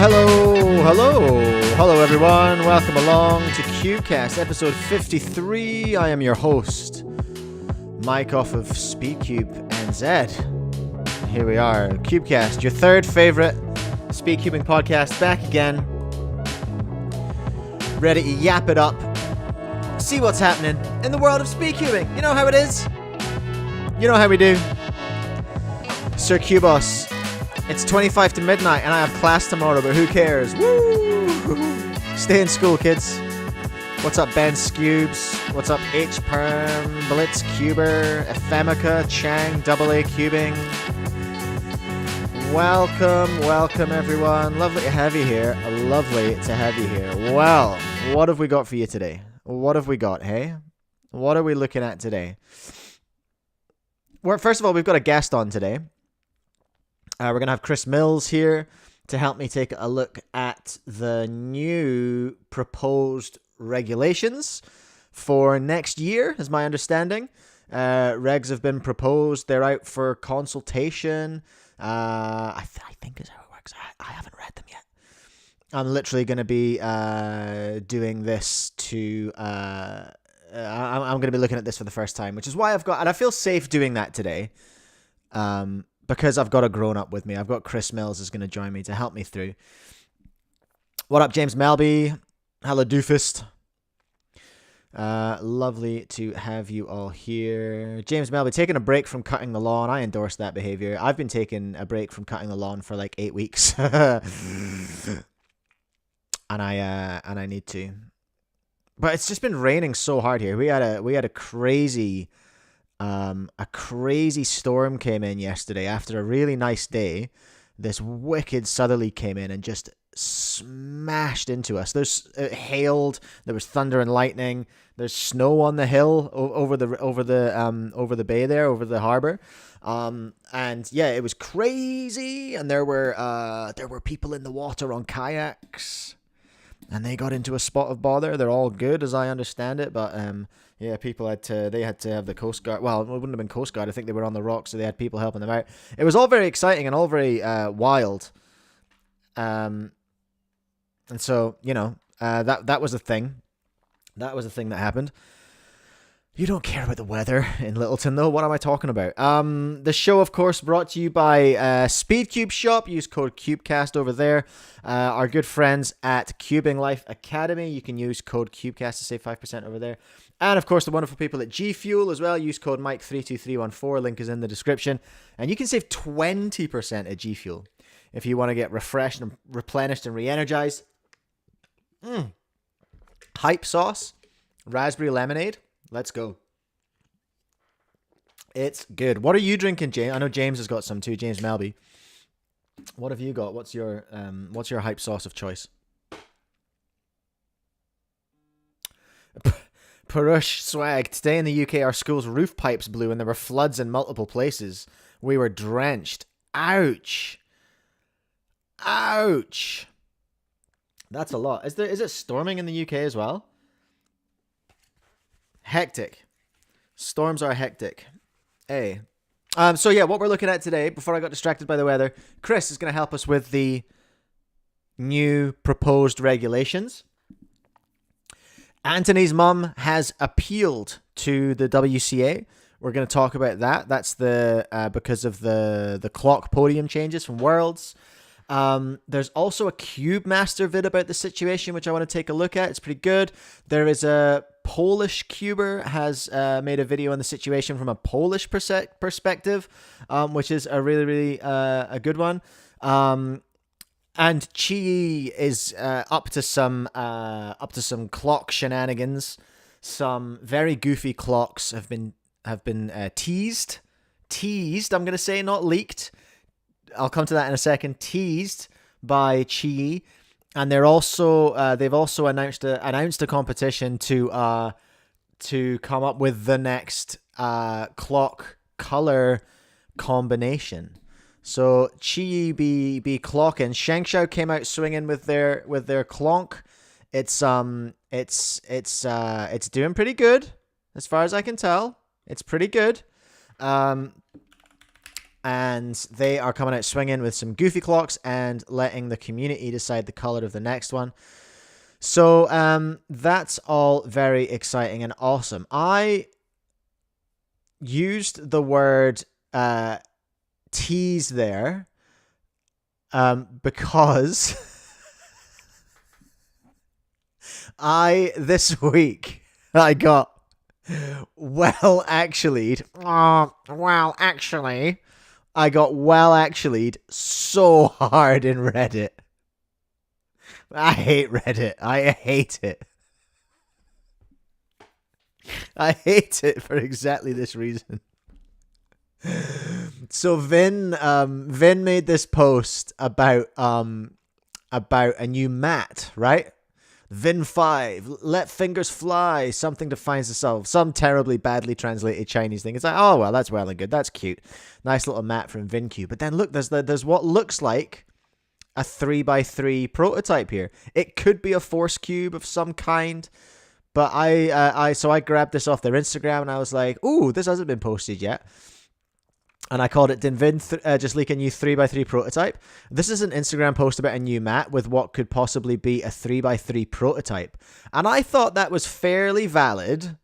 Hello everyone, welcome along to Cubecast, episode 53. I am your host, Mike off of Speedcube NZ. Here we are, Cubecast, your third favorite speedcubing podcast, back again. Ready to yap it up, see what's happening in the world of speedcubing. You know how it is, you know how we do. Sir Cubos. It's 25 to midnight and I have class tomorrow, but who cares? Woo! Stay in school, kids. What's up, Ben Scubes? What's up, H-Perm, Blitz Cuber, Ephemica, Chang, AA Cubing? Welcome everyone. Lovely to have you here. Lovely to have you here. Well, what have we got for you today? What have we got, hey? What are we looking at today? Well, first of all, we've got a guest on today. We're going to have Chris Mills here to help me take a look at the new proposed regulations for next year, is my understanding. Regs have been proposed. They're out for consultation. I think is how it works. I haven't read them yet. I'm literally going to be doing this to... I'm going to be looking at this for the first time, which is why I've got... And I feel safe doing that today. Because I've got a grown-up with me. I've got Chris Mills is going to join me to help me through. What up, James Melby? Hello, Doofist. Lovely to have you all here. James Melby, taking a break from cutting the lawn. I endorse that behavior. I've been taking a break from cutting the lawn for like 8 weeks. and I need to. But it's just been raining so hard here. We had a crazy... a crazy storm came in yesterday after a really nice day. This wicked southerly came in and just smashed into us. It hailed. There was thunder and lightning. There's snow on the hill over the bay there, over the harbor. And yeah, it was crazy. And there were people in the water on kayaks, and they got into a spot of bother. They're all good, as I understand it, but yeah, people had to have the Coast Guard. Well, it wouldn't have been Coast Guard. I think they were on the rocks, so they had people helping them out. It was all very exciting and all very wild. And so, you know, that was a thing. That was a thing that happened. You don't care about the weather in Littleton, though. What am I talking about? The show, of course, brought to you by Speedcube Shop. Use code Cubecast over there. Our good friends at Cubing Life Academy. You can use code Cubecast to save 5% over there. And, of course, the wonderful people at G Fuel as well. Use code Mike32314. Link is in the description. And you can save 20% at G Fuel if you want to get refreshed and replenished and re-energized. Hype sauce. Raspberry lemonade. Let's go. It's good. What are you drinking, James? I know James has got some too. James Melby. What have you got? What's your hype sauce of choice? Parush swag. Today in the UK, our school's roof pipes blew and there were floods in multiple places. We were drenched. Ouch. Ouch. That's a lot. Is it storming in the UK as well? Hectic. Storms are hectic. Hey. So yeah, what we're looking at today, before I got distracted by the weather, Chris is going to help us with the new proposed regulations. Antoni's mum has appealed to the WCA. We're going to talk about that. That's because of the clock podium changes from Worlds. There's also a Cube Master vid about the situation, which I want to take a look at. It's pretty good. There is a Polish Cuber has made a video on the situation from a Polish perspective, which is a really a good one. And Chi is up to some clock shenanigans. Some very goofy clocks have been teased. I'm gonna say, not leaked. I'll come to that in a second. Teased by Chi, and they've also announced a competition to come up with the next clock color combination. So Chi be clocking. Shangshao came out swinging with their clonk. It's doing pretty good as far as I can tell. It's pretty good. And they are coming out swinging with some goofy clocks and letting the community decide the color of the next one. So that's all very exciting and awesome. I used the word tease there because this week I got I got well actually'd so hard in Reddit. I hate Reddit. I hate it. I hate it for exactly this reason. So Vin made this post about a new mat, right? Vin 5, let fingers fly, something defines the self. Some terribly badly translated Chinese thing. It's like, oh, well, that's well and good. That's cute. Nice little mat from VinQ. But then look, there's what looks like a 3x3 prototype here. It could be a force cube of some kind. But so I grabbed this off their Instagram and I was like, ooh, this hasn't been posted yet. And I called it Did Vin just leak a new 3x3 prototype? This is an Instagram post about a new mat with what could possibly be a 3x3 prototype. And I thought that was fairly valid,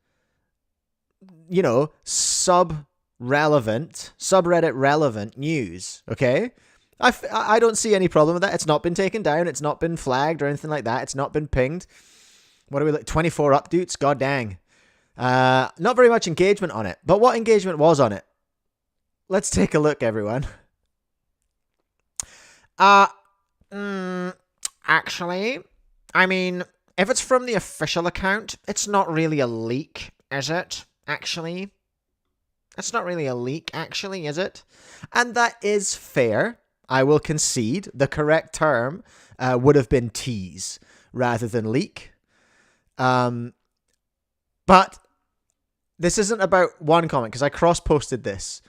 you know, subreddit relevant news, okay? I don't see any problem with that. It's not been taken down. It's not been flagged or anything like that. It's not been pinged. What are we like? 24 updates? God dang. Not very much engagement on it. But what engagement was on it? Let's take a look, everyone. Actually, I mean, if it's from the official account, it's not really a leak, is it? Actually, it's not really a leak, actually, is it? And that is fair. I will concede the correct term would have been tease rather than leak. But this isn't about one comment, because I cross-posted this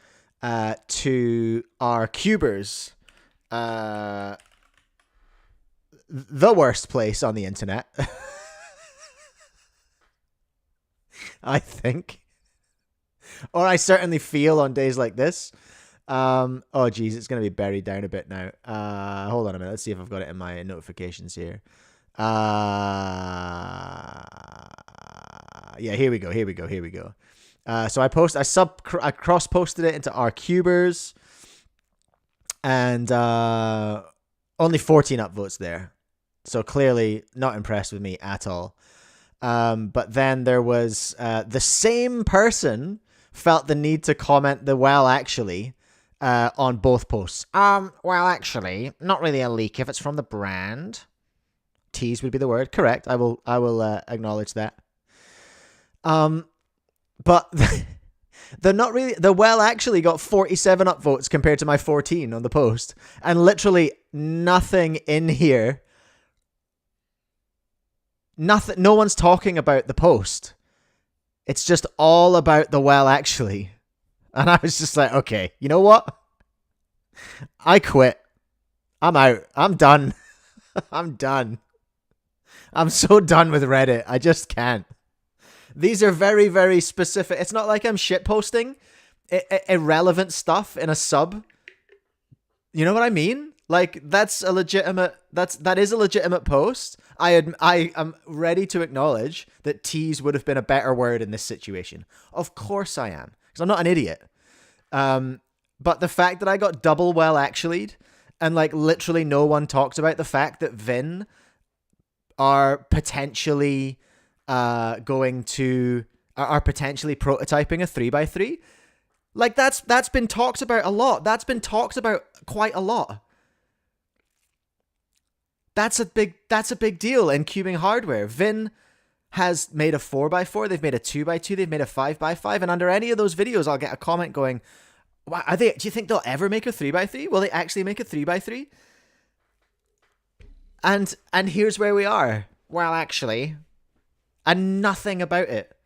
to our cubers, the worst place on the internet, I think, or I certainly feel on days like this. Oh geez, it's gonna be buried down a bit now. Hold on a minute. Let's see if I've got it in my notifications here. Yeah, here we go. So I cross-posted it into our cubers, and only 14 upvotes there. So clearly not impressed with me at all. But then there was the same person felt the need to comment the well actually on both posts. Well actually, not really a leak if it's from the brand. Tease would be the word. Correct. I will acknowledge that. But they're not really. The well actually got 47 upvotes compared to my 14 on the post, and literally nothing in here. Nothing. No one's talking about the post. It's just all about the well actually, and I was just like, okay, you know what? I quit. I'm out. I'm done. I'm done. I'm so done with Reddit. I just can't. These are very, very specific. It's not like I'm shitposting irrelevant stuff in a sub. You know what I mean? Like, that is a legitimate post. I am ready to acknowledge that tease would have been a better word in this situation. Of course I am, because I'm not an idiot. But the fact that I got double well actually'd, and like literally no one talked about the fact that Vin are potentially potentially prototyping a 3x3. Like that's been talked about a lot. That's been talked about quite a lot. That's a big deal in cubing hardware. Vin has made a 4x4, they've made a 2x2, they've made a 5x5, and under any of those videos I'll get a comment going, "Wow, do you think they'll ever make a 3x3? Will they actually make a 3x3?" And here's where we are. Well, actually, and nothing about it.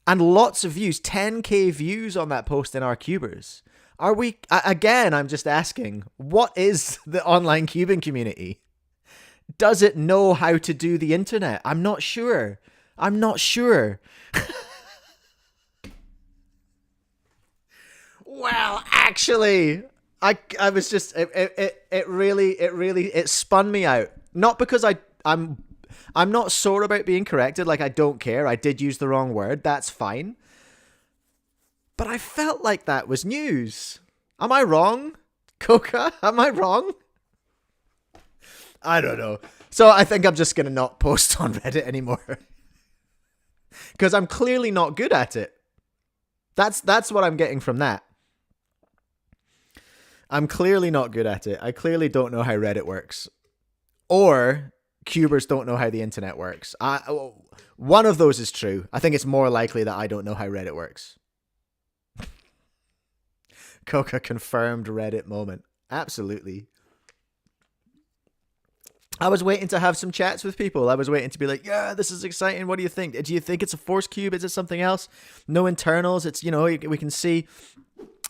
And lots of views, 10k views on that post in our cubers. Are we, again, I'm just asking, what is the online cubing community? Does it know how to do the internet? I'm not sure. Well, actually, I was just it really spun me out. Not because I'm not sore about being corrected. Like, I don't care. I did use the wrong word. That's fine. But I felt like that was news. Am I wrong, Coca? Am I wrong? I don't know. So I think I'm just gonna not post on Reddit anymore. Because I'm clearly not good at it. That's what I'm getting from that. I'm clearly not good at it. I clearly don't know how Reddit works. Or cubers don't know how the internet works. One of those is true. I think it's more likely that I don't know how Reddit works. Coca confirmed Reddit moment. Absolutely. I was waiting to have some chats with people. I was waiting to be like, yeah, this is exciting. What do you think? Do you think it's a force cube? Is it something else? No internals. It's, we can see,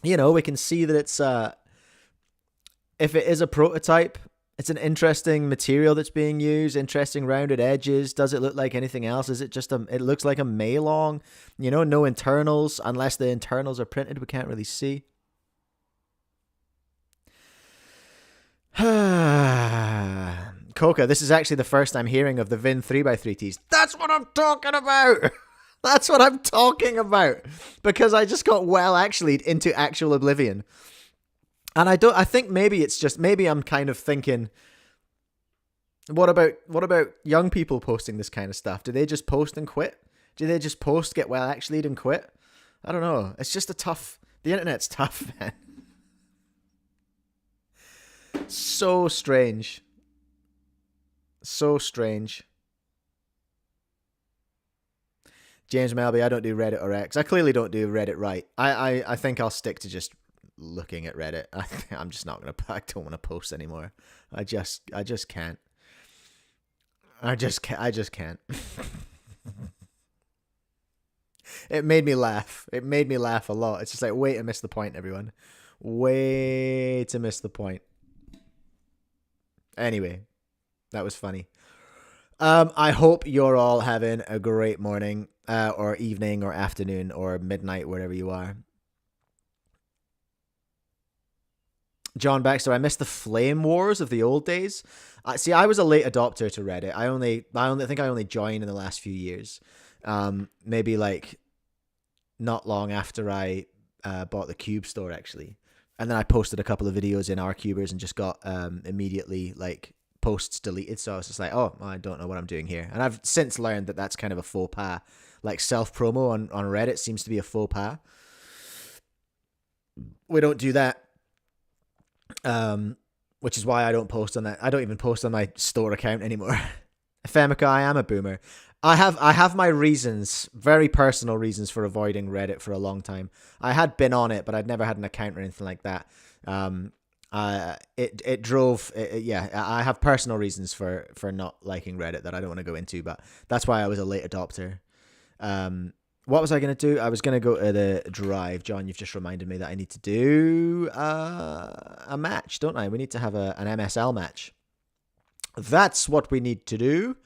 we can see that it's, if it is a prototype, it's an interesting material that's being used, interesting rounded edges. Does it look like anything else? Is it just it looks like a Maylong, no internals, unless the internals are printed. We can't really see. Coca, this is actually the first I'm hearing of the Vin 3x3Ts. That's what I'm talking about. That's what I'm talking about. Because I just got actually into actual oblivion. And I think maybe I'm kind of thinking, what about young people posting this kind of stuff? Do they just post and quit? Do they just post, get actually and quit? I don't know. It's just the internet's tough, man. So strange. So strange. James Melby, I don't do Reddit or Regs. I clearly don't do Reddit right. I think I'll stick to just looking at Reddit. I'm just not gonna. I don't want to post anymore. I just can't. I just can't. It made me laugh. It made me laugh a lot. It's just like, way to miss the point, everyone. Way to miss the point. Anyway, that was funny. I hope you're all having a great morning, or evening, or afternoon, or midnight, wherever you are. John Baxter, I missed the flame wars of the old days. See, I was a late adopter to Reddit. I think I only joined in the last few years. Maybe like not long after I bought the Cube store, actually. And then I posted a couple of videos in RCubers and just got immediately like posts deleted. So I was just like, oh, I don't know what I'm doing here. And I've since learned that that's kind of a faux pas. Like self-promo on Reddit seems to be a faux pas. We don't do that. Which is why I don't post on that. I don't even post on my store account anymore. Femica, I am a boomer. I have my reasons, very personal reasons for avoiding Reddit for a long time. I had been on it, but I'd never had an account or anything like that. It drove, I have personal reasons for not liking Reddit that I don't want to go into, but that's why I was a late adopter. What was I going to do? I was going to go to the drive. John, you've just reminded me that I need to do a match, don't I? We need to have an MSL match. That's what we need to do.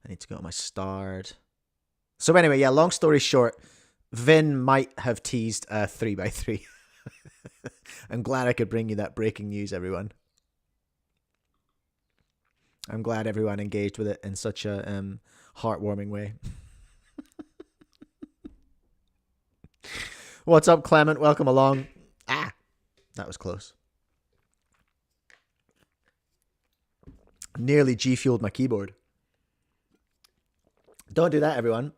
I need to go to my start. So anyway, yeah, long story short, Vin might have teased a 3x3. I'm glad I could bring you that breaking news, everyone. I'm glad everyone engaged with it in such a heartwarming way. What's up, Clement? Welcome along. Ah, that was close. Nearly G-fueled my keyboard. Don't do that, everyone.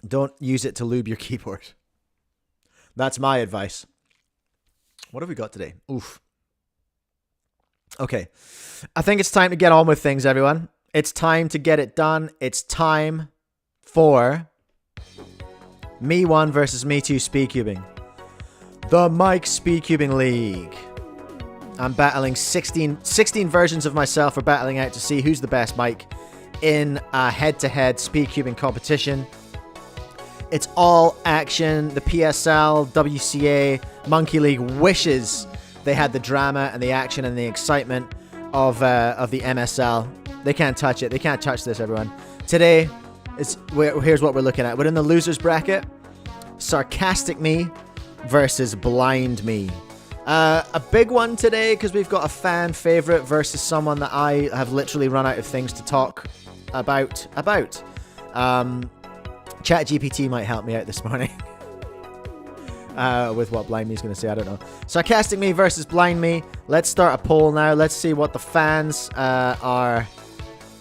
Don't use it to lube your keyboard. That's my advice. What have we got today? Oof. Okay. I think it's time to get on with things, everyone. It's time to get it done. It's time for Me 1 versus Me 2 speedcubing. The Mike Speedcubing League. I'm battling 16 versions of myself are battling out to see who's the best Mike in a head-to-head speedcubing competition. It's all action. The PSL, WCA, Monkey League wishes they had the drama and the action and the excitement of the MSL. They can't touch it. They can't touch this, everyone. Today, here's what we're looking at. We're in the losers bracket. Sarcastic Me versus Blind Me. A big one today because we've got a fan favorite versus someone that I have literally run out of things to talk about. ChatGPT might help me out this morning with what Blind Me's going to say. I don't know. Sarcastic Me versus Blind Me. Let's start a poll now. Let's see what the fans are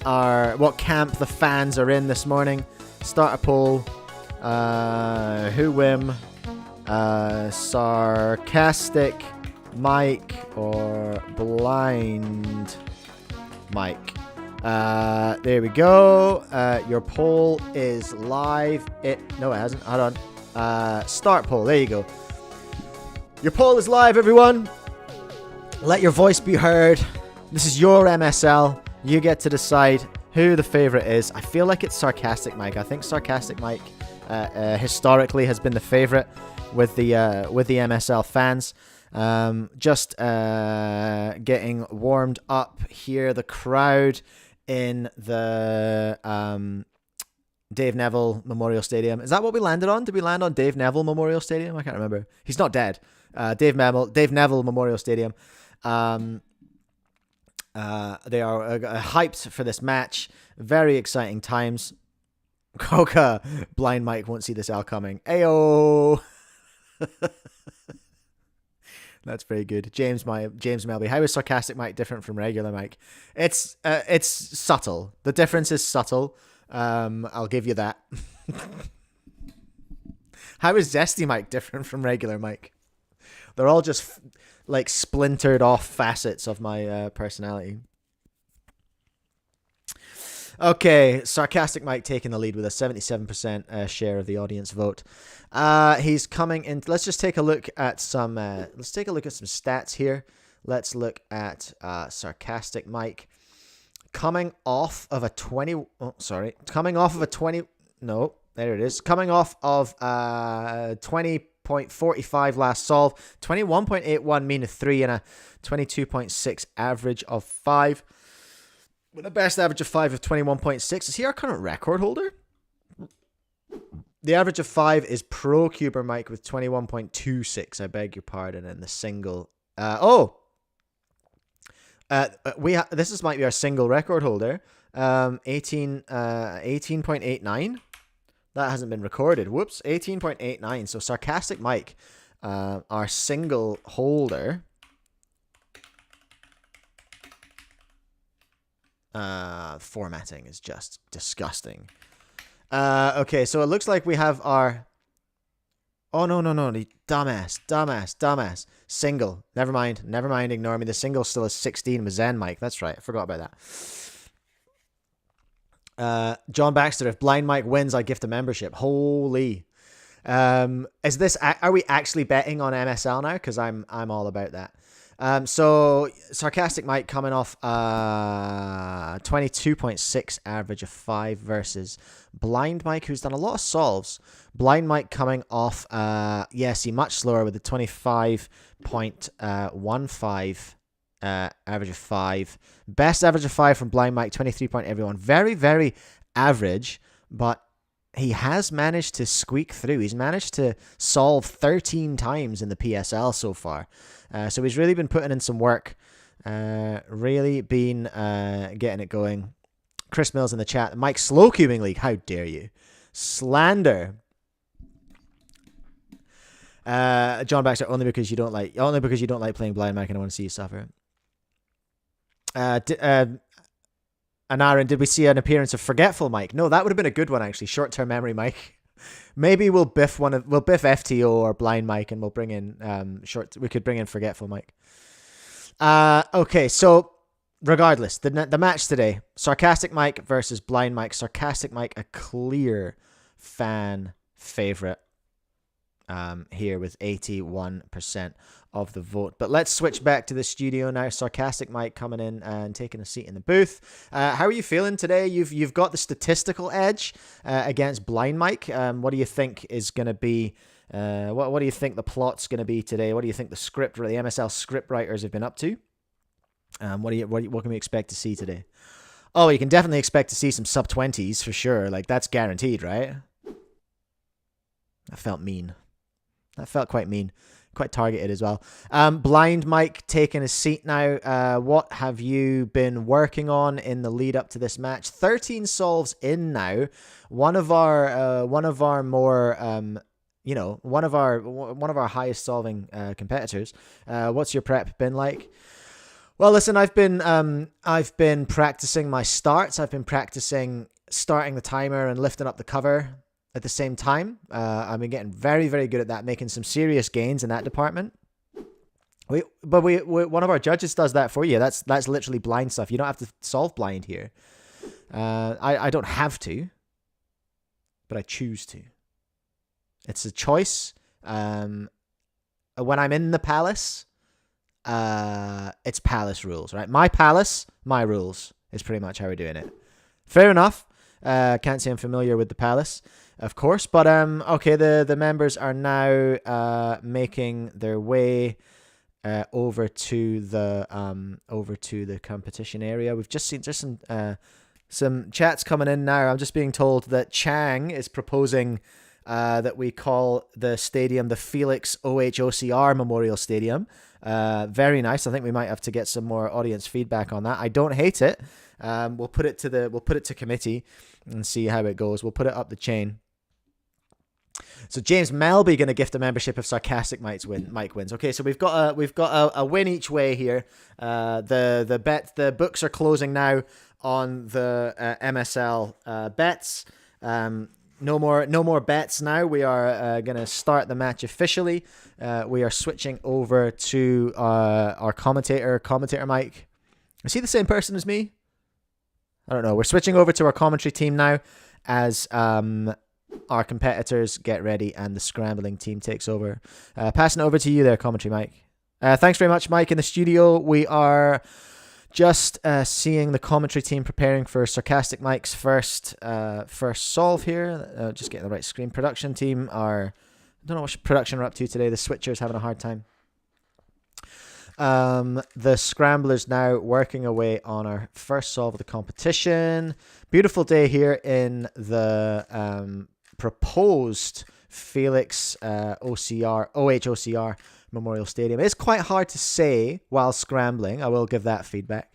what camp the fans are in this morning. Start a poll. Who win? Sarcastic Mike or Blind Mike? There we go. Your poll is live. No, it hasn't. Hold on. Start poll. There you go. Your poll is live, everyone. Let your voice be heard. This is your MSL. You get to decide who the favorite is. I feel like it's Sarcastic Mike. I think Sarcastic Mike historically has been the favorite with the MSL fans. Just getting warmed up here. The crowd in the Dave Neville Memorial Stadium. Is that what we landed on? Did we land on Dave Neville Memorial Stadium? I can't remember. He's not dead. Dave Neville Memorial Stadium. They are hyped for this match. Very exciting times. Coca, Blind Mike won't see this L coming. Ayo. That's very good. James Melby. How is Sarcastic Mike different from regular Mike? It's subtle. The difference is subtle. I'll give you that. How is Zesty Mike different from regular Mike? They're all just like splintered off facets of my personality. Okay, Sarcastic Mike taking the lead with a 77% share of the audience vote. He's coming in. Let's just take a look at some. Let's take a look at some stats here. Let's look at Sarcastic Mike coming off of a 20. Oh, sorry, coming off of a 20. No, there it is. Coming off of 20.45 last solve, 21.81 mean of 3, and a 22.6 average of 5. With a best average of 5 of 21.6. Is he our current record holder? The average of 5 is Pro Cuber Mike with 21.26. I beg your pardon. In the single. This might be our single record holder. 18.89. That hasn't been recorded. Whoops. 18.89. So Sarcastic Mike, our single holder. Formatting is just disgusting. Okay, so it looks like we have our... Oh, no. The dumbass. Single. Never mind. Ignore me. The single still is 16 with Zen Mike. That's right. I forgot about that. John Baxter, if Blind Mike wins, I gift a membership. Holy. Is this... Are we actually betting on MSL now? Because I'm all about that. So Sarcastic Mike coming off 22.6 average of 5 versus Blind Mike, who's done a lot of solves. Blind Mike coming off, see, much slower with the 25.15 average of 5. Best average of 5 from Blind Mike, 23 point everyone. Very, very average, but he has managed to squeak through. He's managed to solve 13 times in the PSL so far. So he's really been putting in some work. Really been getting it going. Chris Mills in the chat. Mike, slow cubing league. How dare you? Slander. John Baxter, only because you don't like playing Blind Mike and I want to see you suffer. Anarin, did we see an appearance of Forgetful Mike? No, that would have been a good one actually. Short-term memory Mike. Maybe we'll biff FTO or Blind Mike and we'll bring in we could bring in Forgetful Mike. Okay, so regardless, the match today, Sarcastic Mike versus Blind Mike. Sarcastic Mike, a clear fan favorite here with 81% of the vote. But let's switch back to the studio now. Sarcastic Mike coming in and taking a seat in the booth. How are you feeling today? You've got the statistical edge against Blind Mike. What do you think is going to be? What do you think the plot's going to be today? What do you think the MSL script writers have been up to? What can we expect to see today? Oh, you can definitely expect to see some sub-20s for sure. Like, that's guaranteed, right? That felt mean. That felt quite mean. quite targeted as well. Blind Mike taking his seat now. What have you been working on in the lead up to this match? 13 solves in now. One of our more one of our highest solving competitors. What's your prep been like? Well, listen, I've been practicing my starts. I've been practicing starting the timer and lifting up the cover at the same time. I've been getting very, very good at that, making some serious gains in that department. One of our judges does that for you. That's literally blind stuff. You don't have to solve blind here. I don't have to, but I choose to. It's a choice. When I'm in the palace, it's palace rules, right? My palace, my rules is pretty much how we're doing it. Fair enough. Can't say I'm familiar with the palace, of course, but okay. The members are now making their way over to the competition area. We've just seen just some chats coming in now. I'm just being told that Chang is proposing that we call the stadium the Felix OHOCR Memorial Stadium. Very nice. I think we might have to get some more audience feedback on that. I don't hate it. We'll put it to committee and see how it goes. We'll put it up the chain. So James Melby going to gift a membership if Sarcastic Mike wins. Okay, so we've got a win each way here. The books are closing now on the MSL bets. No more bets now. We are going to start the match officially. We are switching over to our commentator Mike. Is he the same person as me? I don't know. We're switching over to our commentary team now as our competitors get ready and the scrambling team takes over. Passing it over to you there, commentary Mike. Thanks very much, Mike. In the studio, we are just seeing the commentary team preparing for Sarcastic Mike's first solve here. Just getting the right screen. Production team I don't know what production are up to today. The switcher's having a hard time. The scramblers now working away on our first solve of the competition. Beautiful day here in the proposed Felix OHOCR Memorial Stadium. It's quite hard to say while scrambling. I will give that feedback.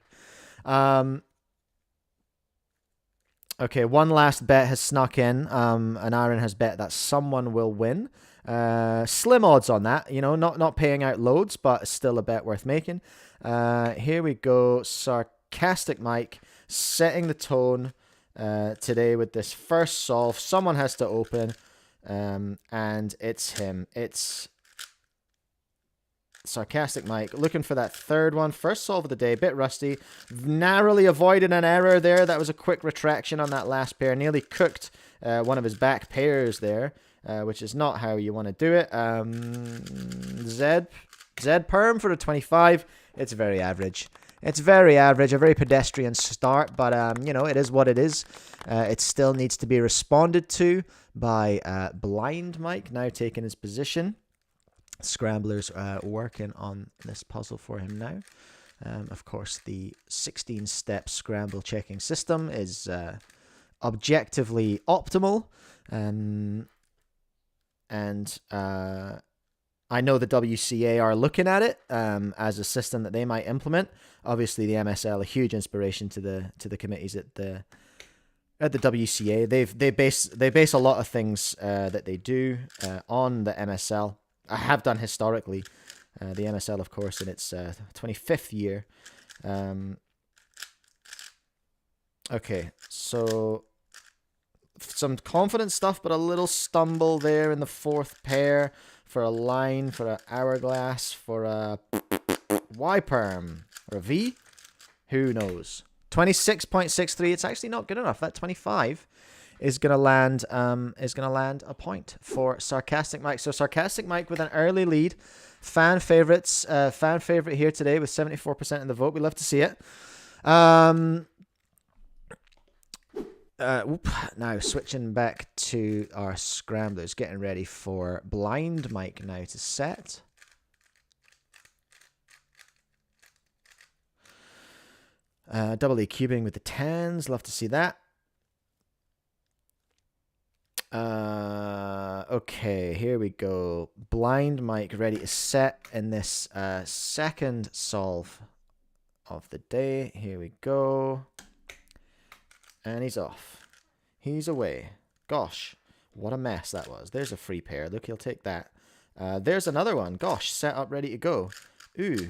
Okay, one last bet has snuck in. And Aaron has bet that someone will win. Slim odds on that, not paying out loads, but still a bet worth making. Here we go. Sarcastic Mike setting the tone today with this first solve. Someone has to open, and it's him. It's Sarcastic Mike looking for that third one. First solve of the day, bit rusty. Narrowly avoided an error there. That was a quick retraction on that last pair. Nearly cooked one of his back pairs there. Which is not how you want to do it. Zed perm for a 25. It's very average. It's very average. A very pedestrian start, but it is what it is. It still needs to be responded to by Blind Mike, now taking his position. Scramblers working on this puzzle for him now. Of course, the 16-step scramble checking system is objectively optimal. And I know the WCA are looking at it as a system that they might implement. Obviously, the MSL a huge inspiration to the committees at the WCA. They base a lot of things that they do on the MSL. I have done historically. The MSL, of course, in its 25th year. Okay, so some confident stuff, but a little stumble there in the fourth pair for a line, for an hourglass, for a Y-perm, or a V. Who knows? 26.63. It's actually not good enough. That 25 is gonna land a point for Sarcastic Mike. So Sarcastic Mike with an early lead. Fan favorite here today with 74% of the vote. We love to see it. Now switching back to our scramblers, getting ready for Blind Mike now to set. Double E cubing with the 10s. Love to see that. Okay, here we go. Blind Mike ready to set in this second solve of the day. Here we go. And he's off. He's away. Gosh, what a mess that was. There's a free pair. Look, he'll take that. There's another one. Gosh, set up, ready to go. Ooh,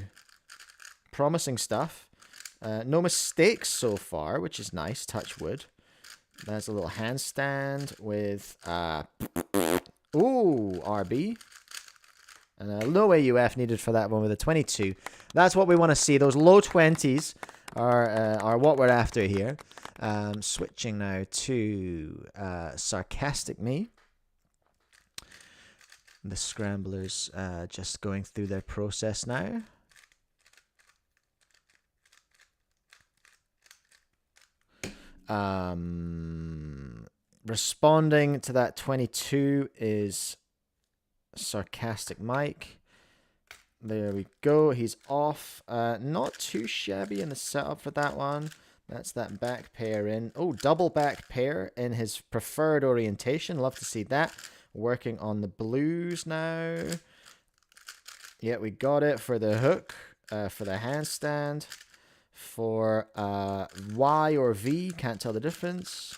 promising stuff. No mistakes so far, which is nice. Touch wood. That's a little handstand with, ooh, RB. And a low AUF needed for that one with a 22. That's what we want to see. Those low 20s are what we're after here. Switching now to Sarcastic Me. The scramblers just going through their process now. Responding to that 22 is Sarcastic Mike. There we go. He's off. Not too shabby in the setup for that one. That's that back pair in. Oh, double back pair in his preferred orientation. Love to see that. Working on the blues now. Yeah, we got it for the hook, for the handstand. For Y or V, can't tell the difference.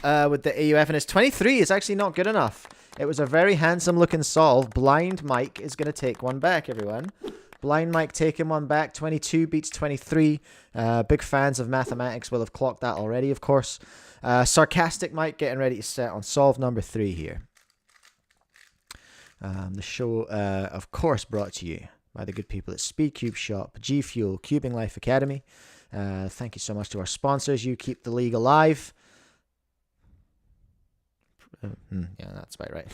With the AUF, and his 23 is actually not good enough. It was a very handsome looking solve. Blind Mike is going to take one back, everyone. Blind Mike taking one back. 22 beats 23. Big fans of mathematics will have clocked that already, of course. Sarcastic Mike getting ready to set on solve number 3 here. The show, of course, brought to you by the good people at Speedcube Shop, G Fuel, Cubing Life Academy. Thank you so much to our sponsors. You keep the league alive. Yeah, that's about right.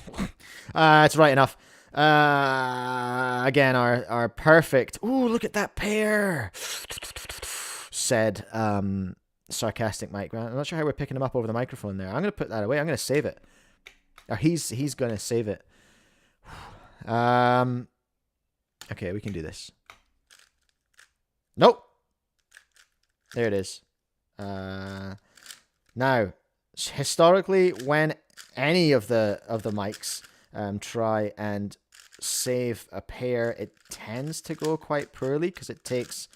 It's right enough. Again, our perfect. Ooh, look at that pair. Said Sarcastic Mike. I'm not sure how we're picking him up over the microphone there. I'm going to put that away. I'm going to save it. Or he's going to save it. Okay, we can do this. Nope. There it is. Now, historically, when any of the mics try and save a pair, it tends to go quite poorly because it takes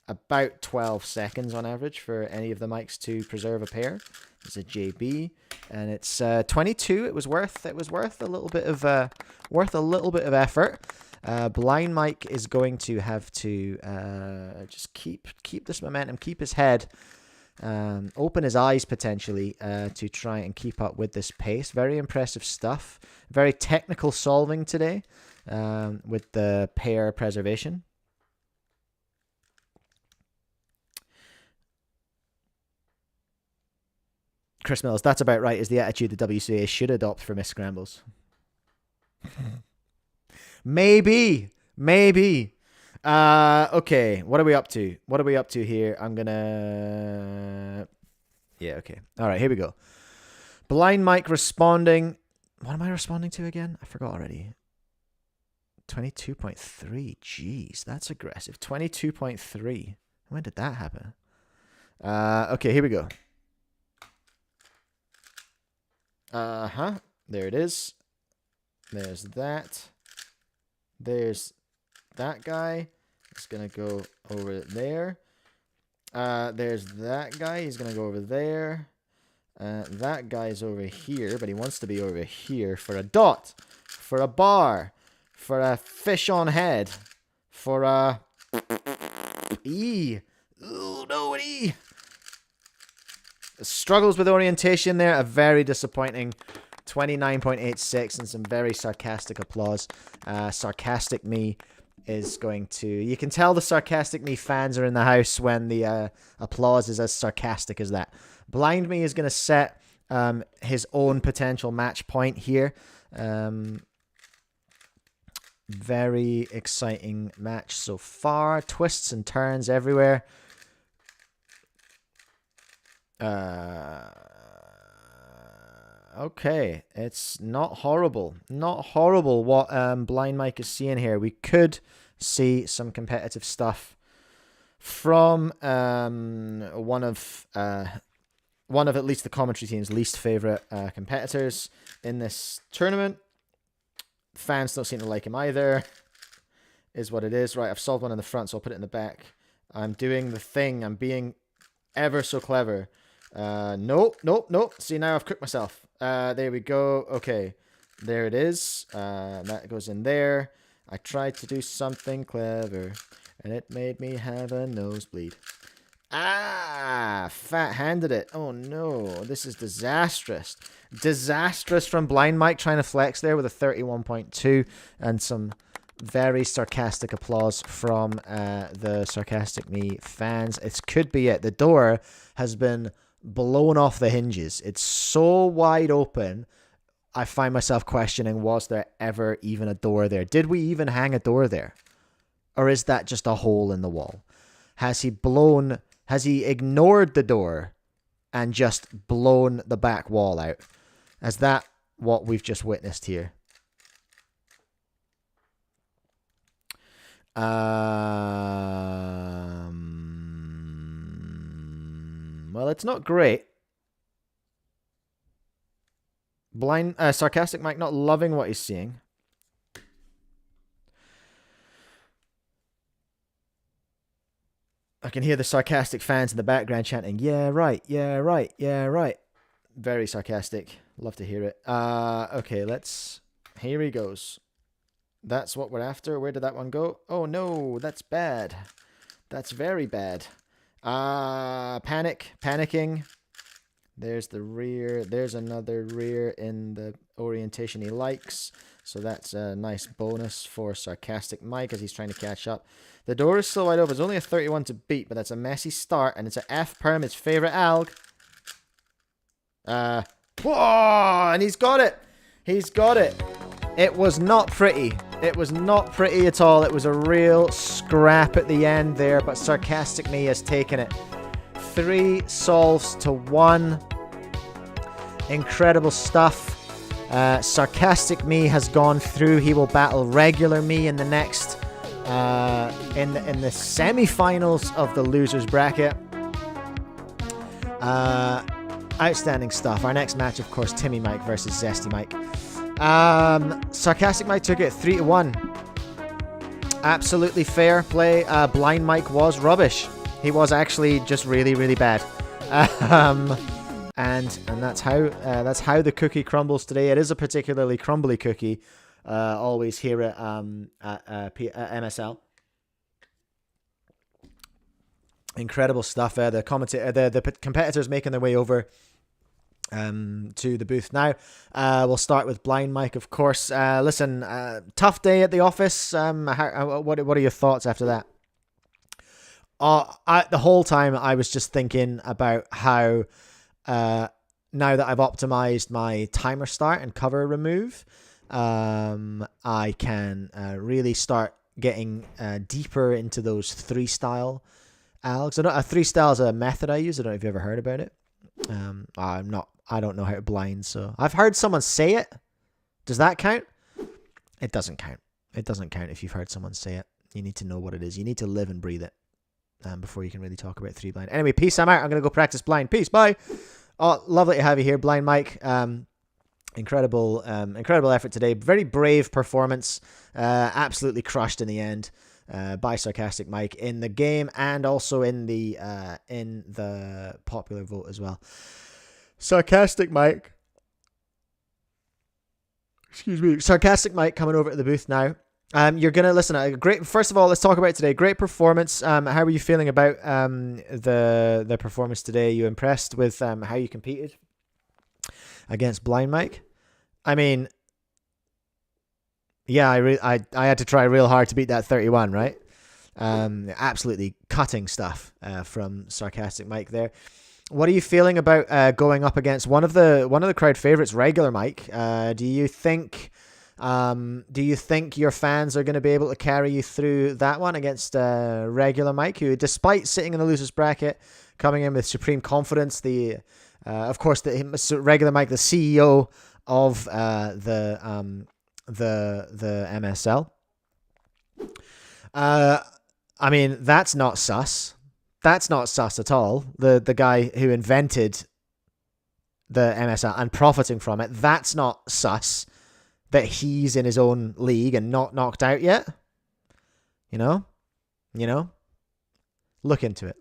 about 12 seconds on average for any of the mics to preserve a pair. It's a JB, and it's 22. It was worth a little bit of effort. Blind Mike is going to have to just keep this momentum, keep his head, open his eyes potentially to try and keep up with this pace. Very impressive stuff. Very technical solving today with the pair preservation. Chris Mills, that's about right, is the attitude the WCA should adopt for Miss Scrambles. Maybe. Okay, what are we up to? Here? I'm gonna... Yeah, okay. All right, here we go. Blind Mike responding. What am I responding to again? I forgot already. 22.3. Jeez, that's aggressive. 22.3. When did that happen? Okay, here we go. There it is. There's that. There's that guy. It's going to go over there. There's that guy. He's going to go over there. That guy's over here, but he wants to be over here for a dot, for a bar, for a fish on head, for a E. Ooh, no, an E. Struggles with orientation there. A very disappointing 29.86 and some very sarcastic applause. Sarcastic Me is going to... You can tell the Sarcastic Me fans are in the house when the applause is as sarcastic as that. Blind Me is going to set his own potential match point here. Very exciting match so far. Twists and turns everywhere. Okay, it's not horrible. Not horrible what Blind Mike is seeing here. We could see some competitive stuff from one of one of at least the commentary team's least favorite competitors in this tournament. Fans don't seem to like him either. Is what it is. Right, I've solved one in the front, so I'll put it in the back. I'm doing the thing. I'm being ever so clever. Nope. See, now I've cooked myself. There we go. Okay, there it is. That goes in there. I tried to do something clever, and it made me have a nosebleed. Ah, fat-handed it. Oh no, this is disastrous. Disastrous from Blind Mike trying to flex there with a 31.2 and some very sarcastic applause from the Sarcastic Me fans. It could be it. The door has been blown off the hinges. It's so wide open. I find myself questioning, was there ever even a door there? Did we even hang a door there? Or is that just a hole in the wall? Has he ignored the door and just blown the back wall out? Is that what we've just witnessed here? Well, it's not great. Sarcastic Mike not loving what he's seeing. I can hear the sarcastic fans in the background chanting, "Yeah, right, yeah, right, yeah, right." Very sarcastic. Love to hear it. Okay, here he goes. That's what we're after. Where did that one go? Oh no, that's bad. That's very bad. Panicking. There's the rear. There's another rear in the orientation he likes. So that's a nice bonus for Sarcastic Mike as he's trying to catch up. The door is so wide open. It's only a 31 to beat, but that's a messy start. And it's a F perm, his favorite alg. Whoa! And he's got it. He's got it. It was not pretty. It was not pretty at all. It was a real scrap at the end there, but Sarcastic Me has taken it. 3 solves to 1. Incredible stuff. Sarcastic Me has gone through. He will battle regular Me in the next in the semi-finals of the losers bracket. Outstanding stuff. Our next match, of course, Timmy Mike versus Zesty Mike. Sarcastic Mike took it 3-1. Absolutely fair play. Blind Mike was rubbish. He was actually just really, really bad. And that's how the cookie crumbles today. It is a particularly crumbly cookie. Always here at MSL. Incredible stuff. The competitors making their way over to the booth now. We'll start with Blind Mike, of course. Listen, tough day at the office. What are your thoughts after that? The whole time I was just thinking about how now that I've optimized my timer start and cover remove, I can really start getting deeper into those 3-style algs. A 3-style is a method I use. I don't know if you've ever heard about it. I don't know how to blind, so I've heard someone say it. Does that count? It doesn't count. It doesn't count if you've heard someone say it. You need to know what it is. You need to live and breathe it before you can really talk about 3 blind. Anyway, peace. I'm out. I'm going to go practice blind. Peace. Bye. Oh, lovely to have you here, Blind Mike. Incredible effort today. Very brave performance. Absolutely crushed in the end by Sarcastic Mike in the game and also in the popular vote as well. Sarcastic Mike. Excuse me. Sarcastic Mike coming over to the booth now. You're gonna listen. First of all, let's talk about it today. Great performance. How were you feeling about the performance today? You impressed with how you competed against Blind Mike? I mean, yeah, I had to try real hard to beat that 31, right? Absolutely cutting stuff from Sarcastic Mike there. What are you feeling about going up against one of the crowd favorites, regular Mike? Do you think your fans are going to be able to carry you through that one against regular Mike, who, despite sitting in the losers bracket, coming in with supreme confidence, of course, the regular Mike, the CEO of the MSL. I mean, that's not sus. That's not sus at all. The guy who invented the MSL and profiting from it. That's not sus that he's in his own league and not knocked out yet. You know? Look into it.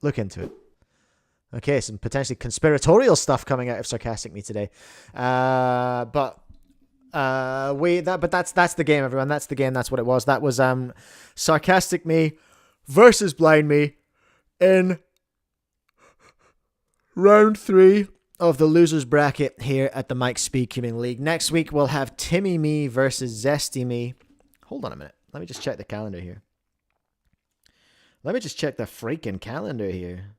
Okay, some potentially conspiratorial stuff coming out of Sarcastic Me today. But that's the game, everyone. That's the game. That's what it was. That was Sarcastic Me versus Blind Me in round 3 of the losers bracket here at the Mike Speedcubing League. Next week we'll have Timmy Me versus Zesty Me. Hold on a minute. Let me just check the calendar here. Let me just check the freaking calendar here.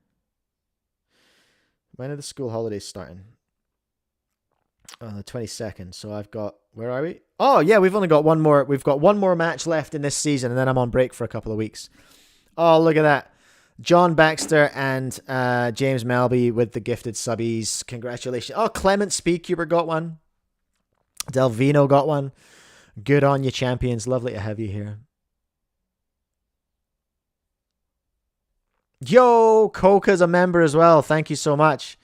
When are the school holidays starting? On the 22nd. So I've got, where are we? Oh yeah, we've only got one more. We've got one more match left in this season, and then I'm on break for a couple of weeks. Oh, look at that. John Baxter and James Melby with the gifted subbies. Congratulations. Oh, Clement Speedcuber got one. Delvino got one. Good on you, champions. Lovely to have you here. Yo, Coca's a member as well. Thank you so much.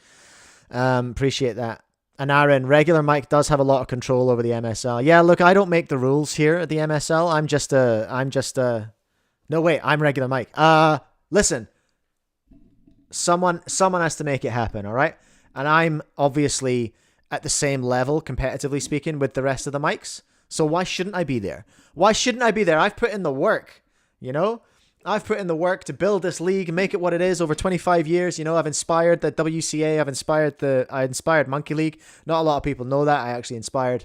Appreciate that. And Aaron, regular Mike does have a lot of control over the MSL. Yeah, look, I don't make the rules here at the MSL. I'm just a no, wait, I'm regular Mike. Listen, someone has to make it happen, all right? And I'm obviously at the same level, competitively speaking, with the rest of the mics. So why shouldn't I be there? Why shouldn't I be there? I've put in the work, you know? I've put in the work to build this league, make it what it is over 25 years. You know, I've inspired the WCA. I inspired Monkey League. Not a lot of people know that. I actually inspired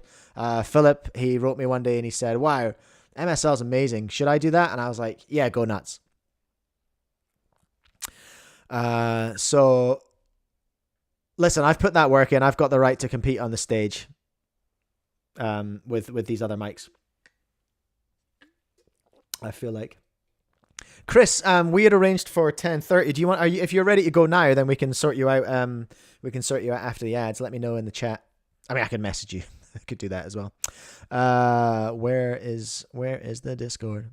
Philip. He wrote me one day and he said, wow, MSL is amazing. Should I do that? And I was like, yeah, go nuts. So listen, I've put that work in. I've got the right to compete on the stage with these other mics. I feel like. Chris, we had arranged for 10:30. Do you want? If you're ready to go now, then we can sort you out. We can sort you out after the ads. Let me know in the chat. I mean, I can message you. I could do that as well. Where is the Discord?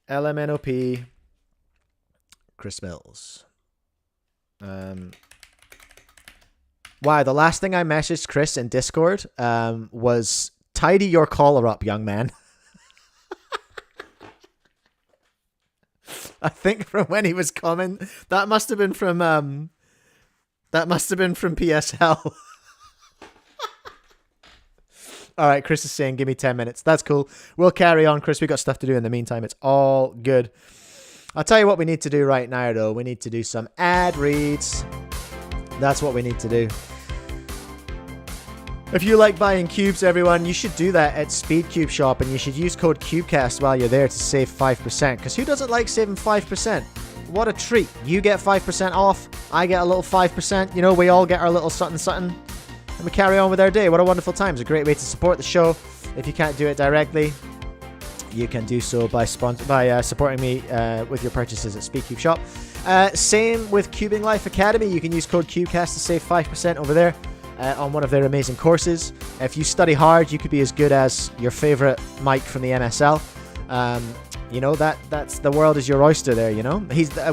LMNOP. Chris Mills. Wow, the last thing I messaged Chris in Discord was tidy your collar up, young man. I think from when he was coming, that must have been from PSL. All right, Chris is saying, give me 10 minutes. That's cool. We'll carry on, Chris. We got stuff to do in the meantime. It's all good. I'll tell you what we need to do right now, though. We need to do some ad reads. That's what we need to do. If you like buying cubes, everyone, you should do that at Speedcube Shop, and you should use code Cubecast while you're there to save 5%, because who doesn't like saving 5%? What a treat. You get 5% off, I get a little 5%, you know, we all get our little something, and we carry on with our day. What a wonderful time. It's a great way to support the show. If you can't do it directly, you can do so by supporting me with your purchases at Speedcube Shop. Same with Cubing Life Academy. You can use code Cubecast to save 5% over there. On one of their amazing courses. If you study hard, you could be as good as your favorite Mike from the MSL. You know, that's the world is your oyster there, you know.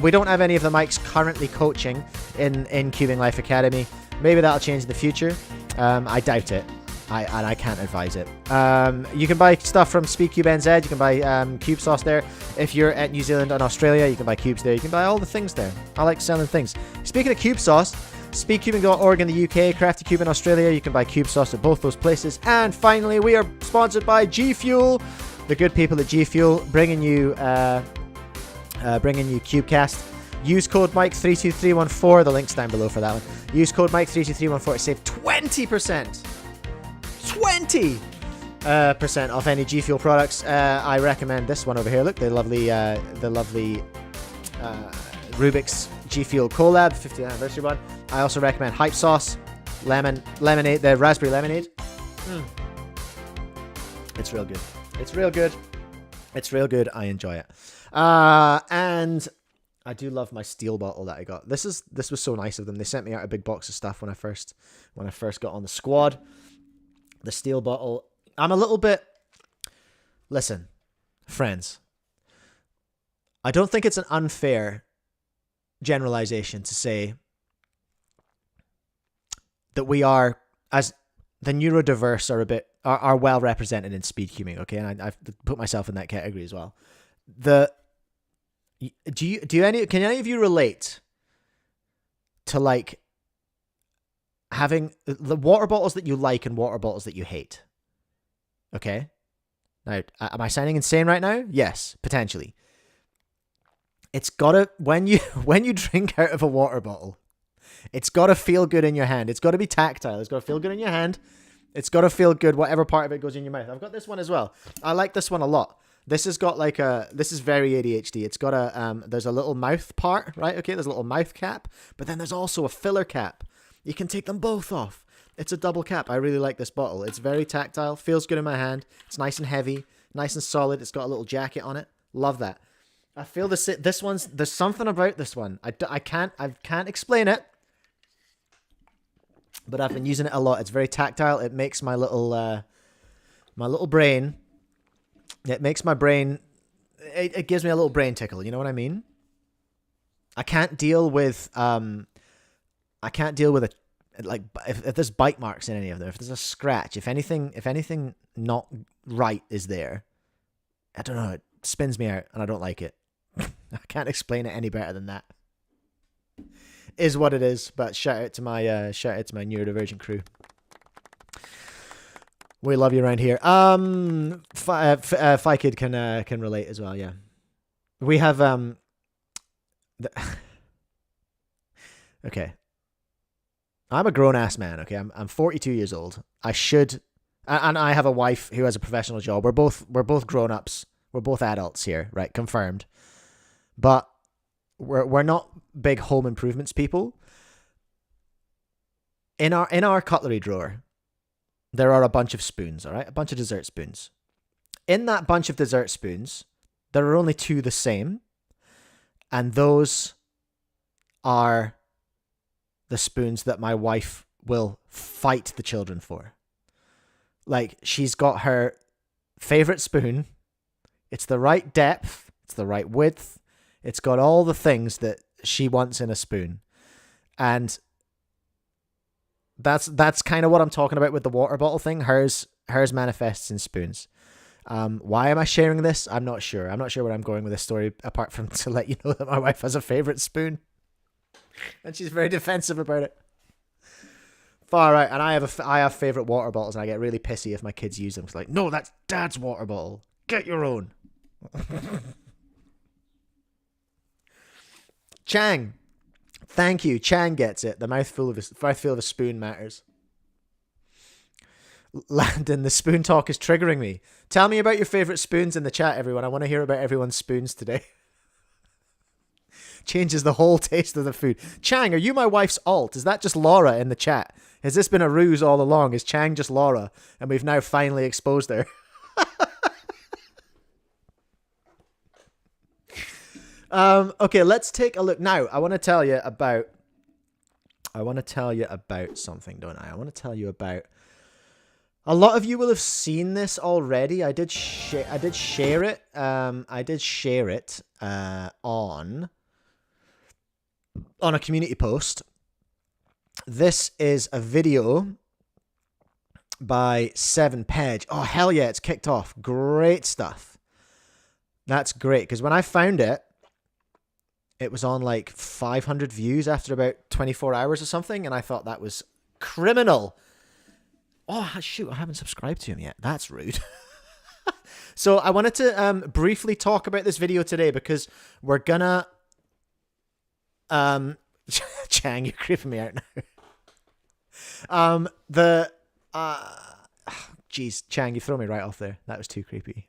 We don't have any of the Mikes currently coaching in Cubing Life Academy. Maybe that'll change in the future. I doubt it. I can't advise it. You can buy stuff from Speedcube NZ. You can buy Cube Sauce there. If you're at New Zealand and Australia, you can buy cubes there. You can buy all the things there. I like selling things. Speaking of Cube Sauce, speedcubing.org in the UK, Crafty Cube in Australia. You can buy Cube Sauce at both those places. And finally, we are sponsored by G Fuel, the good people at G Fuel, bringing you Cubecast. Use code Mike32314. The link's down below for that one. Use code Mike32314 to save 20%. 20% off any G Fuel products. I recommend this one over here. Look, the lovely Rubik's G Fuel collab 50th anniversary one. I also recommend Hype Sauce, lemonade, the raspberry lemonade. It's real good. It's real good. It's real good. I enjoy it. And I do love my steel bottle that I got. This was so nice of them. They sent me out a big box of stuff when I first got on the squad. The steel bottle. I'm a little bit. Listen, friends. I don't think it's an unfair generalization to say that we are, as the neurodiverse are well represented in speedcubing. Okay, and I've put myself in that category as well. Can any of you relate to like having the water bottles that you like and water bottles that you hate? Okay. Now, am I sounding insane right now? Yes, potentially. It's gotta, when you drink out of a water bottle, it's gotta feel good in your hand. It's gotta be tactile. It's gotta feel good in your hand. It's gotta feel good, whatever part of it goes in your mouth. I've got this one as well. I like this one a lot. This has got like this is very ADHD. It's got there's a little mouth part, right? Okay, there's a little mouth cap, but then there's also a filler cap. You can take them both off. It's a double cap. I really like this bottle. It's very tactile, feels good in my hand. It's nice and heavy, nice and solid. It's got a little jacket on it. Love that. I feel this one's, there's something about this one. I can't explain it, but I've been using it a lot. It's very tactile. It makes my little brain, it makes my brain, it gives me a little brain tickle. You know what I mean? I can't deal with if there's bite marks in any of them, if there's a scratch, if anything not right is there, I don't know, it spins me out and I don't like it. I can't explain it any better than that. Is what it is. But shout out to my neurodivergent crew. We love you around here. Fi Kid can relate as well. Yeah, we have okay. I'm a grown ass man. Okay, I'm 42 years old. I should, and I have a wife who has a professional job. We're both grown ups. We're both adults here, right? Confirmed. But we're not big home improvements people. In our cutlery drawer, there are a bunch of spoons, all right? A bunch of dessert spoons. In that bunch of dessert spoons, there are only two the same, and those are the spoons that my wife will fight the children for. Like, she's got her favorite spoon. It's the right depth. It's the right width. It's got all the things that she wants in a spoon. And that's kind of what I'm talking about with the water bottle thing. Hers manifests in spoons. Why am I sharing this? I'm not sure. I'm not sure where I'm going with this story, apart from to let you know that my wife has a favorite spoon. And she's very defensive about it. Far right. And I have favorite water bottles, and I get really pissy if my kids use them. It's like, no, that's Dad's water bottle. Get your own. Chang, thank you. Chang gets it. The mouthful of a spoon matters. Landon, the spoon talk is triggering me. Tell me about your favorite spoons in the chat, everyone. I want to hear about everyone's spoons today. Changes the whole taste of the food. Chang, are you my wife's alt? Is that just Laura in the chat? Has this been a ruse all along? Is Chang just Laura? And we've now finally exposed her. Okay, let's take a look. Now, I want to tell you about something, don't I? I want to tell you about, a lot of you will have seen this already. I did share it. I did share it on a community post. This is a video by 7peg. Oh, hell yeah, it's kicked off. Great stuff. That's great, because when I found it, it was on like 500 views after about 24 hours or something, and I thought that was criminal. Oh, shoot, I haven't subscribed to him yet. That's rude. So I wanted to briefly talk about this video today, because we're gonna... Chang, you're creeping me out now. Jeez, Chang, you throw me right off there. That was too creepy.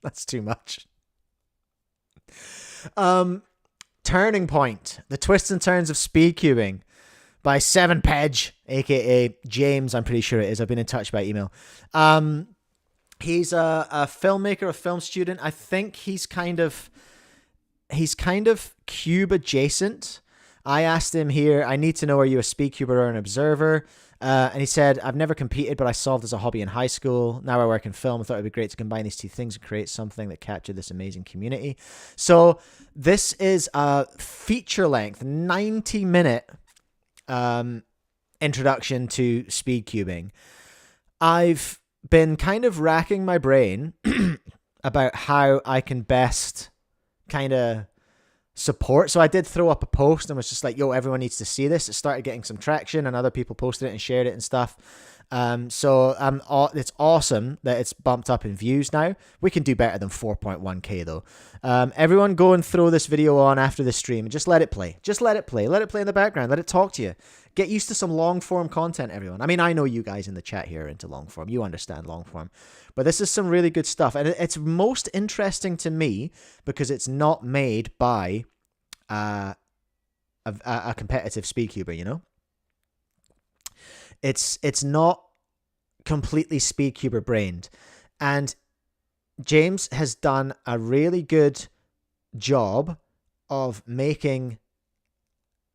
That's too much. Turning Point, the twists and turns of speedcubing by 7peg, aka James, I'm pretty sure it is. I've been in touch by email. He's a filmmaker, a film student. I think he's kind of cube adjacent. I asked him here, I need to know, are you a speedcuber or an observer? And he said, I've never competed, but I solved as a hobby in high school. Now I work in film. I thought it'd be great to combine these two things and create something that captured this amazing community. So this is a feature length, 90-minute introduction to speed cubing, I've been kind of racking my brain about how I can best kind of support. So I did throw up a post and was just like, yo, everyone needs to see this. It started getting some traction and other people posted it and shared it and stuff. It's awesome that it's bumped up in views now. We can do better than 4.1k though. Everyone go and throw this video on after the stream and just let it play. Just let it play. Let it play in the background. Let it talk to you. Get used to some long form content, everyone. I mean, I know you guys in the chat here are into long form. You understand long form. But this is some really good stuff. And it's most interesting to me because it's not made by a competitive speedcuber, you know? It's not completely speedcuber brained. And James has done a really good job of making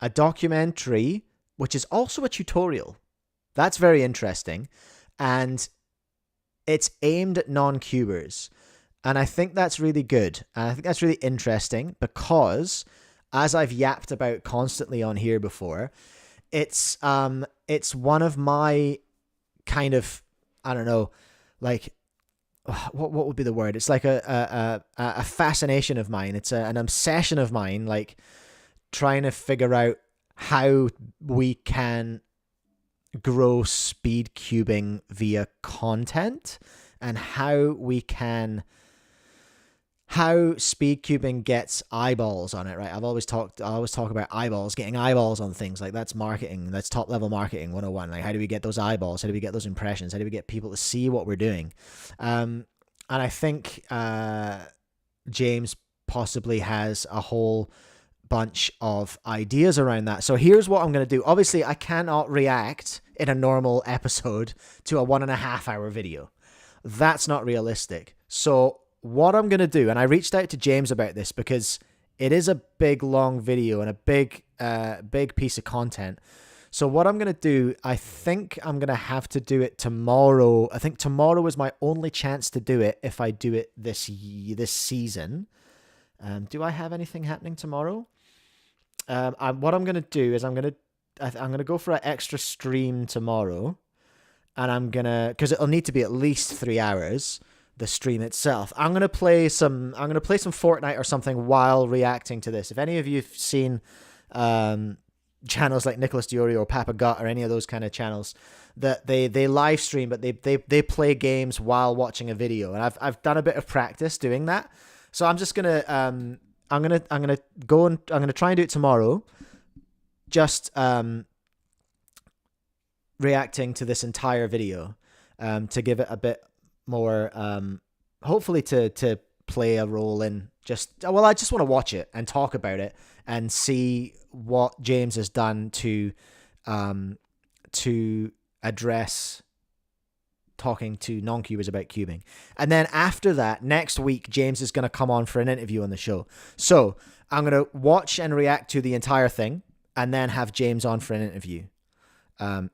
a documentary, which is also a tutorial. That's very interesting. And it's aimed at non-cubers. And I think that's really good. And I think that's really interesting because, as I've yapped about constantly on here before, it's one of my kind of, I don't know, like, what would be the word? It's like a fascination of mine. It's an obsession of mine, like trying to figure out how we can grow speed cubing via content and how speed cubing gets eyeballs on it, right? I always talk about eyeballs, getting eyeballs on things. Like, that's marketing. That's top level marketing 101. Like, how do we get those eyeballs? How do we get those impressions? How do we get people to see what we're doing? And I think James possibly has a whole bunch of ideas around that. So here's what I'm going to do. Obviously, I cannot react in a normal episode to a 1.5 hour video. That's not realistic. So what I'm going to do, and I reached out to James about this because it is a big, long video and a big piece of content. So what I'm going to do, I think I'm going to have to do it tomorrow. I think tomorrow is my only chance to do it if I do it this season. Do I have anything happening tomorrow? What I'm going to do is I'm going to go for an extra stream tomorrow, and because it'll need to be at least 3 hours, the stream itself. I'm going to play some Fortnite or something while reacting to this. If any of you've seen channels like Nicholas Diorio or Papa Gut or any of those kind of channels, that they live stream, but they play games while watching a video. And I've done a bit of practice doing that. So I'm just gonna I'm gonna try and do it tomorrow. Just reacting to this entire video, to give it a bit more, hopefully to play a role in I just want to watch it and talk about it and see what James has done to address talking to non-cubers about cubing. And then after that, next week, James is going to come on for an interview on the show. So I'm going to watch and react to the entire thing and then have James on for an interview,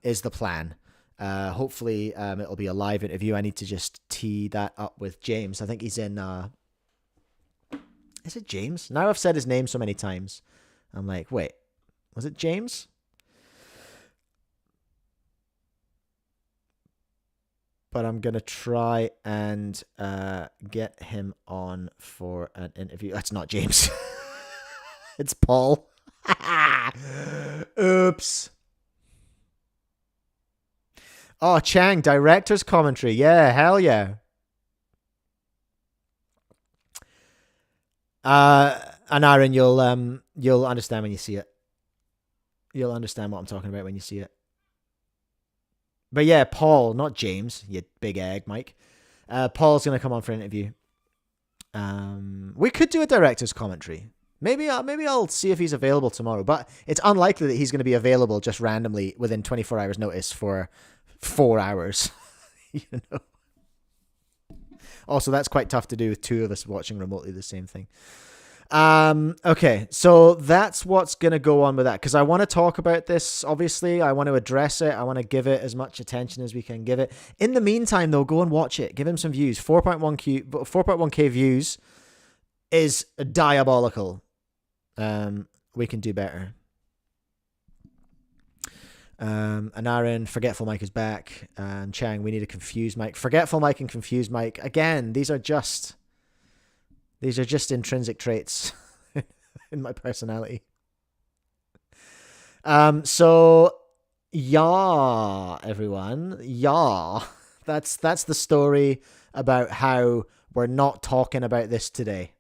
is the plan. Hopefully it'll be a live interview. I need to just tee that up with James. I think he's in, is it James? Now I've said his name so many times. I'm like, wait, was it James? But I'm going to try and get him on for an interview. That's not James. It's Paul. Oops. Oh, Chang, director's commentary. Yeah, hell yeah. And Aaron, you'll understand when you see it. You'll understand what I'm talking about when you see it. But yeah, Paul, not James, you big egg, Mike. Paul's going to come on for an interview. We could do a director's commentary. Maybe I'll see if he's available tomorrow, but it's unlikely that he's going to be available just randomly within 24 hours notice for 4 hours. You know. Also, that's quite tough to do with two of us watching remotely the same thing. Okay, so that's what's going to go on with that, because I want to talk about this, obviously. I want to address it. I want to give it as much attention as we can give it. In the meantime, though, go and watch it. Give him some views. 4.1k views is diabolical. We can do better. Anarin, Forgetful Mike is back. Chang, we need a confused Mike. Forgetful Mike and confused Mike. Again, these are just intrinsic traits in my personality. So yeah, everyone. Yeah. That's the story about how we're not talking about this today.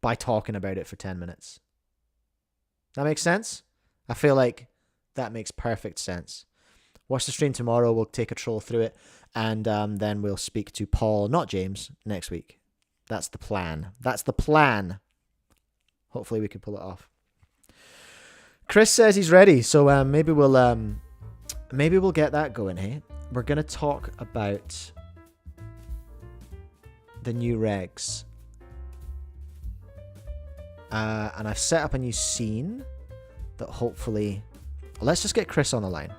By talking about it for 10 minutes. That makes sense? I feel like that makes perfect sense. Watch the stream tomorrow. We'll take a troll through it. And then we'll speak to Paul, not James, next week. That's the plan. That's the plan. Hopefully we can pull it off. Chris says he's ready. So maybe we'll get that going, hey? We're going to talk about the new regs. And I've set up a new scene that hopefully... Let's just get Chris on the line.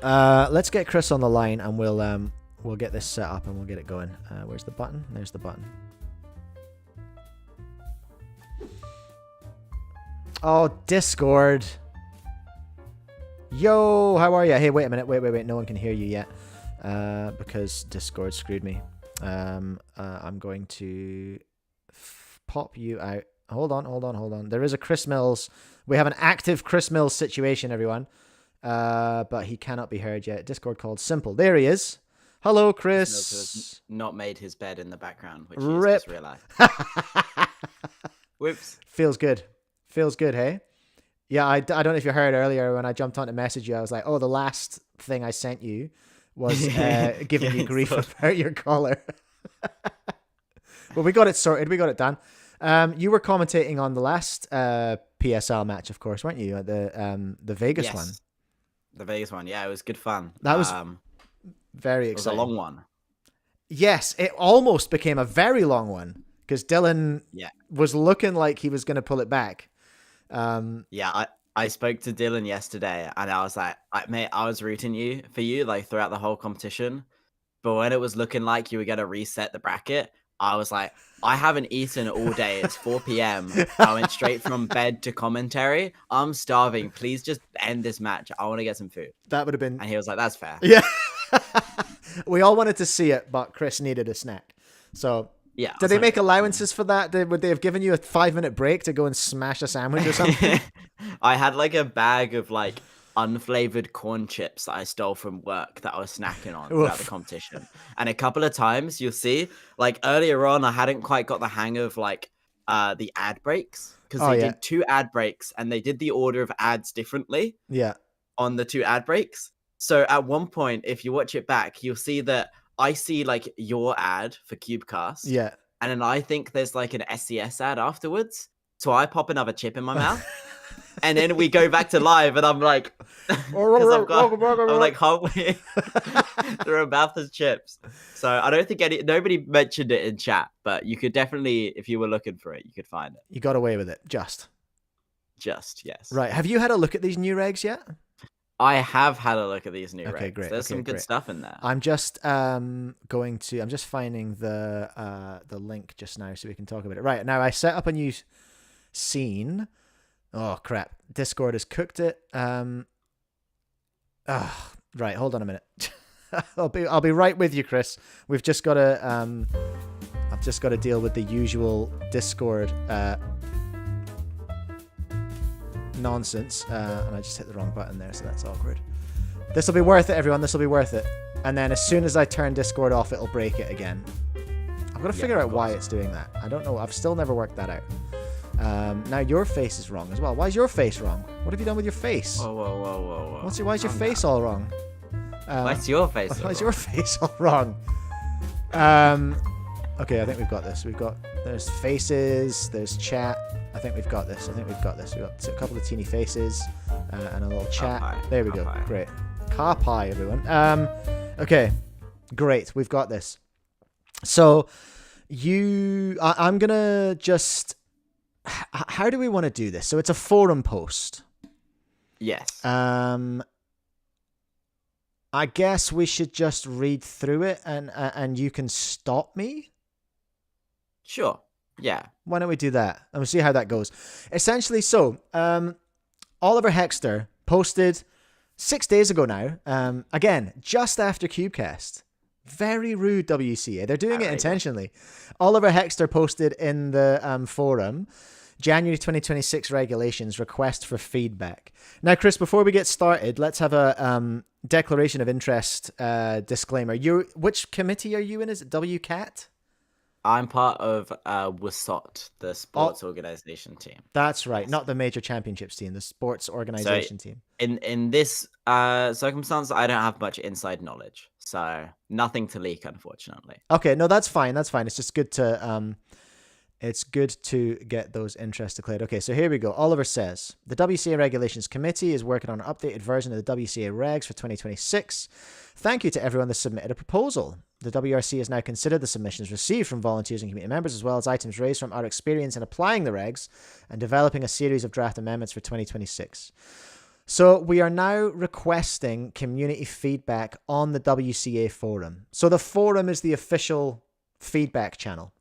Let's get Chris on the line and we'll get this set up and we'll get it going. Where's the button? There's the button. Oh, Discord. Yo, how are you? Hey, wait a minute. Wait. No one can hear you yet. Because Discord screwed me. I'm going to pop you out. Hold on. There is a Chris Mills. We have an active Chris Mills situation, everyone. But he cannot be heard yet. Discord called Simple. There he is. Hello, Chris. Has not made his bed in the background, which Rip. Just realized. Whoops. Feels good, hey? Yeah, I don't know if you heard earlier when I jumped on to message you, I was like, oh, the last thing I sent you was giving you grief about your collar. But we got it sorted. We got it done. You were commentating on the last PSL match, of course, weren't you? The Vegas one. The Vegas one, yeah, it was good fun. That was very exciting. It was a long one. Yes, it almost became a very long one because Dylan was looking like he was going to pull it back. I spoke to Dylan yesterday and I was like, mate, I was rooting for you like throughout the whole competition. But when it was looking like you were going to reset the bracket, I was like, I haven't eaten all day. It's 4 p.m. I went straight from bed to commentary. I'm starving. Please just end this match. I want to get some food. That would have been... And he was like, that's fair. Yeah. We all wanted to see it, but Chris needed a snack. So... Yeah. Did they make allowances for that? Would they have given you a 5-minute break to go and smash a sandwich or something? I had like a bag of like unflavored corn chips that I stole from work that I was snacking on throughout the competition. And a couple of times you'll see, like earlier on, I hadn't quite got the hang of like the ad breaks because they did 2 ad breaks and they did the order of ads differently. Yeah. On the 2 ad breaks. So at one point, if you watch it back, you'll see that I see like your ad for Cubecast. Yeah. And then I think there's like an SES ad afterwards. So I pop another chip in my mouth. And then we go back to live and I'm like, I'm like halfway through a mouth of chips. So I don't think nobody mentioned it in chat, but you could definitely, if you were looking for it, you could find it. You got away with it. Just, yes. Right. Have you had a look at these new regs yet? I have had a look at these new regs. Great. There's some good stuff in there. I'm just I'm just finding the link just now so we can talk about it. Right, now I set up a new scene. Oh crap. Discord has cooked it. Right, hold on a minute. I'll be right with you, Chris. We've just got to I've just got to deal with the usual Discord nonsense, and I just hit the wrong button there, so that's awkward. This will be worth it, everyone. This will be worth it. And then as soon as I turn Discord off, it'll break it again. I've got to figure out why it's doing that. I don't know. I've still never worked that out. Now your face is wrong as well. Why is your face wrong? What have you done with your face? Whoa. Why is your face all wrong? Why's your face? Why is your face all wrong? Okay, I think we've got this. There's faces, there's chat. I think we've got this. We've got a couple of teeny faces and a little chat. There we go. Great. Car pie, everyone. Okay, great. We've got this. So I'm going to just... How do we want to do this? So it's a forum post. Yes. I guess we should just read through it and you can stop me. Sure. Yeah. Why don't we do that? And we'll see how that goes. Essentially, so Oliver Hexter posted 6 days ago now. Again, just after Cubecast. Very rude, WCA. They're doing it intentionally. Oliver Hexter posted in the forum, January 2026 regulations, request for feedback. Now, Chris, before we get started, let's have a declaration of interest disclaimer. Which committee are you in? Is it WCAT? I'm part of WSOT, the sports organization team. That's right, not the major championships team, the sports organization team. In this circumstance, I don't have much inside knowledge, so nothing to leak, unfortunately. Okay, no, that's fine. That's fine. It's just good to get those interests declared. Okay, so here we go. Oliver says, the WCA Regulations Committee is working on an updated version of the WCA Regs for 2026. Thank you to everyone that submitted a proposal. The WRC has now considered the submissions received from volunteers and community members, as well as items raised from our experience in applying the regs and developing a series of draft amendments for 2026. So we are now requesting community feedback on the WCA forum. So the forum is the official feedback channel.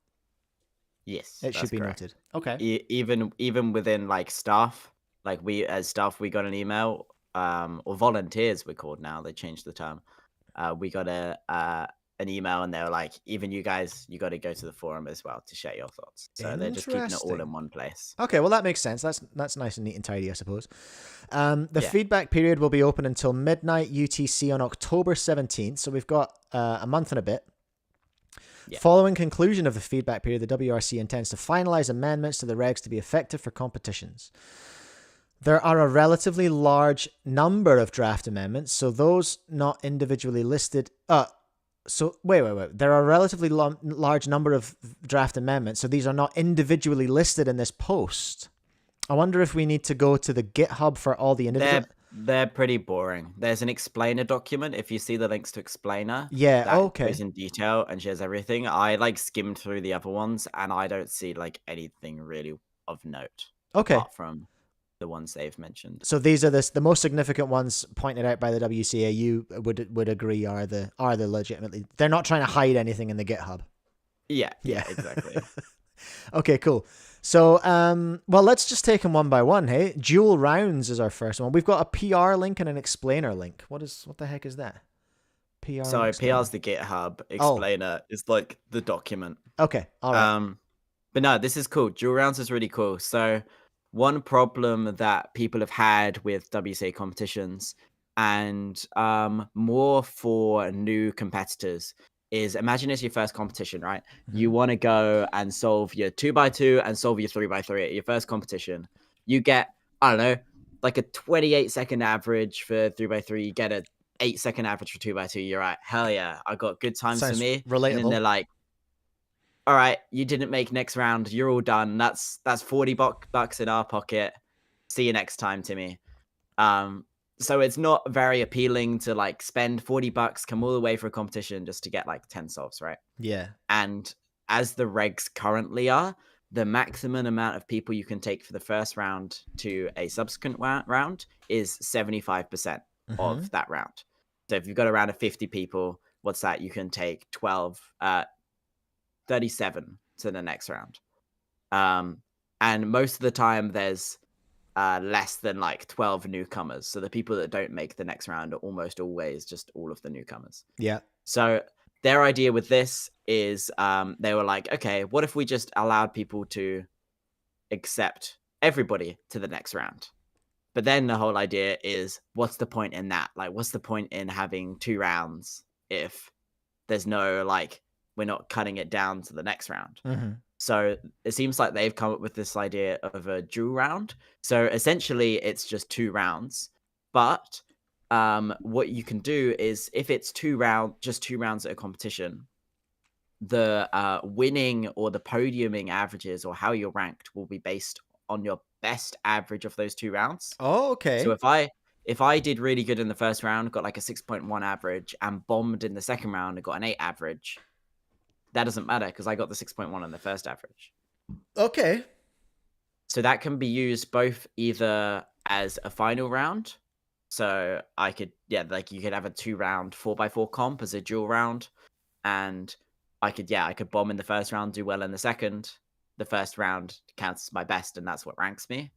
Yes, it should be noted. Okay. Even within like staff, like we as staff, we got an email, or volunteers we're called now. They changed the term. We got an email, and they were like, even you guys, you got to go to the forum as well to share your thoughts. So they're just keeping it all in one place. Okay, well that makes sense. That's nice and neat and tidy, I suppose. The feedback period will be open until midnight UTC on October 17th. So we've got a month and a bit. Yeah. Following conclusion of the feedback period, the WRC intends to finalize amendments to the regs to be effective for competitions. There are a relatively large number of draft amendments, so those not individually listed. Wait. There are a relatively large number of draft amendments, so these are not individually listed in this post. I wonder if we need to go to the GitHub for all the individual. They're pretty boring. There's an explainer document. If you see the links to explainer, that goes in detail and shares everything. I like skimmed through the other ones, and I don't see like anything really of note. Okay, apart from the ones they've mentioned. So these are the most significant ones pointed out by the WCA. You would agree are the legitimately. They're not trying to hide anything in the GitHub. Yeah, exactly. Okay, cool. So, well, let's just take them one by one. Hey, dual rounds is our first one. We've got a PR link and an explainer link. What the heck is that? PR. So PR's the GitHub. Explainer is like the document. Okay, all right. But no, this is cool. Dual rounds is really cool. So one problem that people have had with WCA competitions, and more for new competitors, is imagine it's your first competition, right? Mm-hmm. You want to go and solve your 2x2 and solve your 3x3 at your first competition. You get, I don't know, like a 28-second average for 3x3. You get a 8-second average for 2x2. You're right. Hell yeah. I got good times for me. Relatable. And then they're like, all right, you didn't make next round. You're all done. That's $40 in our pocket. See you next time, Timmy. So it's not very appealing to like spend $40, come all the way for a competition just to get like 10 solves, right? Yeah. And as the regs currently are, the maximum amount of people you can take for the first round to a subsequent round is 75% of that round. So if you've got a round of 50 people, what's that? You can take 37 to the next round. And most of the time there's less than like 12 newcomers. So the people that don't make the next round are almost always just all of the newcomers. Yeah. So their idea with this is they were like, okay, what if we just allowed people to accept everybody to the next round? But then the whole idea is, what's the point in that? Like, what's the point in having 2 rounds if there's no, like, we're not cutting it down to the next round? Mm-hmm. So it seems like they've come up with this idea of a dual round. So essentially it's just 2 rounds. But what you can do is, if it's just 2 rounds at a competition, the winning or the podiuming averages or how you're ranked will be based on your best average of those 2 rounds. Oh, okay. So if I did really good in the first round, got like a 6.1 average, and bombed in the second round and got an 8 average, that doesn't matter because I got the 6.1 on the first average. Okay. So that can be used both either as a final round. So I could, like you could have a 2-round 4x4 comp as a dual round. And I could bomb in the first round, do well in the second. the first round counts as my best, and that's what ranks me.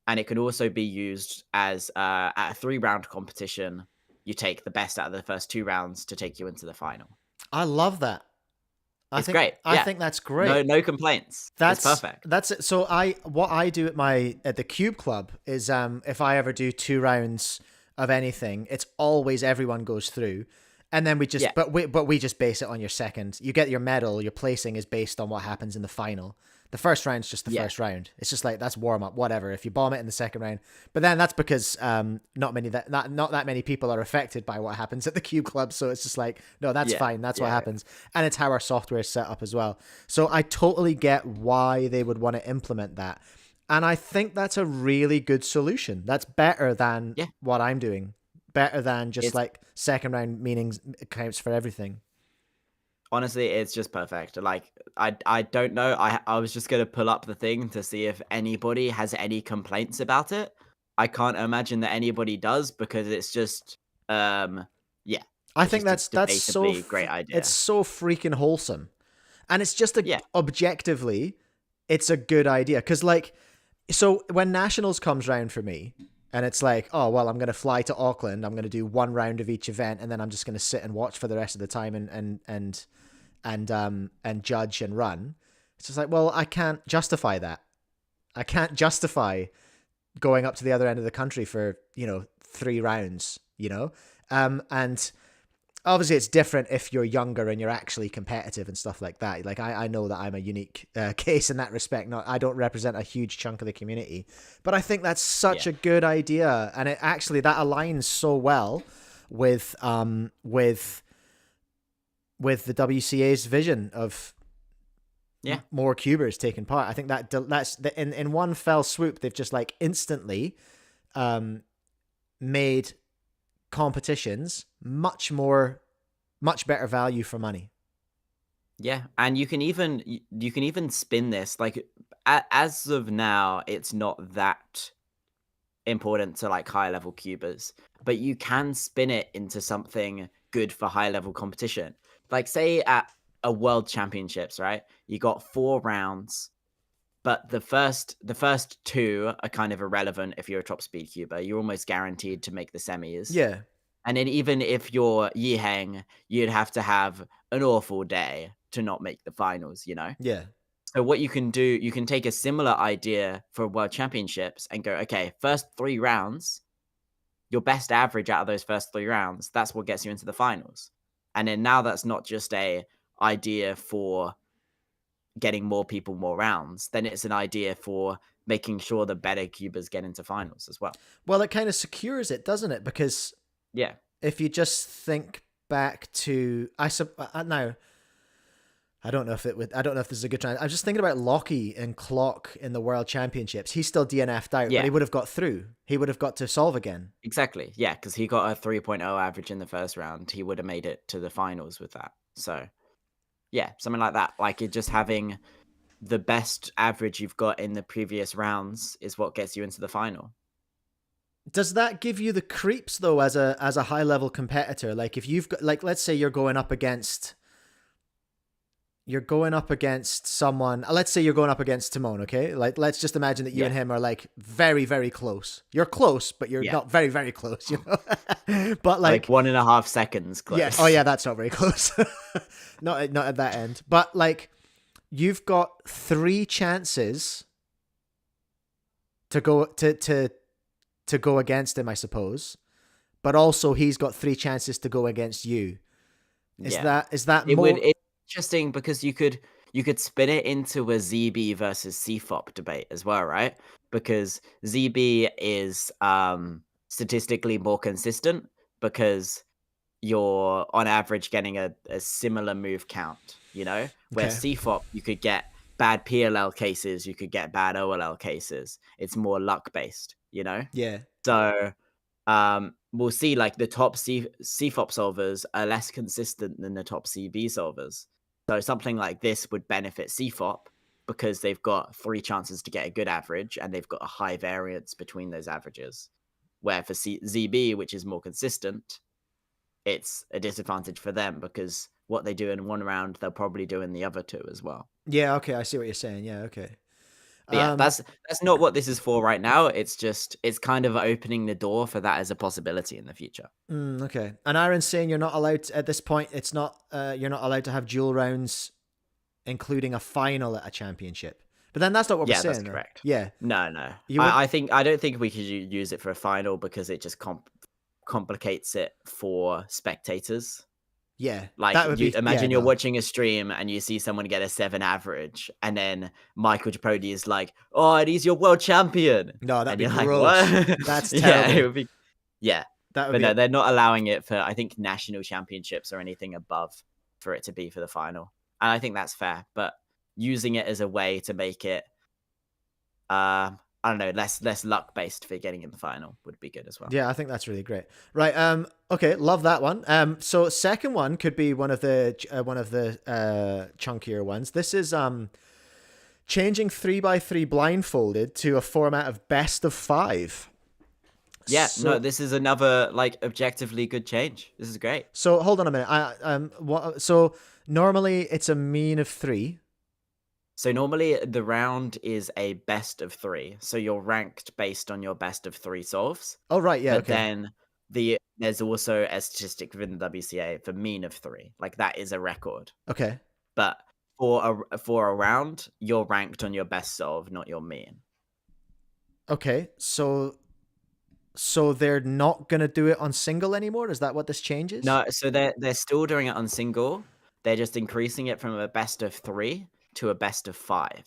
And it can also be used as at a 3-round competition, you take the best out of the first 2 rounds to take you into the final. I love that. It's great. I Yeah. think that's great. No complaints. It's perfect. That's it. So what I do at the Cube Club is if I ever do 2 rounds of anything, it's always everyone goes through. And then we just we just base it on your second. You get your medal, your placing is based on what happens in the final. The first round's just the first round. It's just like that's warm up, whatever. If you bomb it in the second round, but then that's because not that many people are affected by what happens at the Cube Club, so it's just like no, that's fine. That's what happens, and it's how our software is set up as well. So I totally get why they would want to implement that, and I think that's a really good solution. That's better than what I'm doing. Better than just like second round meanings counts for everything. Honestly, it's just perfect. Like, I don't know. I was just going to pull up the thing to see if anybody has any complaints about it. I can't imagine that anybody does because it's just, I think that's so great idea. It's so freaking wholesome. And it's just objectively, it's a good idea. Because like, so when Nationals comes round for me, and it's like, oh, well, I'm going to fly to Auckland. I'm going to do 1 round of each event. And then I'm just going to sit and watch for the rest of the time and judge and run. It's just like, well, I can't justify that. I can't justify going up to the other end of the country for, 3 rounds, and obviously it's different if you're younger and you're actually competitive and stuff like that. Like I know that I'm a unique case in that respect. I don't represent a huge chunk of the community, but I think that's such a good idea. And it actually, that aligns so well with the WCA's vision of more cubers taking part. I think that's in one fell swoop, they've just like instantly made competitions much better value for money. Yeah, and you can even spin this like as of now, it's not that important to like high level cubers, but you can spin it into something good for high level competition. Like say at a world championships, right? You got 4 rounds, but the first 2 are kind of irrelevant if you're a top speed cuber. You're almost guaranteed to make the semis. Yeah. And then even if you're Yiheng, you'd have to have an awful day to not make the finals, Yeah. So what you can do, you can take a similar idea for world championships and go, okay, first 3 rounds, your best average out of those first 3 rounds, that's what gets you into the finals. And then now that's not just a idea for getting more people more rounds, then it's an idea for making sure the better cubers get into finals as well. Well, it kind of secures it, doesn't it? Because if you just think back to now, I don't know if this is a good time. I'm just thinking about Lockie and Clock in the World Championships. He's still DNF'd out, but he would have got through. He would have got to solve again. Exactly. Yeah, because he got a 3.0 average in the first round. He would have made it to the finals with that. So, yeah, something like that. Like it just having the best average you've got in the previous rounds is what gets you into the final. Does that give you the creeps though as a high level competitor? Like if you've got, like, let's say you're going up against someone, let's say you're going up against Timon, okay? Like, let's just imagine that you and him are like very, very close. You're close, but you're not very, very close, But like 1.5 seconds close. Yeah. Oh yeah, that's not very close. not at that end. But like, you've got 3 chances to go to go against him, I suppose. But also he's got 3 chances to go against you. Is that more... It's interesting because you could spin it into a ZB versus CFOP debate as well, right? Because ZB is statistically more consistent because you're on average getting a similar move count, where CFOP you could get bad PLL cases, you could get bad OLL cases. It's more luck based, Yeah. So we'll see like the top CFOP solvers are less consistent than the top CB solvers. So something like this would benefit CFOP because they've got 3 chances to get a good average and they've got a high variance between those averages. Where for ZB, which is more consistent, it's a disadvantage for them because what they do in one round, they'll probably do in the other two as well. Yeah, okay, I see what you're saying. Yeah, okay. But yeah, that's not what this is for right now. It's kind of opening the door for that as a possibility in the future. Okay. And Aaron's saying you're not allowed to, at this point. It's not you're not allowed to have dual rounds, including a final at a championship. But then that's not what we're saying. That's correct. Yeah. No. I don't think we could use it for a final because it just complicates it for spectators. Yeah, like imagine you're watching a stream and you see someone get a 7 average, and then Michael Japodi is like, "Oh, and he's your world champion." No, that'd and be gross. Like, what? That's terrible. Yeah, it would be. Yeah, but no, they're not allowing it for I think national championships or anything above for it to be for the final, and I think that's fair. But using it as a way to make it, I don't know, less luck based for getting in the final would be good as well. Yeah, I think that's really great. Right. Okay, love that one. So second one could be one of the chunkier ones. This is changing 3x3 blindfolded to a format of best of 5. Yeah, no, this is another like objectively good change. This is great. So hold on a minute. So normally it's a mean of 3. So normally the round is a best of 3. So you're ranked based on your best of 3 solves. Oh, right. Yeah. But then there's also a statistic within the WCA for mean of 3. Like that is a record. Okay. But for a round, you're ranked on your best solve, not your mean. Okay. So they're not going to do it on single anymore? Is that what this changes? No, so they're still doing it on single. They're just increasing it from a best of 3 to a best of 5,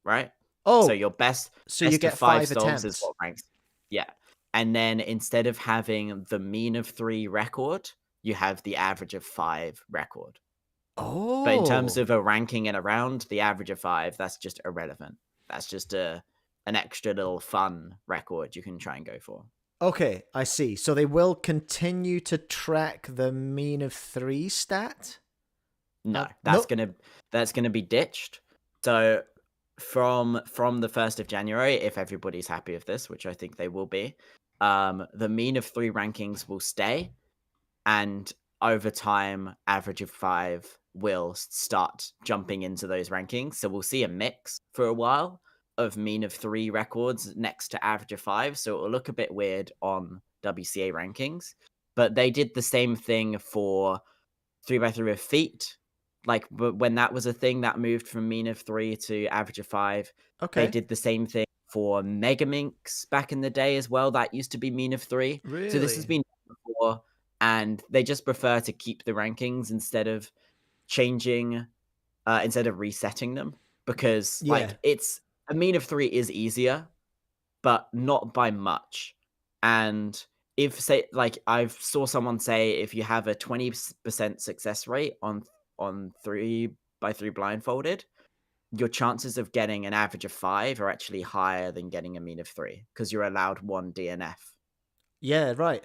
right? Oh, so your best you get 5 solves attempts. Is what ranks. Yeah, and then instead of having the mean of 3 record, you have the average of 5 record. Oh, but in terms of a ranking in a round, the average of 5, that's just irrelevant. That's just an extra little fun record you can try and go for. Okay, I see. So they will continue to track the mean of 3 stat? No, that's gonna be ditched. So from the 1st of January, if everybody's happy with this, which I think they will be, the mean of 3 rankings will stay, and over time, average of 5 will start jumping into those rankings. So we'll see a mix for a while of mean of 3 records next to average of 5. So it will look a bit weird on WCA rankings, but they did the same thing for 3x3 with feet. Like when that was a thing that moved from mean of 3 to average of 5. Okay. They did the same thing for megaminx back in the day as well. That used to be mean of 3. Really? So this has been done before, and they just prefer to keep the rankings instead of changing, instead of resetting them, because like it's a mean of 3 is easier, but not by much. And if say like I saw someone say if you have a 20% success rate on 3x3 blindfolded, your chances of getting an average of 5 are actually higher than getting a mean of 3 because you're allowed 1 DNF. Yeah, right.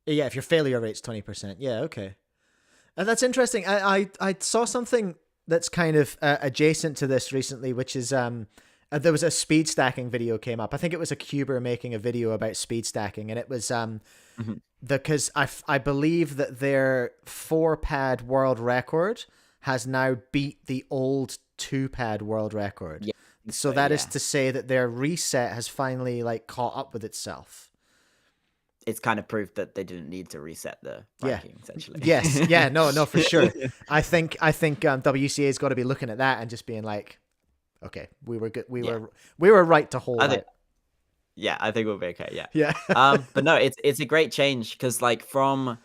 Yeah, if your failure rate's 20%. Yeah, okay. And that's interesting. I saw something that's kind of adjacent to this recently, which is there was a speed stacking video came up. I think it was a cuber making a video about speed stacking, and it was because I believe that their 4-pad world record has now beat the old 2-pad world record. Yeah. So that is to say that their reset has finally like caught up with itself. It's kind of proof that they didn't need to reset the ranking, essentially. Yes. Yeah. No, for sure. I think WCA's got to be looking at that and just being like, okay, we were good. We were right to hold it. Yeah, I think we'll be okay. Yeah. Yeah. But no, it's a great change because like from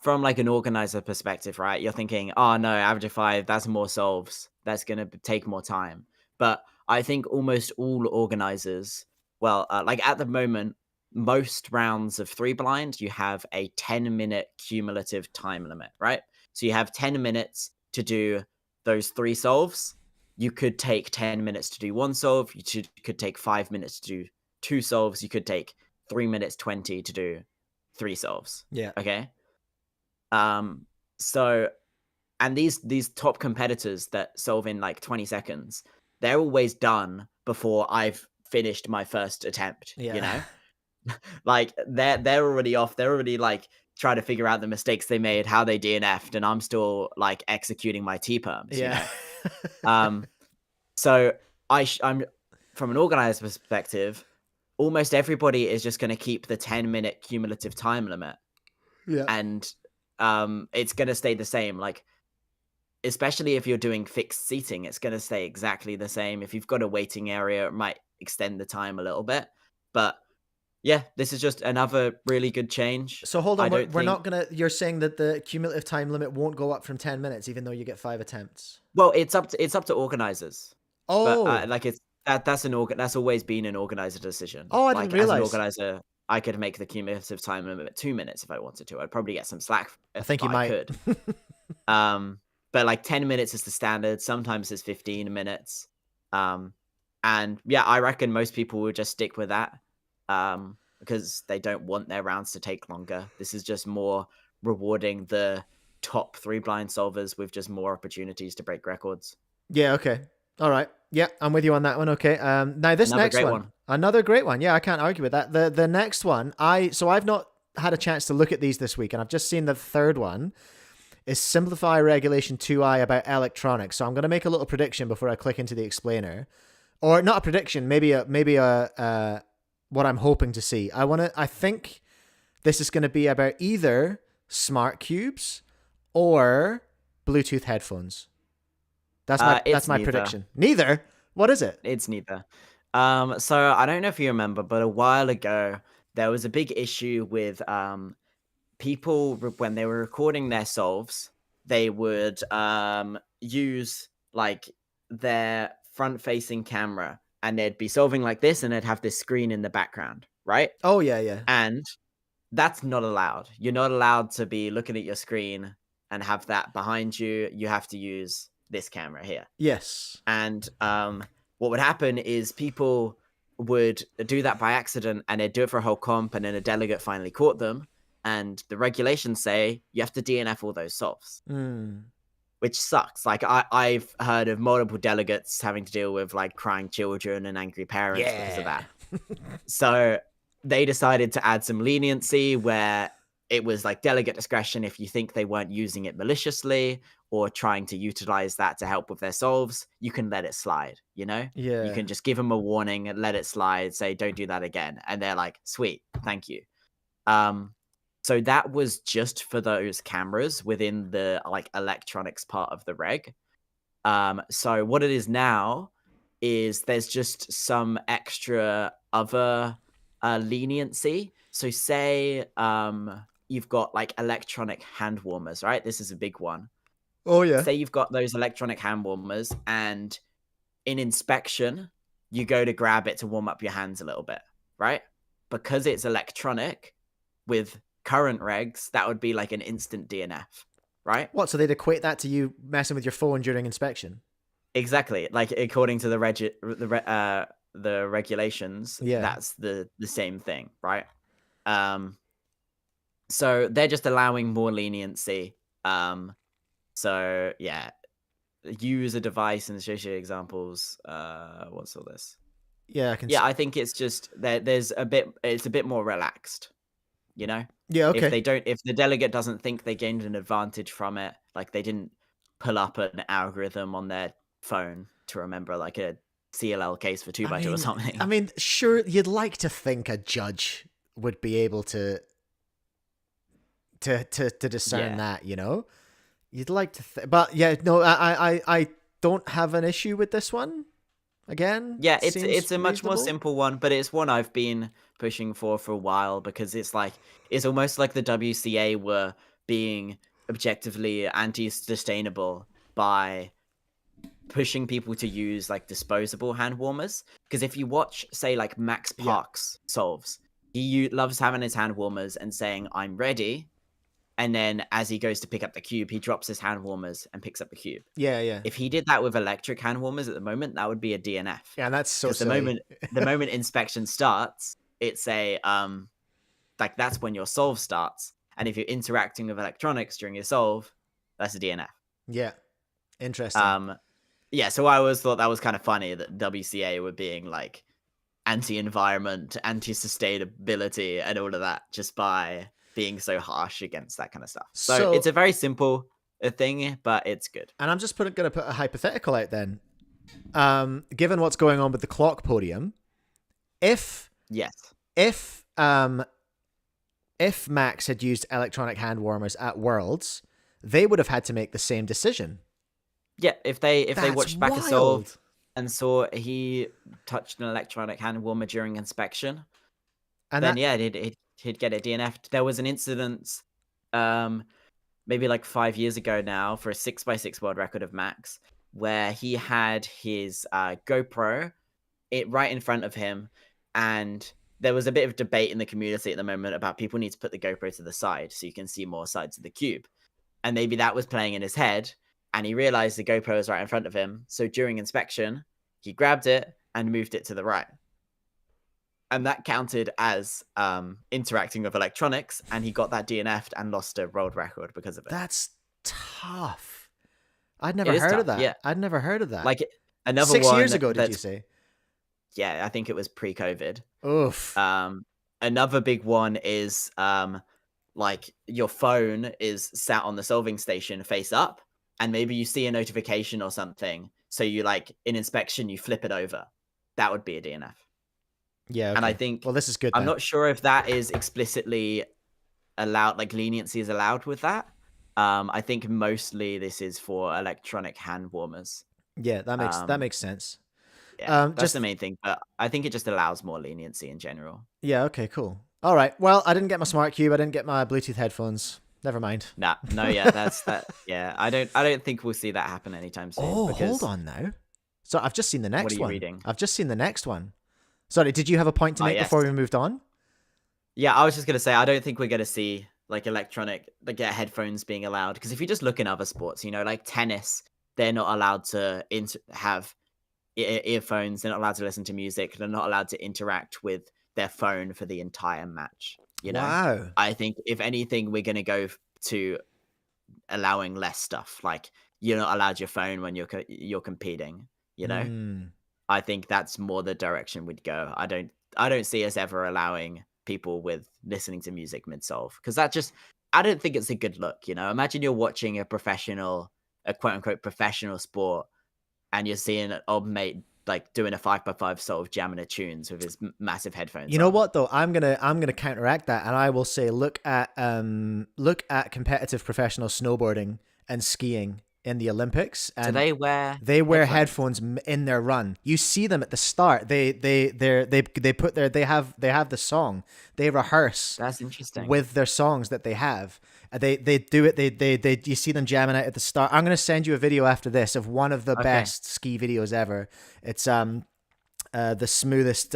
like an organizer perspective, right? You're thinking, oh no, average of 5, that's more solves. That's going to take more time. But I think almost all organizers, well, like at the moment, most rounds of 3 blind, you have a 10-minute cumulative time limit, right? So you have 10 minutes to do those 3 solves. You could take 10 minutes to do 1 solve. You could take 5 minutes to do 2 solves. You could take 3 minutes 20 to do 3 solves. Yeah. Okay. So, and these top competitors that solve in like 20 seconds, they're always done before I've finished my first attempt. Yeah. You know. Like they're already off. They're already like try to figure out the mistakes they made, how they DNF'd, and I'm still like executing my T-perms, you know? So I'm from an organizer perspective, almost everybody is just going to keep the 10-minute cumulative time limit. Yeah. And it's going to stay the same. Like, especially if you're doing fixed seating, it's going to stay exactly the same. If you've got a waiting area, it might extend the time a little bit. But yeah, this is just another really good change. So hold on, we're not going to... You're saying that the cumulative time limit won't go up from 10 minutes, even though you get 5 attempts? Well, it's up to organizers. Oh. But like that's always been an organizer decision. Oh, I like, didn't realize. As an organizer, I could make the cumulative time limit at 2 minutes if I wanted to. I'd probably get some slack. I think you might. Could. But like 10 minutes is the standard. Sometimes it's 15 minutes. And yeah, I reckon most people will just stick with that. Because they don't want their rounds to take longer. This is just more rewarding the top 3 blind solvers with just more opportunities to break records. Yeah, okay. All right. Yeah, I'm with you on that one. Okay. Now this next one, another great one. Yeah, I can't argue with that. The next one, I've not had a chance to look at these this week, and I've just seen the third one is Simplify Regulation 2I about electronics. So I'm going to make a little prediction before I click into the explainer. Or not a prediction, maybe a what I'm hoping to see. I think this is going to be about either smart cubes or Bluetooth headphones. That's my prediction. Neither? What is it? It's neither. So I don't know if you remember, but a while ago there was a big issue with people when they were recording their solves, they would use like their front-facing camera, and they'd be solving like this, and they'd have this screen in the background, right? Oh, yeah. And that's not allowed. You're not allowed to be looking at your screen and have that behind you. You have to use this camera here. Yes. And what would happen is people would do that by accident, and they'd do it for a whole comp, and then a delegate finally caught them, and the regulations say you have to DNF all those solves. Which sucks. Like I've heard of multiple delegates having to deal with like crying children and angry parents because of that. So they decided to add some leniency where it was like delegate discretion if you think they weren't using it maliciously or trying to utilize that to help with their solves, you can let it slide, you know? Yeah. You can just give them a warning and let it slide, say, don't do that again. And they're like, sweet, thank you. So that was just for those cameras within the like electronics part of the reg. So what it is now is there's just some extra other leniency. So say you've got like electronic hand warmers, right? This is a big one. Oh, yeah. Say you've got those electronic hand warmers, and in inspection, you go to grab it to warm up your hands a little bit, right? Because it's electronic with current regs, that would be like an instant DNF, right? What? So they'd equate that to you messing with your phone during inspection? Exactly. Like according to the regulations, yeah, that's the same thing, right? So they're just allowing more leniency. So yeah, use a device and associated examples. What's all this? Yeah, I can. Yeah, I think it's just there's a bit. It's a bit more relaxed, you know. Yeah, okay. If the delegate doesn't think they gained an advantage from it, like they didn't pull up an algorithm on their phone to remember like a CLL case for 2x2 or something. I mean, sure, you'd like to think a judge would be able to discern that, you know. You'd like to, but yeah, no, I don't have an issue with this one. Again, yeah, it's a much more simple one, but it's one I've been pushing for a while because it's almost like the WCA were being objectively anti-sustainable by pushing people to use like disposable hand warmers. Because if you watch, say, like Max Park's solves, he loves having his hand warmers and saying, "I'm ready." And then as he goes to pick up the cube, he drops his hand warmers and picks up the cube. Yeah, yeah. If he did that with electric hand warmers at the moment, that would be a DNF. Yeah, and that's so silly. the moment inspection starts, it's a like that's when your solve starts. And if you're interacting with electronics during your solve, that's a DNF. Yeah. Interesting. Yeah, so I always thought that was kind of funny that WCA were being like anti-environment, anti-sustainability and all of that just by being so harsh against that kind of stuff. So it's a very simple thing, but it's good. And I'm just going to put a hypothetical out then. Given what's going on with the clock podium, if Max had used electronic hand warmers at Worlds, they would have had to make the same decision. Yeah, if they watched back a solve and saw he touched an electronic hand warmer during inspection, and then he'd get it DNF'd. There was an incident, maybe like 5 years ago now, for a 6x6 world record of Max, where he had his GoPro right in front of him, and there was a bit of debate in the community at the moment about people need to put the GoPro to the side so you can see more sides of the cube. And maybe that was playing in his head, and he realized the GoPro was right in front of him. So during inspection, he grabbed it and moved it to the right. And that counted as interacting with electronics, and he got that DNF'd and lost a world record because of it. That's tough. I'd never heard of that. Yeah. I'd never heard of that. Like another 6 years ago, did you say? Yeah, I think it was pre-COVID. Oof. Another big one is like your phone is sat on the solving station face up, and maybe you see a notification or something, so you like in inspection you flip it over. That would be a DNF. Yeah, okay. And I think, well, this is good. I'm not sure if that is explicitly allowed, like leniency is allowed with that. I think mostly this is for electronic hand warmers. Yeah, that makes sense. Yeah, that's the main thing, but I think it just allows more leniency in general. Yeah, okay, cool. All right. Well, I didn't get my smart cube. I didn't get my Bluetooth headphones. Never mind. That's that. Yeah, I don't think we'll see that happen anytime soon. Oh, hold on now. So I've just seen the next one. What are you reading? I've just seen the next one. Sorry, did you have a point to make before we moved on? Yeah, I was just gonna say I don't think we're gonna see like electronic headphones being allowed, because if you just look in other sports, like tennis, they're not allowed to have earphones. They're not allowed to listen to music. They're not allowed to interact with their phone for the entire match. Wow. I think if anything, we're gonna go to allowing less stuff. Like you're not allowed your phone when you're competing. I think that's more the direction we'd go. I don't see us ever allowing people with listening to music mid-solve, because I don't think it's a good look. Imagine you're watching a quote unquote professional sport, and you're seeing an old mate like doing a 5x5 solve, jamming a tunes with his massive headphones. You know what though? I'm gonna counteract that, and I will say, look at competitive professional snowboarding and skiing in the Olympics, and do they wear headphones in their run. You see them at the start. They have the song. They rehearse. That's interesting. With their songs that they have. They do it. You see them jamming out at the start. I'm gonna send you a video after this of one of the best ski videos ever. It's the smoothest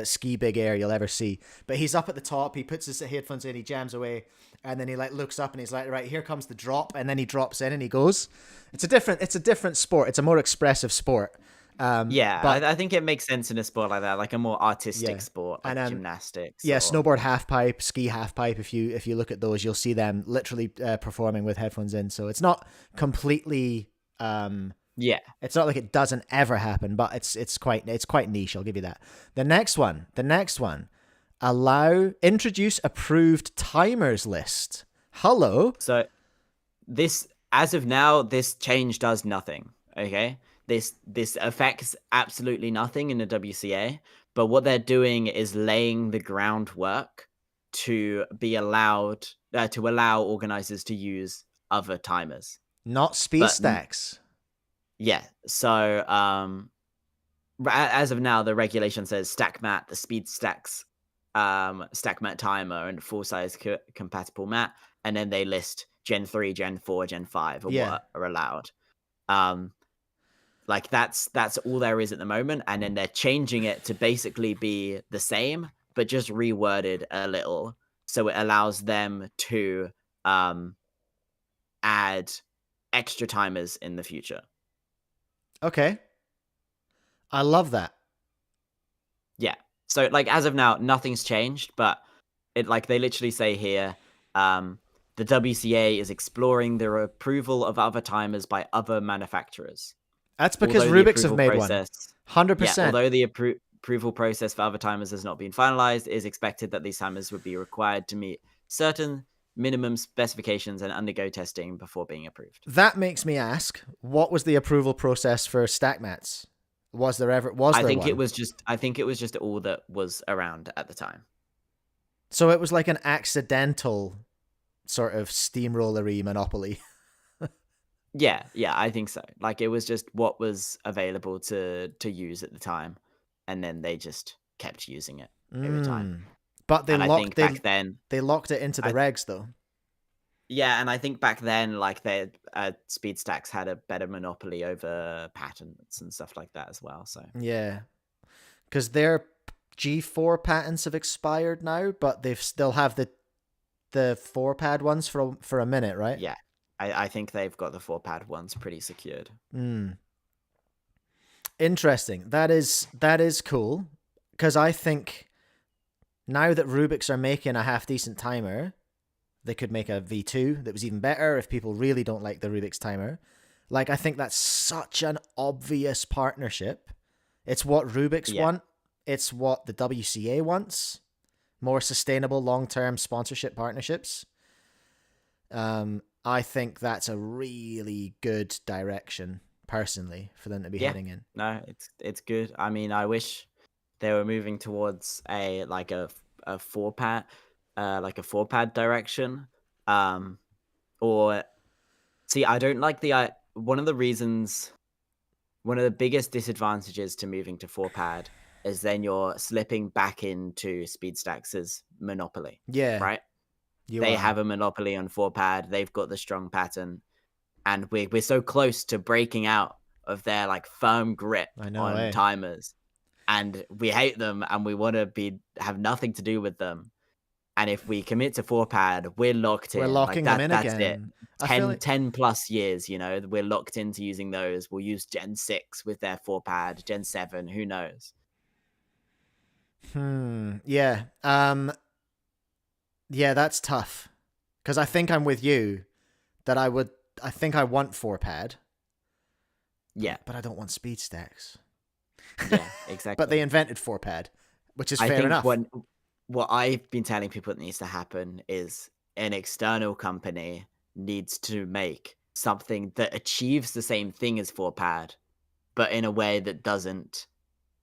ski big air you'll ever see. But he's up at the top. He puts his headphones in. He jams away. And then he like looks up and he's like, right, here comes the drop. And then he drops in and he goes. It's a different sport. It's a more expressive sport. I think it makes sense in a sport like that, like a more artistic sport, like gymnastics. Yeah, snowboard half pipe, ski half pipe. If you look at those, you'll see them literally performing with headphones in. So it's not completely. It's not like it doesn't ever happen, but it's quite niche. I'll give you that. The next one. Introduce approved timers list. Hello. So this, as of now, this change does nothing. Okay. This affects absolutely nothing in the WCA, but what they're doing is laying the groundwork to be allowed to allow organizers to use other timers, not speed stacks. Yeah. So as of now, the regulation says stack mat, the speed stacks, stack mat timer, and full size compatible mat, and then they list Gen 3, Gen 4, Gen 5 what are allowed. Like that's all there is at the moment, and then they're changing it to basically be the same, but just reworded a little, so it allows them to add extra timers in the future. Okay. I love that. Yeah. So like as of now, nothing's changed, but it like they literally say here, the WCA is exploring the approval of other timers by other manufacturers. That's because Rubik's have made one. 100%. Although the approval process for other timers has not been finalized, it is expected that these timers would be required to meet certain minimum specifications and undergo testing before being approved. That makes me ask, what was the approval process for stack mats? Was there one? I think it was just all that was around at the time. So it was like an accidental sort of steamrollery monopoly. Yeah, I think so. Like, it was just what was available to use at the time, and then they just kept using it over time. But they back then they locked it into the regs though. Yeah, and I think back then, like, they SpeedStacks had a better monopoly over patents and stuff like that as well. So yeah, because their G4 patents have expired now, but they still have the 4-pad ones for a minute, right? Yeah, I think they've got the 4-pad ones pretty secured. Interesting. That is cool, because I think now that Rubik's are making a half decent timer, they could make a V2 that was even better if people really don't like the Rubik's timer. Like, I think that's such an obvious partnership. It's what Rubik's want. It's what the WCA wants. More sustainable long-term sponsorship partnerships. I think that's a really good direction, personally, for them to be heading in. No, it's good. I mean, I wish they were moving towards a 4-pad, like a 4-pad direction. Or see, I don't like one of the biggest disadvantages to moving to 4-pad is then you're slipping back into SpeedStacks' monopoly. Yeah. Right? They have a monopoly on 4-pad. They've got the strong pattern. And we're so close to breaking out of their like firm grip on timers. And we hate them and we want to have nothing to do with them. And if we commit to 4-pad, we're locked in. We're locking them in that's again. It. 10 plus years, we're locked into using those. We'll use Gen 6 with their 4-pad, Gen 7, who knows? Yeah. Yeah, that's tough. Because I think I'm with you that I think I want 4-pad. Yeah. But I don't want SpeedStacks. Yeah, exactly. But they invented 4-pad, which is fair enough. What I've been telling people that needs to happen is an external company needs to make something that achieves the same thing as 4-pad, but in a way that doesn't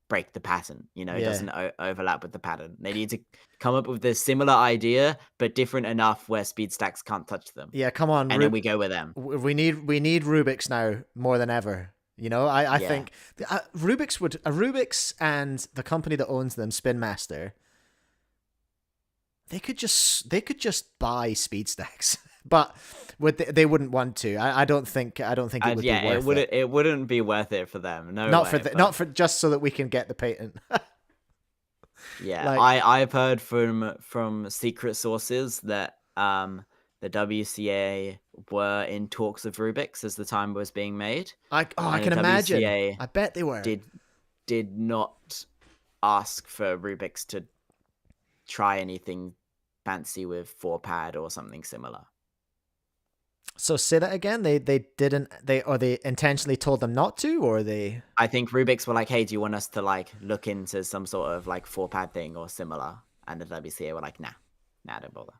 break the pattern, doesn't overlap with the pattern. They need to come up with this similar idea, but different enough where SpeedStacks can't touch them. Yeah, come on. And then we go with them. We need Rubik's now more than ever. I think Rubik's and the company that owns them, Spin Master, they could just buy SpeedStacks, but they wouldn't want to. I don't think it would be worth it. It wouldn't be worth it for them. No, not for just so that we can get the patent. Yeah, I've heard from secret sources that the WCA were in talks of Rubik's as the time was being made. I can imagine. I bet they were. Did not ask for Rubik's to try anything fancy with 4-pad or something similar. So say that again. They didn't. They intentionally told them not to, or they. I think Rubik's were like, "Hey, do you want us to like look into some sort of like 4-pad thing or similar?" And the WCA were like, "Nah, don't bother."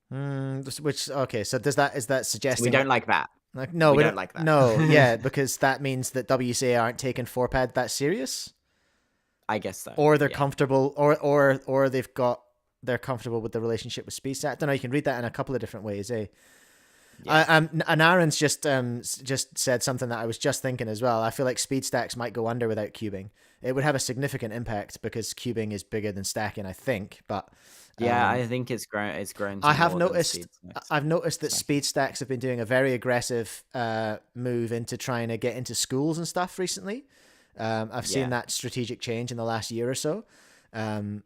So is that suggesting we don't like that? Like, no, we don't like that. No, yeah, because that means that WCA aren't taking 4-pad that serious. I guess so. Or they're comfortable, or they're comfortable with the relationship with SpeedStacks. I don't know. You can read that in a couple of different ways, eh? Yeah. And Aaron's just said something that I was just thinking as well. I feel like SpeedStacks might go under without cubing. It would have a significant impact because cubing is bigger than stacking, I think. But I think it's grown. It's grown. I've noticed that SpeedStacks have been doing a very aggressive move into trying to get into schools and stuff recently. I've seen that strategic change in the last year or so. And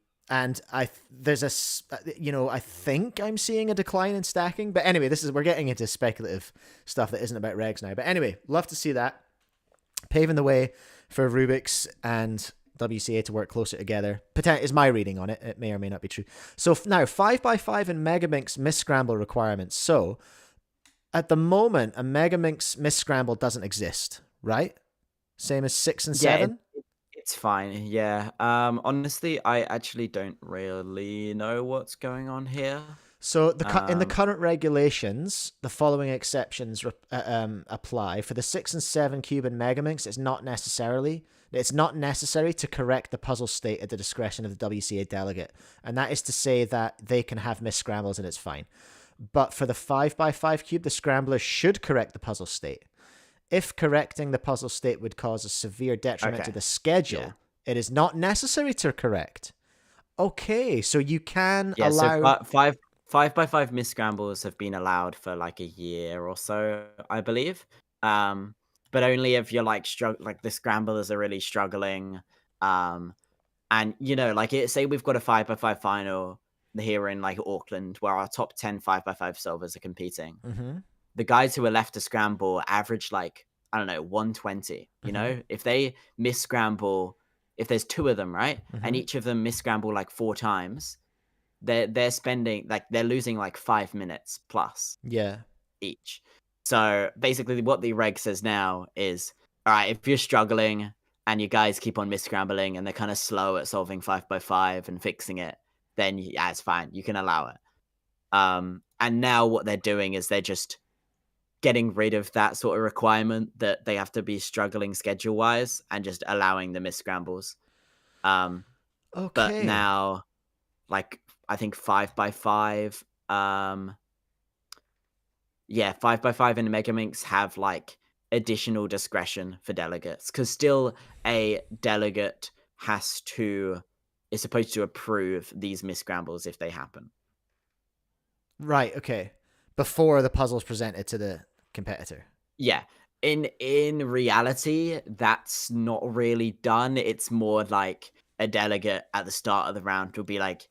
I think I'm seeing a decline in stacking. But anyway, we're getting into speculative stuff that isn't about regs now. But anyway, love to see that. Paving the way for Rubik's and WCA to work closer together. Is my reading on it. It may or may not be true. So now 5x5 and megaminx misscramble requirements. So at the moment, a megaminx misscramble doesn't exist, right? Same as 6 and 7? It's fine, yeah. Honestly, I actually don't really know what's going on here. So in the current regulations, the following exceptions apply. For the 6 and 7 cube and megaminx, it's not necessary to correct the puzzle state at the discretion of the WCA delegate. And that is to say that they can have missed scrambles and it's fine. But for the 5x5 cube, the scrambler should correct the puzzle state. If correcting the puzzle state would cause a severe detriment to the schedule, it is not necessary to correct. Okay, so you can allow... So 5x5 missed scrambles have been allowed for like a year or so, I believe. But only if you're like the scramblers are really struggling. And you know, like say we've got a 5x5 final here in like Auckland where our top 10 5x5 solvers are competing. Mm-hmm. The guys who are left to scramble average like, I don't know, 120. You know, if they miss scramble, if there's 2 of them, right, and each of them miss scramble like 4 times, they're spending like they're losing like 5 minutes plus each. So basically what the reg says now is, all right, if you're struggling and you guys keep on miss-scrambling and they're kind of slow at solving 5x5 and fixing it, then yeah, it's fine, you can allow it. And now what they're doing is they're just getting rid of that sort of requirement that they have to be struggling schedule-wise and just allowing the miss-scrambles. But now, like, I think 5x5, 5x5 and megaminx have like additional discretion for delegates, because still a delegate is supposed to approve these miss scrambles if they happen. Right. Okay. Before the puzzle's presented to the competitor. Yeah. In reality, that's not really done. It's more like a delegate at the start of the round will be like,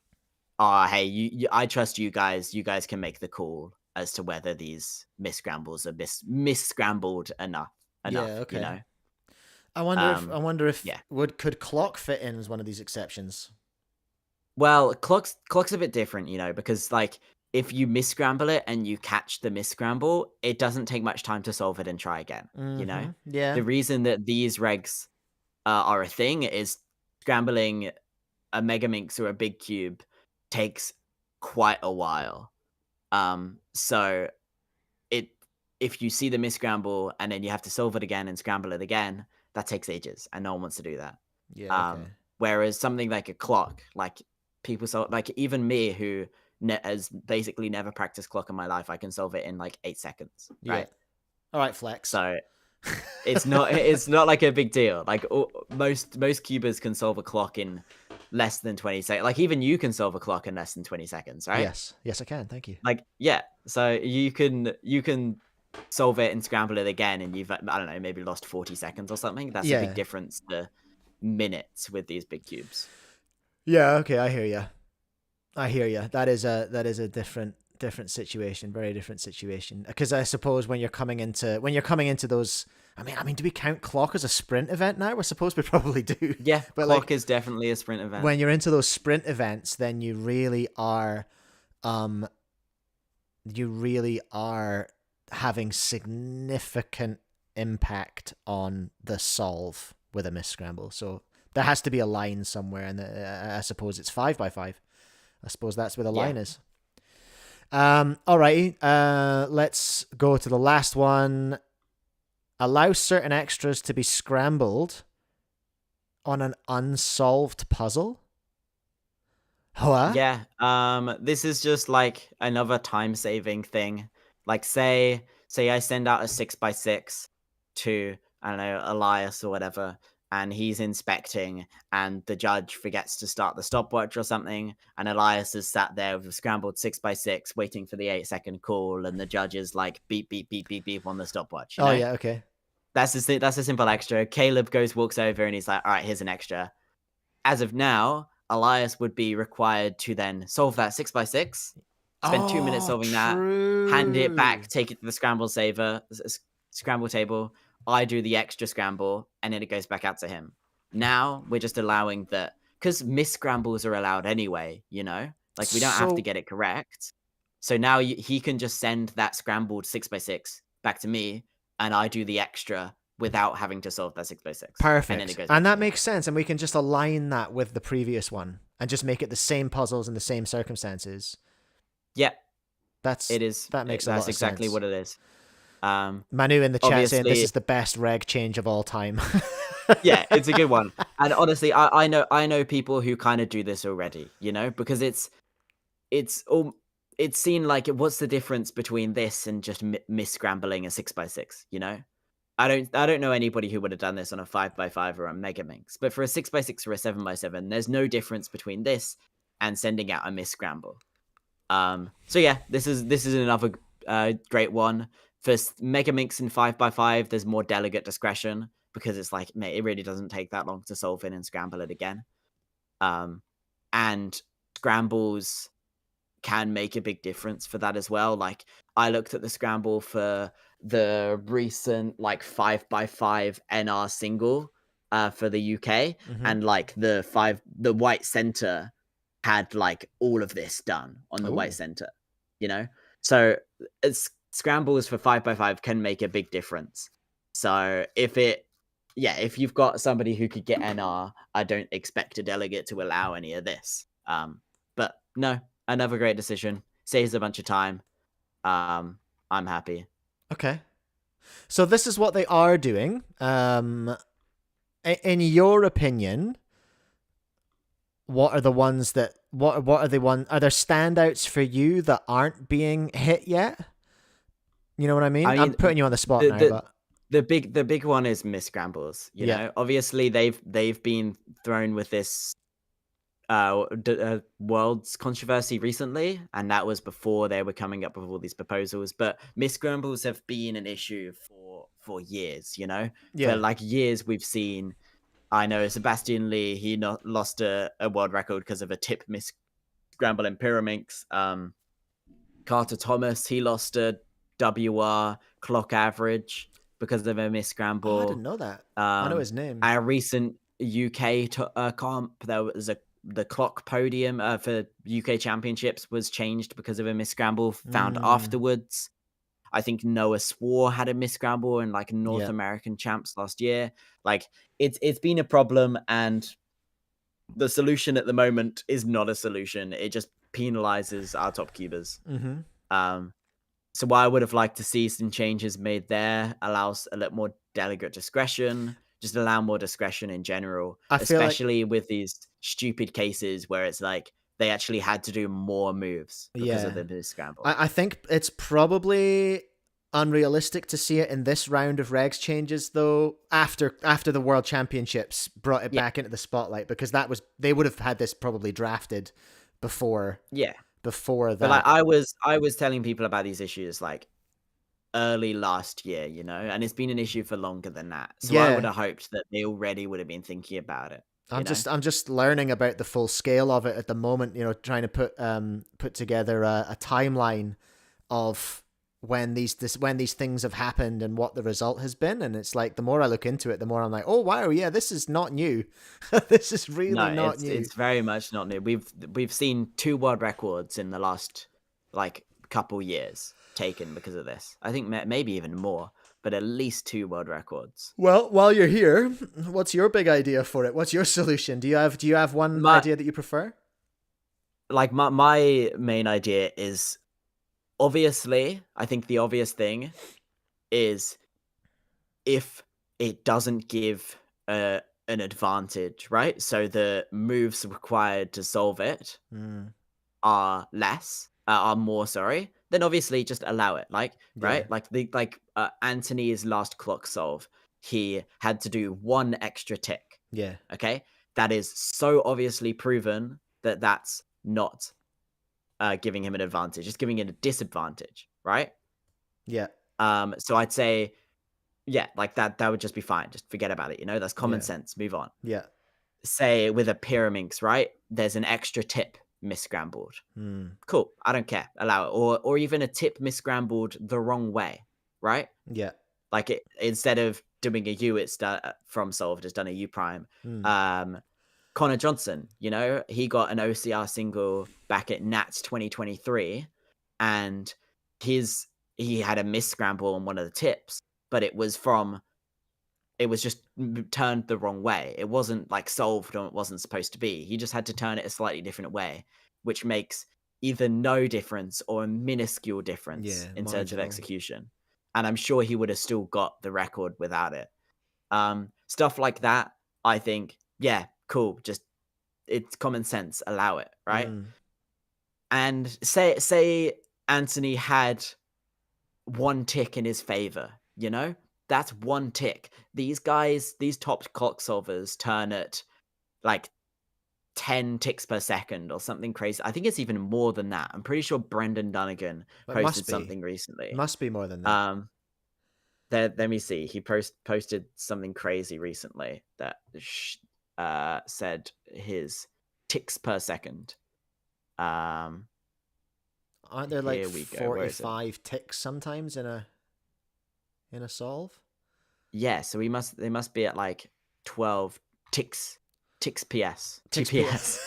"Oh, hey, I trust you guys. You guys can make the call as to whether these miss scrambles are miss-scrambled enough. Yeah, okay. You know? I wonder if could clock fit in as one of these exceptions? Well, clock's a bit different, you know, because like if you miss-scramble it and you catch the miss-scramble, it doesn't take much time to solve it and try again. You know? Yeah. The reason that these regs are a thing is scrambling a megaminx or a big cube takes quite a while. So if you see the miss-scramble and then you have to solve it again and scramble it again, that takes ages and no one wants to do that. Yeah. Okay. Whereas something like a clock, like people like even me who has basically never practiced clock in my life, I can solve it in like 8 seconds. Right. All right, flex. So it's not like a big deal. Like most cubers can solve a clock in less than 20 seconds. Like even you can solve a clock in less than 20 seconds, right? Yes, I can. Thank you. Like, yeah. So you can solve it and scramble it again, and you've, I don't know, maybe lost 40 seconds or something. That's a big difference to minutes with these big cubes. Yeah. Okay. I hear you. That is a different situation. Very different situation. Because I suppose when you're coming into those, I mean, do we count clock as a sprint event now? I suppose we probably do. Yeah, but clock is definitely a sprint event. When you're into those sprint events, then you really are having significant impact on the solve with a miss scramble. So there has to be a line somewhere, and I suppose it's 5x5. I suppose that's where the line is. Alrighty, let's go to the last one. Allow certain extras to be scrambled on an unsolved puzzle. Huh? Yeah. This is just like another time-saving thing. Like say I send out a 6x6 to, I don't know, Elias or whatever, and he's inspecting, and the judge forgets to start the stopwatch or something, and Elias is sat there with a scrambled 6x6 waiting for the 8-second call, and the judge is like beep beep beep beep beep on the stopwatch. You know? Yeah, okay. That's a simple extra. Caleb walks over and he's like, all right, here's an extra. As of now, Elias would be required to then solve that 6x6, spend 2 minutes solving that, hand it back, take it to the scramble table. I do the extra scramble, and then it goes back out to him. Now we're just allowing that, because miss scrambles are allowed anyway, you know? Like we don't have to get it correct. So now he can just send that scrambled 6x6 back to me, and I do the extra without having to solve that 6x6. Perfect. And then it goes and that makes sense, and we can just align that with the previous one and just make it the same puzzles in the same circumstances. Yeah, It is. That makes a That's lot of exactly sense. what it is. Manu in the chat saying this Obviously, is the best reg change of all time. yeah, it's a good one. And honestly, I know people who kind of do this already, you know, because it's seen like what's the difference between this and just mis-scrambling a 6x6, you know? I don't know anybody who would have done this on a 5x5 or a megaminx, but for a 6x6 or a 7x7, there's no difference between this and sending out a miss-scramble. So yeah, this is another great one. For megaminx and 5x5, there's more delegate discretion because it's like, mate, it really doesn't take that long to solve it and scramble it again. And scrambles can make a big difference for that as well. Like, I looked at the scramble for the recent like 5x5 NR single for the UK, and like the white center had like all of this done on the white center, you know? So scrambles for 5x5 can make a big difference. So if you've got somebody who could get NR, I don't expect a delegate to allow any of this. But no, another great decision. Saves a bunch of time. I'm happy. Okay. So this is what they are doing. In your opinion, what are the ones that what are the one are there standouts for you that aren't being hit yet? You know what I mean? I'm putting you on the spot now, but the big one is miss scrambles. You know, obviously they've been thrown with this world's controversy recently, and that was before they were coming up with all these proposals. But miss scrambles have been an issue for years. You know, for like years we've seen. I know Sebastian Lee, he lost a world record because of a tip miss scramble in Pyraminx. Carter Thomas, he lost a WR clock average because of a miss scramble. Oh, I didn't know that. I know his name. Our recent UK comp, there was the clock podium for UK championships was changed because of a miss scramble found afterwards. I think Noah Swore had a miss scramble in like North American champs last year. Like it's been a problem, and the solution at the moment is not a solution. It just penalizes our top cubers. So what I would have liked to see some changes made there, allows a little more delegate discretion, just allow more discretion in general, especially with these stupid cases where it's like they actually had to do more moves because of the scramble. I think it's probably unrealistic to see it in this round of regs changes, though, after the World Championships brought it back into the spotlight, because they would have had this probably drafted before. Yeah. Before that. But like, I was telling people about these issues like early last year, you know, and it's been an issue for longer than that. So I would have hoped that they already would have been thinking about it. I'm just learning about the full scale of it at the moment, you know, trying to put together a timeline of when these things have happened and what the result has been. And it's like, the more I look into it, the more I'm like, oh wow, yeah, this is not new. This is really not new. It's very much not new. We've seen 2 world records in the last like couple years taken because of this. I think maybe even more, but at least 2 world records. Well, while you're here, what's your big idea for it? What's your solution? Do you have one idea that you prefer? Like my main idea is, obviously, I think the obvious thing is if it doesn't give an advantage, right? So the moves required to solve it are more, sorry, then obviously just allow it. Like, right? Like Antoni's last clock solve, he had to do 1 extra tick. Yeah. Okay? That is so obviously proven that that's not giving him an advantage. It's giving it a disadvantage, right? Yeah. So I'd say, yeah, like that would just be fine. Just forget about it, you know? That's common sense. Move on. Yeah. Say with a Pyraminx, right? There's an extra tip mis-scrambled. Cool. I don't care. Allow it. Or even a tip mis-scrambled the wrong way, right? Yeah. Like instead of doing a U, it's done from solved, it's done a U prime. Connor Johnson, you know, he got an OCR single back at Nats 2023, and he had a miss scramble on one of the tips, but it was just turned the wrong way. It wasn't like solved or it wasn't supposed to be. He just had to turn it a slightly different way, which makes either no difference or a minuscule difference in terms of marginal. execution. And I'm sure he would have still got the record without it. Stuff like that, I think, yeah, cool. Just it's common sense. Allow it, right? And say Antoni had one tick in his favor, you know? That's one tick. These guys, these top clock solvers turn at like 10 ticks per second or something crazy. I think it's even more than that. I'm pretty sure Brendan Dunnigan posted something recently. Must be more than that. Let me see. He posted something crazy recently that said his ticks per second. Aren't there like 45 ticks sometimes in a solve? Yeah, so they must be at like 12 ticks PS. TPS.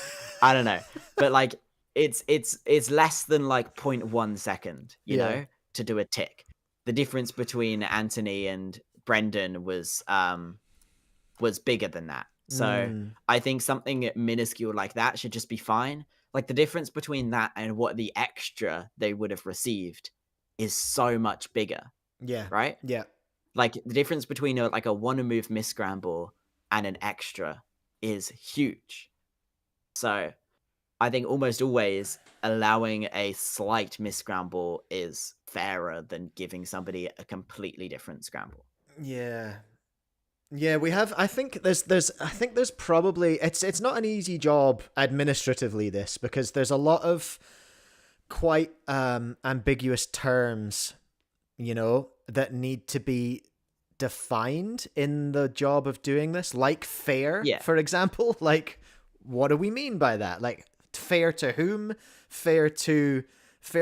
I don't know. But like it's less than like 0.1 second, you know, to do a tick. The difference between Antoni and Brendan was bigger than that. So I think something minuscule like that should just be fine. Like the difference between that and what the extra they would have received is so much bigger. Yeah. Right? Yeah. Like the difference between like a one move miss scramble and an extra is huge. So I think almost always allowing a slight miss scramble is fairer than giving somebody a completely different scramble. Yeah. Yeah, we have. I think there's probably it's not an easy job administratively, this, because there's a lot of quite ambiguous terms, you know, that need to be defined in the job of doing this, like fair, for example. Like, what do we mean by that? Like, fair to whom? Fair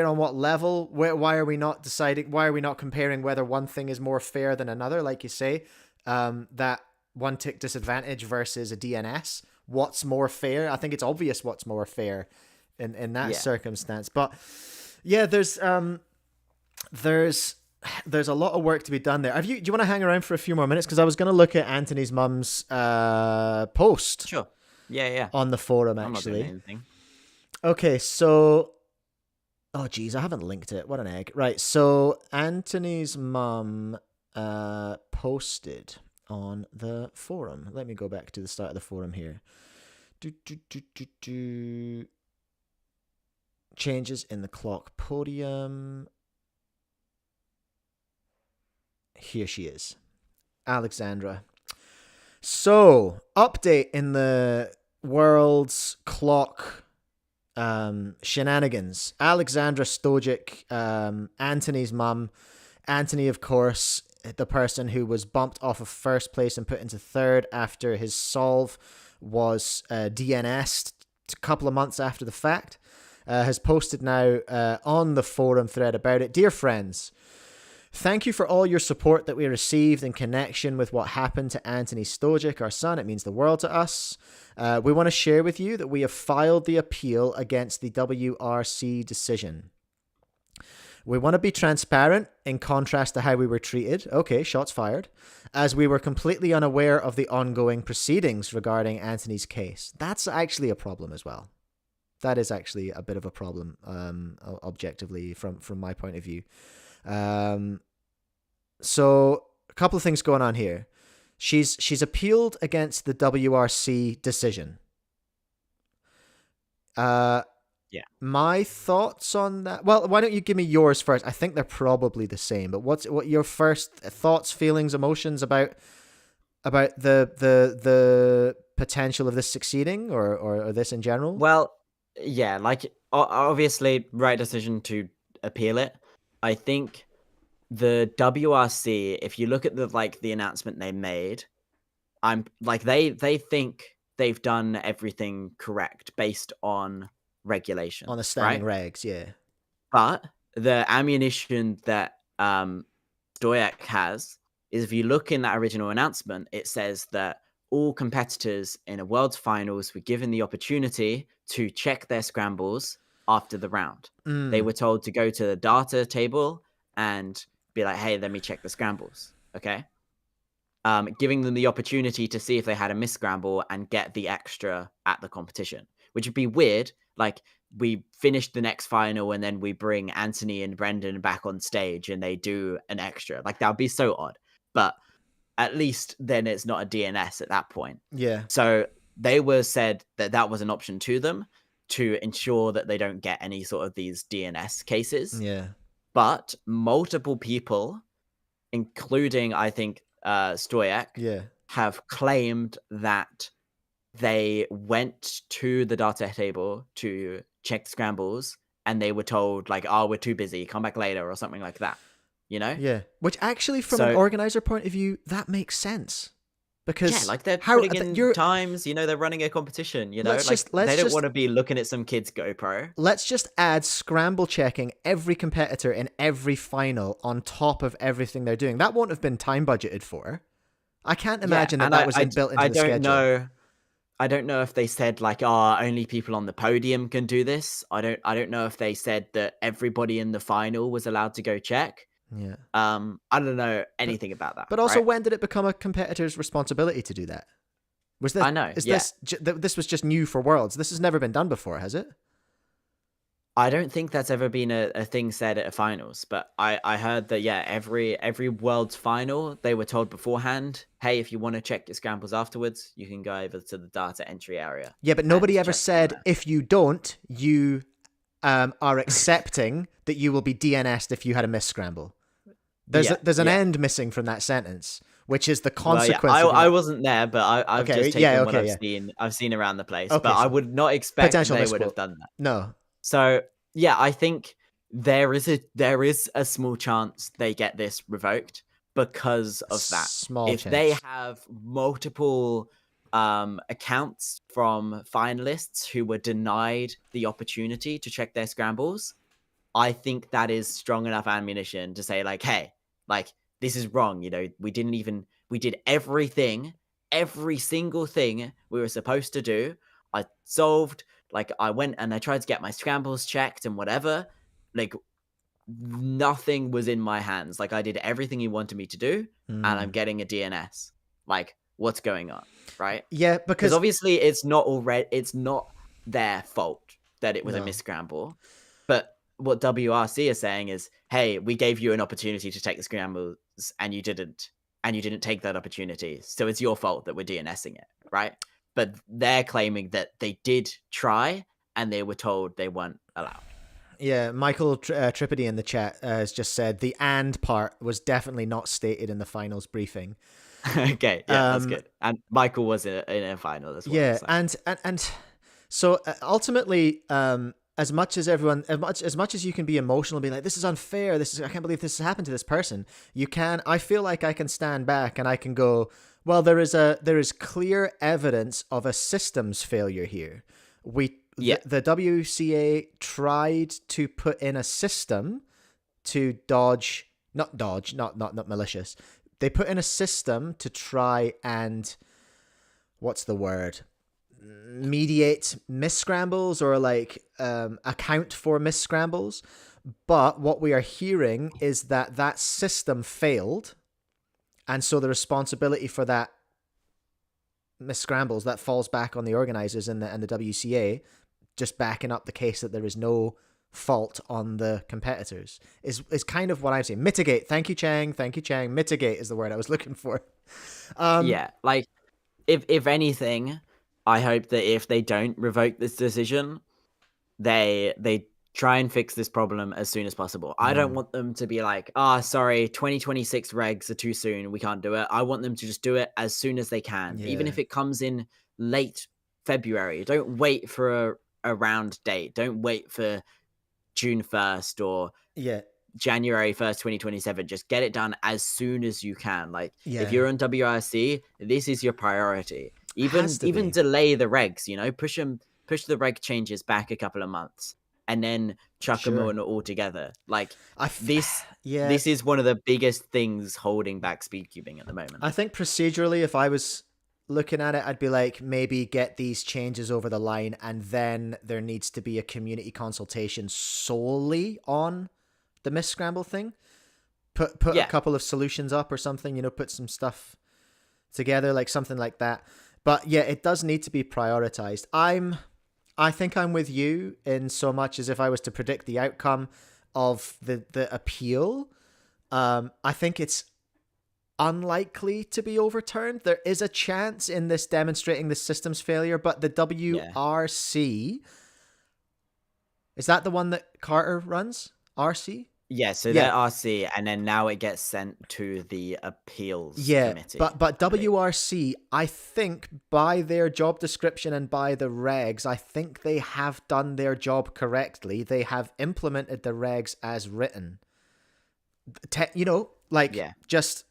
on what level? Why are we not deciding? Why are we not comparing whether one thing is more fair than another? Like you say, that one tick disadvantage versus a DNS. What's more fair? I think it's obvious what's more fair in that circumstance. But yeah, there's a lot of work to be done there. Do you want to hang around for a few more minutes? Because I was going to look at Antoni's mum's post. Sure. Yeah. On the forum, actually. I'm not doing anything. Okay, so... Oh, geez, I haven't linked it. What an egg. Right, so Antoni's mum posted on the forum. Let me go back to the start of the forum here. Changes in the clock podium. Here she is. Alexandra. So, update in the world's clock shenanigans. Alexandra Stojic, Antoni's mum. Antoni, of course, the person who was bumped off of first place and put into third after his solve was DNS'd a couple of months after the fact, has posted now on the forum thread about it. Dear friends, thank you for all your support that we received in connection with what happened to Antoni Stojic, our son. It means the world to us. We want to share with you that we have filed the appeal against the WRC decision. We want to be transparent in contrast to how we were treated. Okay, shots fired. As we were completely unaware of the ongoing proceedings regarding Antoni's case. That's actually a problem as well. That is actually a bit of a problem, objectively, from my point of view. So a couple of things going on here. She's appealed against the WRC decision. My thoughts on that? Well, why don't you give me yours first? I think they're probably the same, but what your first thoughts, feelings, emotions about the potential of this succeeding or this in general? Well, yeah, like obviously right decision to appeal it. I think the WRC, if you look at the announcement they made, I'm like they think they've done everything correct based on regulations, on the standing right? regs, yeah. But the ammunition that Stojic has is, if you look in that original announcement, it says that all competitors in a World's Finals were given the opportunity to check their scrambles after the round. They were told to go to the data table and be like, hey, let me check the scrambles, okay? Giving them the opportunity to see if they had a miss scramble and get the extra at the competition, which would be weird. Like, we finish the next final and then we bring Antoni and Brendan back on stage and they do an extra. Like, that would be so odd. But at least then it's not a DNS at that point. Yeah. So they were said that was an option to them to ensure that they don't get any sort of these DNS cases. Yeah. But multiple people, including, I think, Stoyak, have claimed that they went to the data table to check the scrambles and they were told, like, oh, we're too busy, come back later, or something like that. You know? Yeah. Which actually, from an organizer point of view, that makes sense. Because like, they're putting in times, you know, they're running a competition, you know? They don't want to be looking at some kid's GoPro. Let's just add scramble checking every competitor in every final on top of everything they're doing. That won't have been time budgeted for. I can't imagine that was built into the schedule. I don't know if they said, like, only people on the podium can do this. I don't know if they said that everybody in the final was allowed to go check. Yeah. I don't know anything about that. But also, when did it become a competitor's responsibility to do that? Was this? I know. This was just new for Worlds. This has never been done before, has it? I don't think that's ever been a thing said at a finals, but I heard that every Worlds final they were told beforehand, hey, if you want to check your scrambles afterwards, you can go over to the data entry area. Yeah, but nobody ever said if you don't, you are accepting that you will be DNS'd if you had a miss scramble. There's an end missing from that sentence, which is the consequence. Well, I wasn't there, but I've just taken what I've seen around the place. But I would not expect they would have done that. No. So yeah, I think there is a small chance they get this revoked because of that. If they have multiple accounts from finalists who were denied the opportunity to check their scrambles, I think that is strong enough ammunition to say, like, hey, like, this is wrong. You know, we did everything, every single thing we were supposed to do. I solved, like, I went and I tried to get my scrambles checked and whatever. Like, nothing was in my hands. Like, I did everything you wanted me to do, and I'm getting a DNS. Like, what's going on, right? Yeah, because obviously it's not their fault that it was a misscramble. But what WRC is saying is, hey, we gave you an opportunity to take the scrambles and you didn't take that opportunity. So it's your fault that we're DNSing it, right? But they're claiming that they did try and they were told they weren't allowed. Yeah, Michael Tripodi in the chat has just said the "and" part was definitely not stated in the finals briefing. Okay, yeah, that's good. And Michael was in a final as well. Yeah, so. and so ultimately, as much as you can be emotional and be like, this is unfair, I can't believe this has happened to this person, I feel like I can stand back and I can go, well, there is clear evidence of a systems failure here. The WCA tried to put in a system to not malicious. They put in a system to try and, what's the word? Mediate misscrambles or account for misscrambles. But what we are hearing is that system failed. And so the responsibility for that misscrambles, that falls back on the organizers and the WCA, just backing up the case that there is no fault on the competitors is kind of what I'm saying. Mitigate. Thank you, Chang. Mitigate is the word I was looking for. Like, if anything, I hope that if they don't revoke this decision, they try and fix this problem as soon as possible. I don't want them to be like, sorry, 2026 regs are too soon, we can't do it. I want them to just do it as soon as they can, even if it comes in late February. Don't wait for a round date. Don't wait for June 1st or January 1st, 2027. Just get it done as soon as you can. Like, if you're on WRC, this is your priority. Even delay the regs, you know, push the reg changes back a couple of months and then chuck them on all together. Like, this is one of the biggest things holding back speedcubing at the moment. I think procedurally, if I was looking at it, I'd be like, maybe get these changes over the line, and then there needs to be a community consultation solely on the misscramble thing. Put a couple of solutions up or something, you know, put some stuff together, like something like that. But yeah, it does need to be prioritized. I think I'm with you in so much as if I was to predict the outcome of the appeal, I think it's unlikely to be overturned. There is a chance in this demonstrating the system's failure, but the WRC, is that the one that Carter runs? RC? Yeah, so they're RC, and then now it gets sent to the appeals committee. But WRC, I think by their job description and by the regs, I think they have done their job correctly. They have implemented the regs as written. Just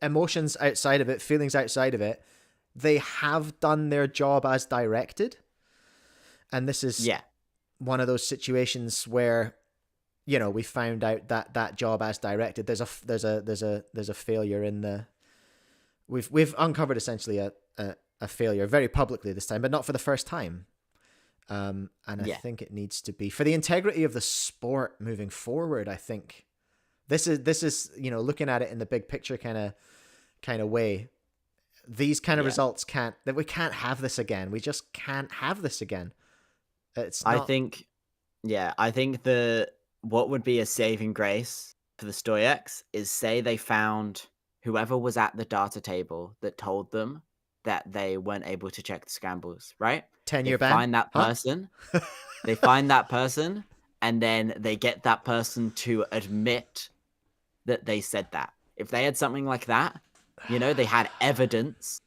emotions outside of it, feelings outside of it. They have done their job as directed. And this is one of those situations where, we found out that job as directed, there's a failure in the, we've uncovered essentially a failure very publicly this time, but not for the first time. And I think it needs to be for the integrity of the sport moving forward. I think this is looking at it in the big picture kind of way. These kind of results we can't have this again. We just can't have this again. I think what would be a saving grace for the Stoics is say they found whoever was at the data table that told them that they weren't able to check the scrambles, right? 10-year ban. Find that person. They find that person, and then they get that person to admit that they said that. If they had something like that, they had evidence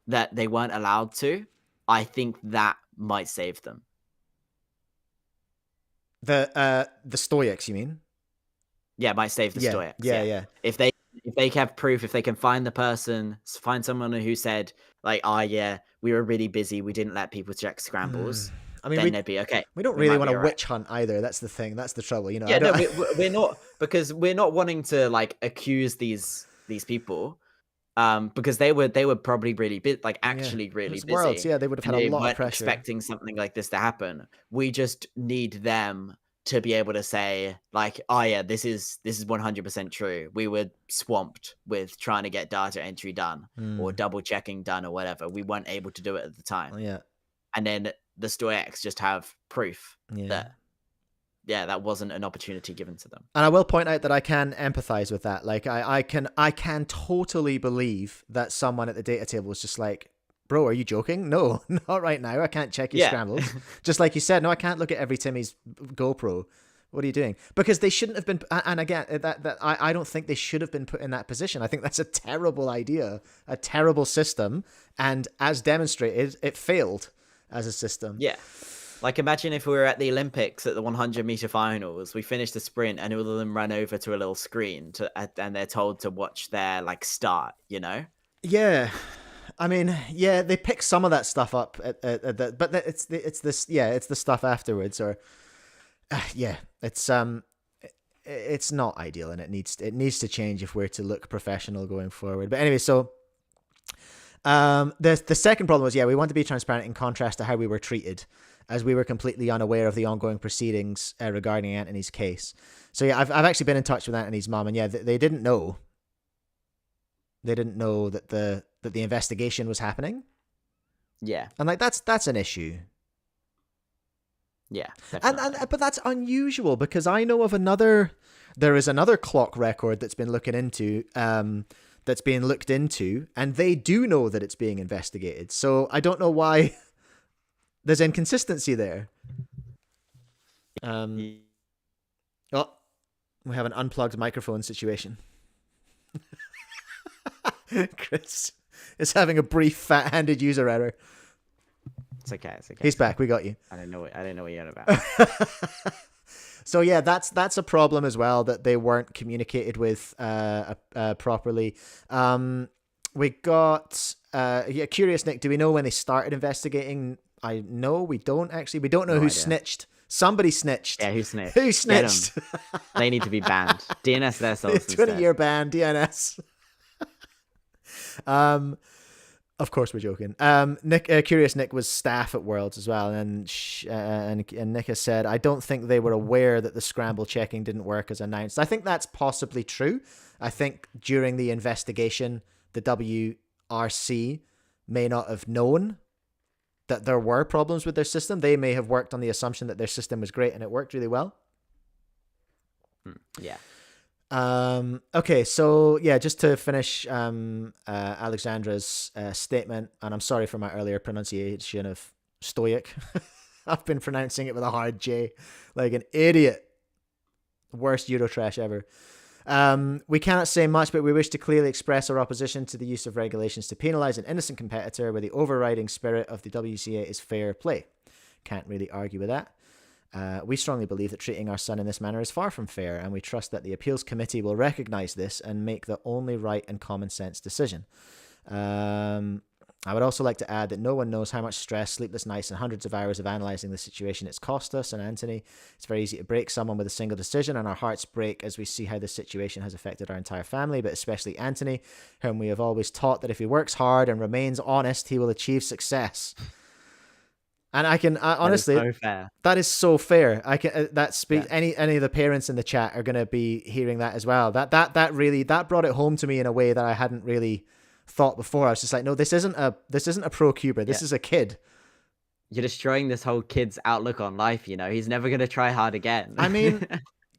that they weren't allowed to, I think that might save them. The Stoics, you mean? Yeah, it might save the Stoics. Yeah. If they have proof, if they can find the person, find someone who said like, we were really busy, we didn't let people check scrambles. Then they'd be okay. We don't really want to witch hunt either. That's the thing. That's the trouble. We're not, because we're not wanting to like accuse these people. Because they were probably really busy, really busy. Worlds, they would have had a lot of pressure. Expecting something like this to happen. We just need them to be able to say, like, this is 100% true. We were swamped with trying to get data entry done or double checking done or whatever. We weren't able to do it at the time. And then the Stoics just have proof that that wasn't an opportunity given to them. And I will point out that I can empathize with that. Like I can totally believe that someone at the data table was just like, bro, are you joking? No, not right now. I can't check your scrambles. Just like you said, no, I can't look at every Timmy's GoPro. What are you doing? Because they shouldn't have been, and again, I don't think they should have been put in that position. I think that's a terrible idea, a terrible system, and as demonstrated, it failed as a system. Yeah. Like, imagine if we were at the Olympics at the 100-meter finals, we finished the sprint, and all of them ran over to a little screen, and they're told to watch their start. Yeah, I mean, they pick some of that stuff up, but it's the stuff afterwards, or it's not ideal, and it needs to change if we're to look professional going forward. But anyway, so. The second problem was, we want to be transparent in contrast to how we were treated, as we were completely unaware of the ongoing proceedings regarding Antoni's case. So I've actually been in touch with Antoni's mom, and they didn't know. They didn't know that the investigation was happening. Yeah, and that's an issue. Yeah, but that's unusual because I know of there is another clock record that's been looked into, and they do know that it's being investigated. So I don't know why there's inconsistency there. We have an unplugged microphone situation. Chris is having a brief fat-handed user error. It's okay. He's back. We got you. I don't know what you're on about. So that's a problem as well, that they weren't communicated with properly. We got Curious Nick. Do we know when they started investigating? We don't actually. We don't know who snitched. Somebody snitched. Yeah, who snitched? Who snitched? They need to be banned. DNS their souls. 20-year ban. DNS. Of course, we're joking. Curious Nick was staff at Worlds as well, and Nick has said, I don't think they were aware that the scramble checking didn't work as announced. I think that's possibly true. I think during the investigation, the WRC may not have known that there were problems with their system. They may have worked on the assumption that their system was great and it worked really well. Yeah. Okay, so yeah, just to finish Alexandra's statement, and I'm sorry for my earlier pronunciation of stoic. I've been pronouncing it with a hard J, like an idiot. Worst Eurotrash ever. We cannot say much, but we wish to clearly express our opposition to the use of regulations to penalize an innocent competitor where the overriding spirit of the WCA is fair play. Can't really argue with that. We strongly believe that treating our son in this manner is far from fair, and we trust that the appeals committee will recognize this and make the only right and common sense decision. I would also like to add that no one knows how much stress, sleepless nights, and hundreds of hours of analyzing the situation it's cost us and Antoni. It's very easy to break someone with a single decision, and our hearts break as we see how this situation has affected our entire family, but especially Antoni, whom we have always taught that if he works hard and remains honest, he will achieve success. And I honestly, that is so fair. That is so fair. Any of the parents in the chat are going to be hearing that as well. That really brought it home to me in a way that I hadn't really thought before. I was just like, no, this isn't a pro cuber. This is a kid. You're destroying this whole kid's outlook on life. You know, he's never going to try hard again. I mean,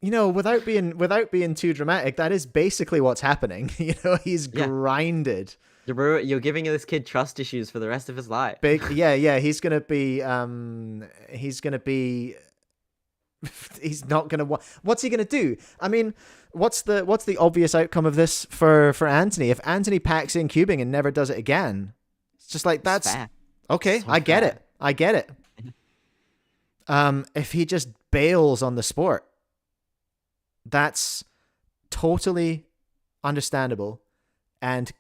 you know, without being too dramatic, that is basically what's happening. You know, he's grinded. You're giving this kid trust issues for the rest of his life. He's gonna be he's not gonna what's he gonna do? I mean, what's the obvious outcome of this for Antoni? If Antoni packs in cubing and never does it again, it's just like, that's fair. Okay, so I get it. If he just bails on the sport, that's totally understandable, and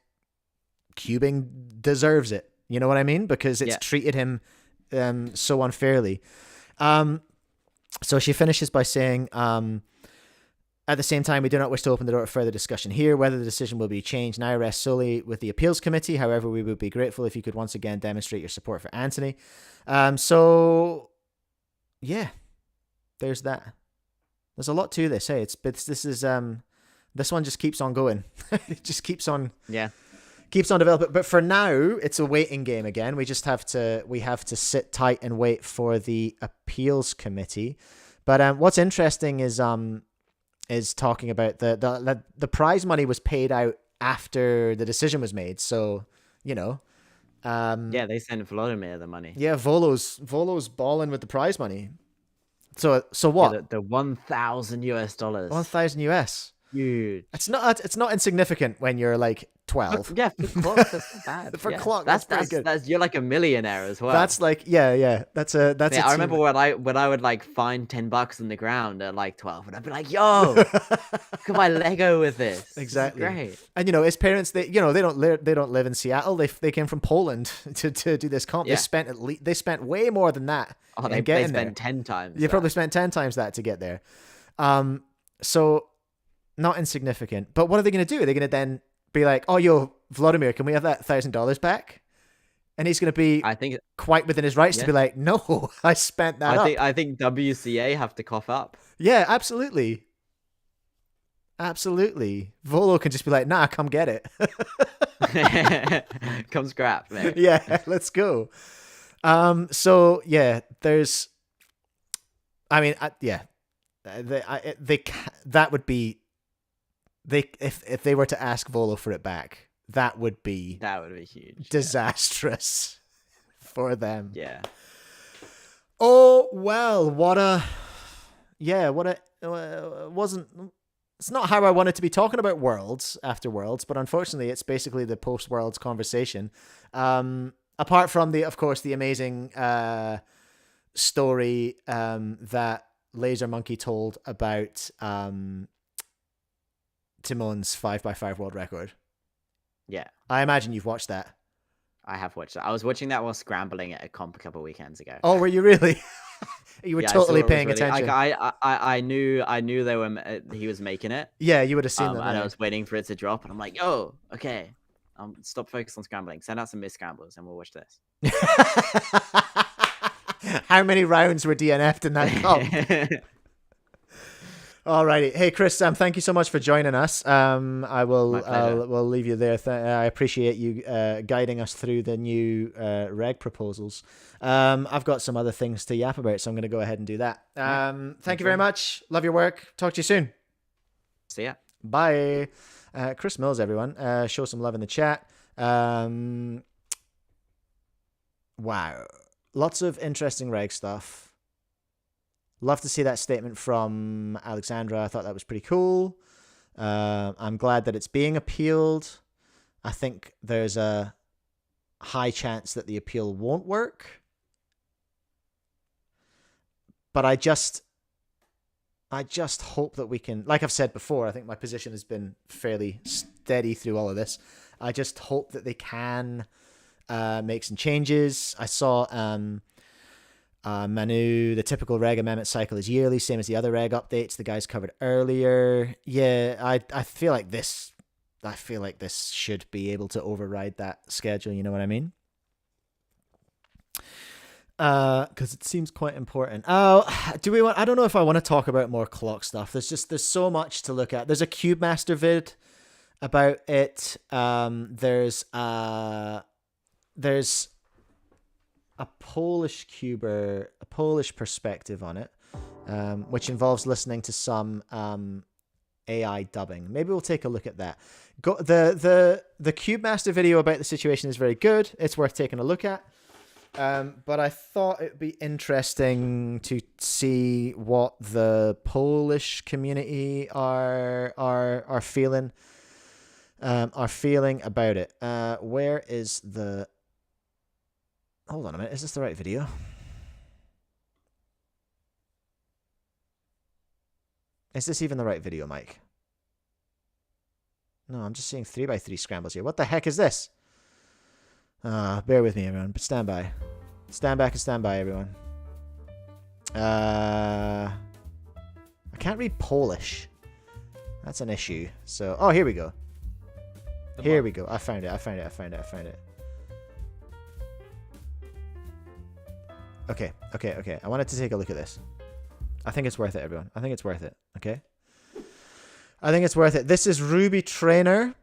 cubing deserves it. You know what I mean? Because it's treated him so unfairly. So she finishes by saying, at the same time, we do not wish to open the door to further discussion here. Whether the decision will be changed now rests solely with the appeals committee. However, we would be grateful if you could once again demonstrate your support for Antoni. So yeah, there's that. There's a lot to this. Hey, this one just keeps on going. It just keeps on developing. But for now, it's a waiting game again. We have to sit tight and wait for the appeals committee. But what's interesting is talking about the prize money was paid out after the decision was made. So, you know, they sent Vladimir the money. Yeah, Volo's balling with the prize money. So what? Yeah, the $1,000. 1,000 US. Huge. It's not insignificant when you're like 12. For clock, that's not bad. For clock, that's pretty good. You're like a millionaire as well. That's like That's I remember when I would like find $10 on the ground at like 12, and I'd be like, "Yo, look at my Lego with this." Exactly. This is great. And you know, his parents, they don't live in Seattle. They came from Poland to do this comp. Yeah. They spent way more than that. Oh, they spent 10 times. They probably spent 10 times that to get there. So not insignificant. But what are they going to do? Are they going to then be like, "Oh, yo, Vladimir, can we have that $1,000 back?" And he's going to be, I think, quite within his rights to be like, "No, I spent that I think WCA have to cough up. Yeah, absolutely. Absolutely. Volo can just be like, "Nah, come get it." Come scrap, man. Yeah, let's go. So yeah, there's, I mean, that would be, if they were to ask Volo for it back, that would be huge, disastrous for them. Yeah. Oh well, it's not how I wanted to be talking about Worlds after Worlds, but unfortunately, it's basically the post Worlds conversation. Apart from the amazing story that Laser Monkey told about Timon's 5x5 world record. Yeah. I imagine you've watched that. I have watched that. I was watching that while scrambling at a comp a couple of weekends ago. Oh, were you really? You were totally paying attention. I knew they were. He was making it. Yeah, you would have seen that. And I was waiting for it to drop, and I'm like, "Oh, okay. Stop focus on scrambling. Send out some missed scrambles, and we'll watch this." How many rounds were DNF'd in that comp? Alrighty. Hey, Chris, thank you so much for joining us. We'll leave you there. I appreciate you guiding us through the new reg proposals. I've got some other things to yap about, so I'm going to go ahead and do that. Thank you very much. Love your work. Talk to you soon. See ya. Bye. Chris Mills, everyone. Show some love in the chat. Wow. Lots of interesting reg stuff. Love to see that statement from Alexandra. I thought that was pretty cool. I'm glad that it's being appealed. I think there's a high chance that the appeal won't work. But I just hope that we can, like I've said before, I think my position has been fairly steady through all of this. I just hope that they can make some changes. I saw Manu, the typical reg amendment cycle is yearly, same as the other reg updates the guys covered earlier. Yeah, I feel like this should be able to override that schedule, you know what I mean? Because it seems quite important. Oh, I don't know if I want to talk about more clock stuff. There's so much to look at. There's a Cubemaster vid about it. There's a Polish cuber, a Polish perspective on it, which involves listening to some AI dubbing. Maybe we'll take a look at that. The Cubemaster video about the situation is very good. It's worth taking a look at. But I thought it'd be interesting to see what the Polish community are feeling about it. Where is the? Hold on a minute. Is this the right video? Is this even the right video, Mike? No, I'm just seeing 3x3 scrambles here. What the heck is this? Bear with me, everyone. But stand by. Stand back and stand by, everyone. I can't read Polish. That's an issue. So, oh, here we go. Here we go. I found it. Okay. I wanted to take a look at this. I think it's worth it, everyone. I think it's worth it. Okay. I think it's worth it. This is Ruby Trainer.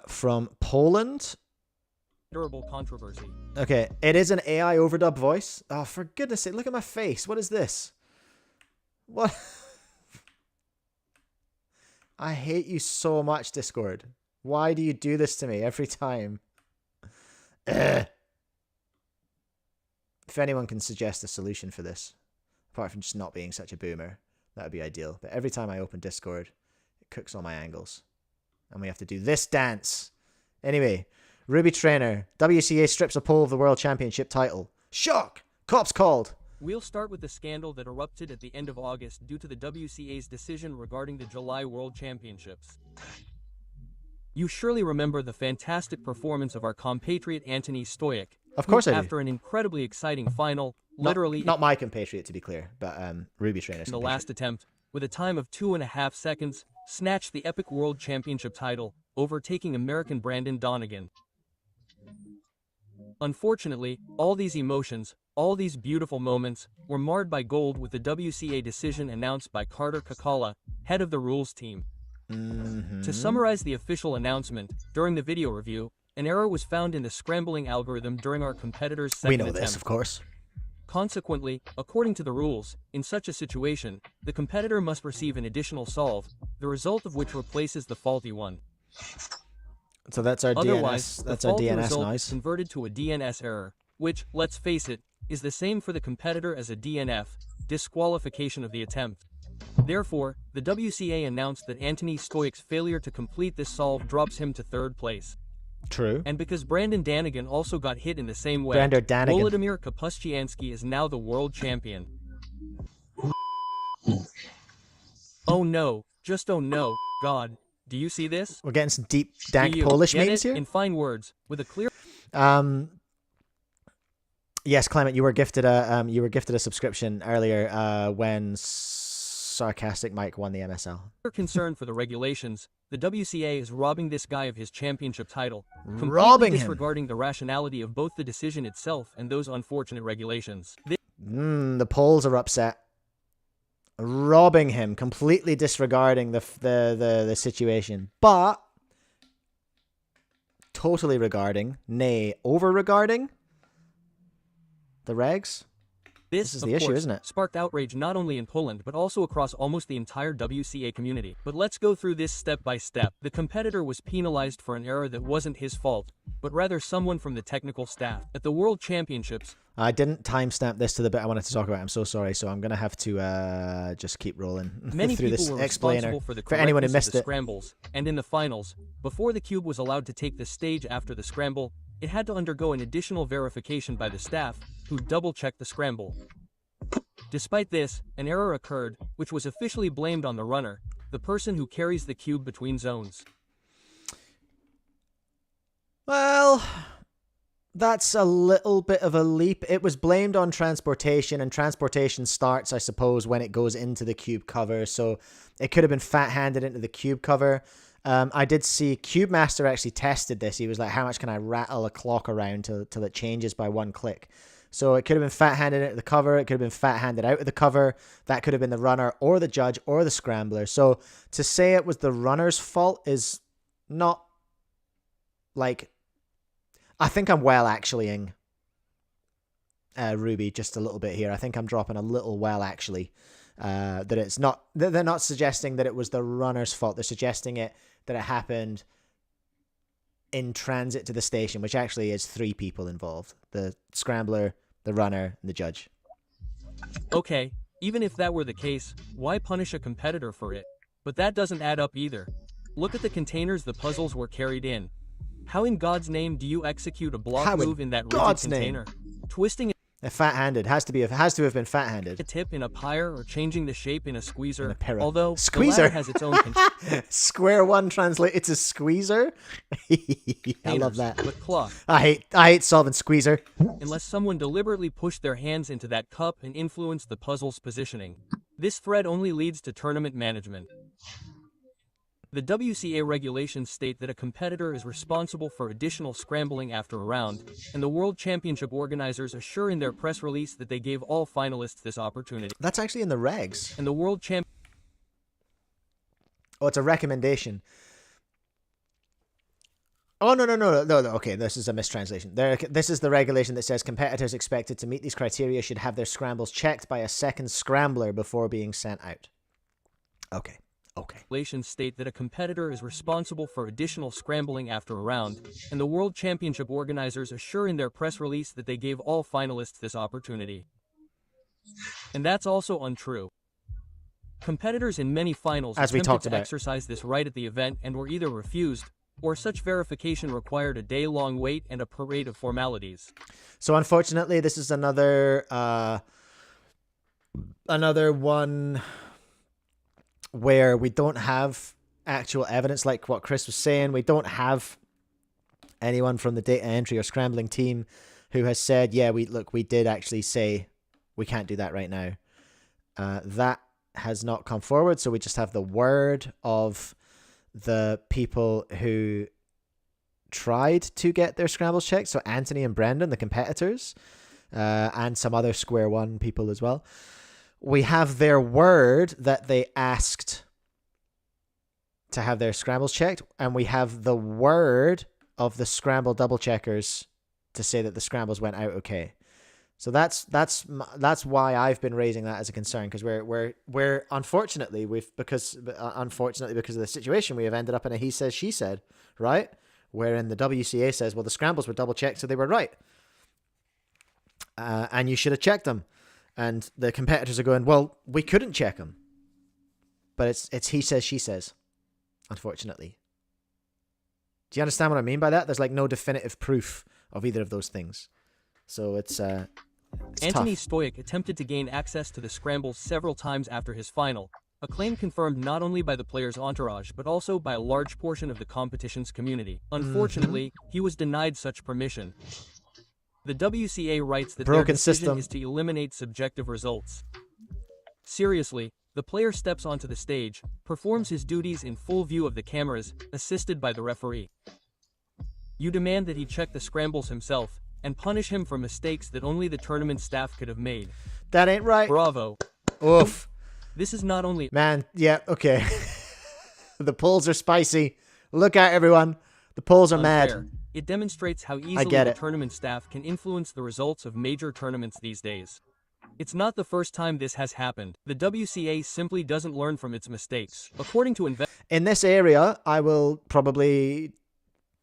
From Poland. Durable controversy. Okay, it is an AI overdub voice. Oh, for goodness sake, look at my face. What is this? What? I hate you so much, Discord. Why do you do this to me every time? Ugh. If anyone can suggest a solution for this, apart from just not being such a boomer, that would be ideal. But every time I open Discord, it cooks all my angles. And we have to do this dance. Anyway, Ruby Trainer. WCA strips a pole of the World Championship title. Shock! Cops called. We'll start with the scandal that erupted at the end of August due to the WCA's decision regarding the July World Championships. You surely remember the fantastic performance of our compatriot Antoni Stoic. Of course I do. After an incredibly exciting final, literally... Not my compatriot, to be clear, but Ruby Trainer's in the last attempt, with a time of 2.5 seconds, snatched the epic World Championship title, overtaking American Brandon Donegan. Unfortunately, all these emotions, all these beautiful moments, were marred by gold with the WCA decision announced by Carter Kakala, head of the rules team. To summarize the official announcement, during the video review, an error was found in the scrambling algorithm during our competitor's second attempt. We know this, of course. Consequently, according to the rules, in such a situation, the competitor must receive an additional solve, the result of which replaces the faulty one. So that's our Otherwise, DNS. That's the our faulty DNS result noise. is converted to a DNS error, which, let's face it, is the same for the competitor as a DNF, disqualification of the attempt. Therefore, the WCA announced that Antoni Stoic's failure to complete this solve drops him to 3rd place. True. And because Brandon Donegan also got hit in the same way, Volodymyr Kapustyanski is now the world champion. Oh no, just oh no, God, do you see this? We're getting some deep, dank Polish memes here. In fine words, with a clear... Yes, Clement, you were gifted a subscription earlier when Sarcastic Mike won the MSL. Concern for the regulations, the WCA is robbing this guy of his championship title, robbing him, disregarding the rationality of both the decision itself and those unfortunate regulations. The Poles are upset. robbing him, completely disregarding the situation, but totally regarding, nay, over-regarding the regs. This is the issue, isn't it? Sparked outrage not only in Poland but also across almost the entire WCA community. But let's go through this step by step. The competitor was penalized for an error that wasn't his fault, but rather someone from the technical staff. At the World Championships, I didn't timestamp this to the bit I wanted to talk about. I'm so sorry, so I'm going to have to just keep rolling many through people this were explainer responsible for the for anyone who correctness missed of the it. scrambles, and in the finals, before the cube was allowed to take the stage after the scramble, it had to undergo an additional verification by the staff, who double-checked the scramble. Despite this, an error occurred, which was officially blamed on the runner, the person who carries the cube between zones. Well, that's a little bit of a leap. It was blamed on transportation, and transportation starts, I suppose, when it goes into the cube cover, so it could have been fat-handed into the cube cover. I did see Cube Master actually tested this. He was like, how much can I rattle a clock around till it changes by one click? So it could have been fat-handed into the cover. It could have been fat-handed out of the cover. That could have been the runner or the judge or the scrambler. So to say it was the runner's fault is not like... I think I'm well-actuallying Ruby just a little bit here. I think I'm dropping a little well-actually. That it's not... They're not suggesting that it was the runner's fault. They're suggesting that it happened in transit to the station, which actually is 3 people involved. The scrambler, the runner, and the judge. Okay, even if that were the case, why punish a competitor for it? But that doesn't add up either. Look at the containers the puzzles were carried in. How in God's name do you execute a block move in that rigid container? Twisting fat-handed has to have been fat-handed. A tip in a pyre or changing the shape in a squeezer. Although squeezer the has its own square one translated to squeezer. I love that. With cloth. I hate solving squeezer. Unless someone deliberately pushed their hands into that cup and influenced the puzzle's positioning. This thread only leads to tournament management. The WCA regulations state that a competitor is responsible for additional scrambling after a round, and the World Championship organizers assure in their press release that they gave all finalists this opportunity. That's actually in the regs. And the World Champ... Oh, it's a recommendation. Oh, no. Okay, this is a mistranslation. This is the regulation that says competitors expected to meet these criteria should have their scrambles checked by a second scrambler before being sent out. Okay. Regulations state that a competitor is responsible for additional scrambling after a round, and the World Championship organizers assure in their press release that they gave all finalists this opportunity. And that's also untrue. Competitors in many finals attempted to exercise this right at the event and were either refused, or such verification required a day-long wait and a parade of formalities. So unfortunately, this is another one where we don't have actual evidence, like what Chris was saying. We don't have anyone from the data entry or scrambling team who has said, yeah, we did actually say we can't do that right now. That has not come forward, so we just have the word of the people who tried to get their scrambles checked. So Antoni and Brendan, the competitors, and some other Square One people as well. We have their word that they asked to have their scrambles checked, and we have the word of the scramble double checkers to say that the scrambles went out okay. So that's why I've been raising that as a concern, because we're unfortunately because of the situation, we have ended up in a he says she said, right? Wherein the WCA says, well, the scrambles were double checked, so they were right, and you should have checked them. And the competitors are going, well, we couldn't check them. But it's he says, she says, unfortunately. Do you understand what I mean by that? There's like no definitive proof of either of those things. So it's Antoni Stoic attempted to gain access to the scrambles several times after his final, a claim confirmed not only by the player's entourage but also by a large portion of the competition's community. Unfortunately, he was denied such permission. The WCA writes that their decision is to eliminate subjective results. Seriously, the player steps onto the stage, performs his duties in full view of the cameras, assisted by the referee. You demand that he check the scrambles himself, and punish him for mistakes that only the tournament staff could have made. That ain't right. Bravo. Oof. This is not only... Man, yeah, okay. The polls are spicy. Look out, everyone. The polls are unfair. mad. It demonstrates how I easily get the it. tournament staff can influence the results of major tournaments these days. It's not the first time this has happened. The WCA simply doesn't learn from its mistakes. According to In this area, I will probably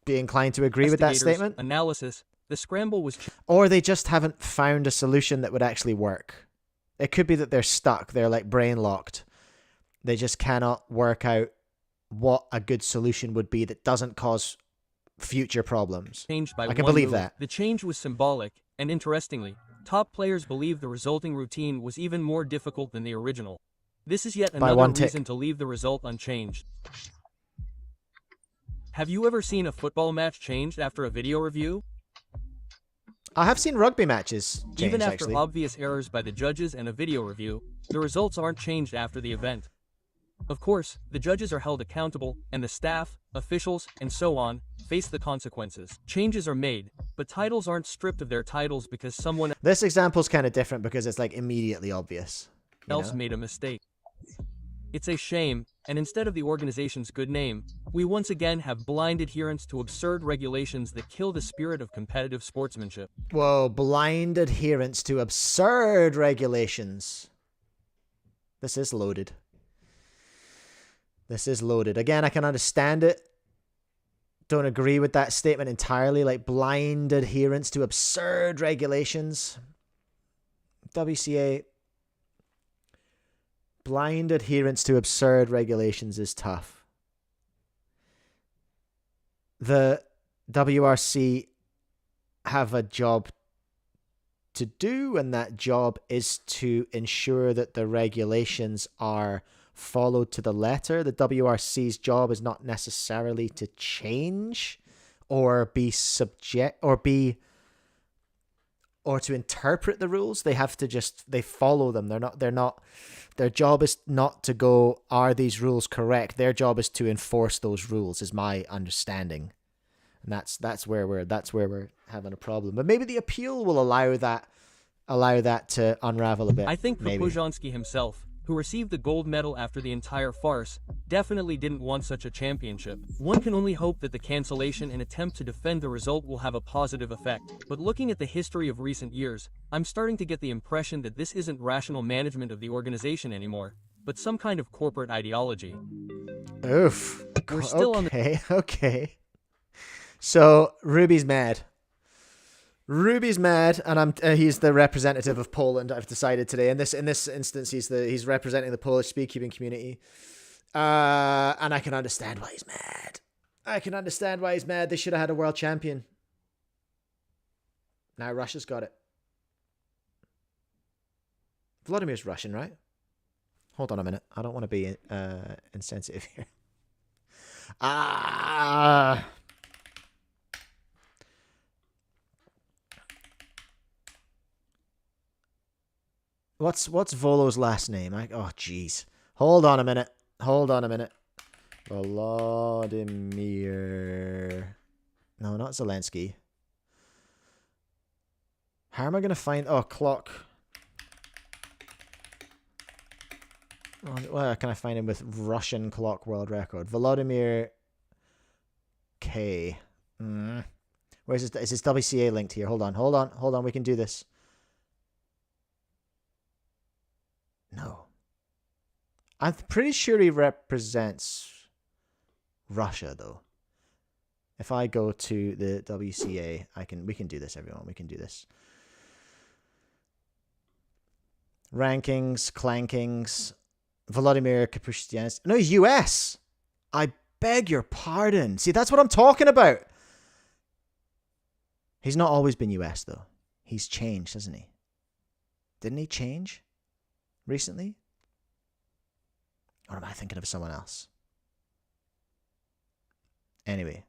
be inclined to agree with that statement. Analysis, the scramble was... Or they just haven't found a solution that would actually work. It could be that they're stuck. They're like brain locked. They just cannot work out what a good solution would be that doesn't cause future problems. Changed by I can one believe move. that. The change was symbolic, and interestingly, top players believe the resulting routine was even more difficult than the original. This is yet another reason to leave the result unchanged. Have you ever seen a football match changed after a video review? I have seen rugby matches changed, even after actually. Obvious errors by the judges and a video review, the results aren't changed after the event. Of course, the judges are held accountable, and the staff, officials, and so on, face the consequences. Changes are made, but titles aren't stripped of their titles because someone This example's kind of different because it's like immediately obvious. else made a mistake. It's a shame, and instead of the organization's good name, we once again have blind adherence to absurd regulations that kill the spirit of competitive sportsmanship. Whoa, blind adherence to absurd regulations. This is loaded. This is loaded. Again, I can understand it. Don't agree with that statement entirely. Like blind adherence to absurd regulations. WCA. Blind adherence to absurd regulations is tough. The WRC have a job to do, and that job is to ensure that the regulations are followed to the letter. The WRC's job is not necessarily to change or be or to interpret the rules. They have to they follow them. Their job is not to go, are these rules correct? Their job is to enforce those rules, is my understanding. And that's where we're having a problem. But maybe the appeal will allow that to unravel a bit. I think maybe. Propojanski himself, who received the gold medal after the entire farce, definitely didn't want such a championship. One can only hope that the cancellation and attempt to defend the result will have a positive effect. But looking at the history of recent years, I'm starting to get the impression that this isn't rational management of the organization anymore, but some kind of corporate ideology. Oof. We're still on the... Okay. So, Ruby's mad. Ruby's mad, and he's the representative of Poland. I've decided today. In this instance, he's representing the Polish speedcubing community, and I can understand why he's mad. They should have had a world champion. Now Russia's got it. Vladimir's Russian, right? Hold on a minute. I don't want to be insensitive here. What's Volo's last name? Oh, jeez. Hold on a minute. Volodymyr. No, not Zelensky. How am I going to find... Oh, clock. Where can I find him with Russian clock world record? Volodymyr K. Where's his... Is his WCA linked here? Hold on. We can do this. No. I'm pretty sure he represents Russia, though. If I go to the WCA, we can do this, everyone. We can do this. Rankings, clankings. Volodymyr Kapushtyansk. No, US. I beg your pardon. See, that's what I'm talking about. He's not always been US, though. He's changed, hasn't he? Didn't he change recently? Or am I thinking of someone else? Anyway.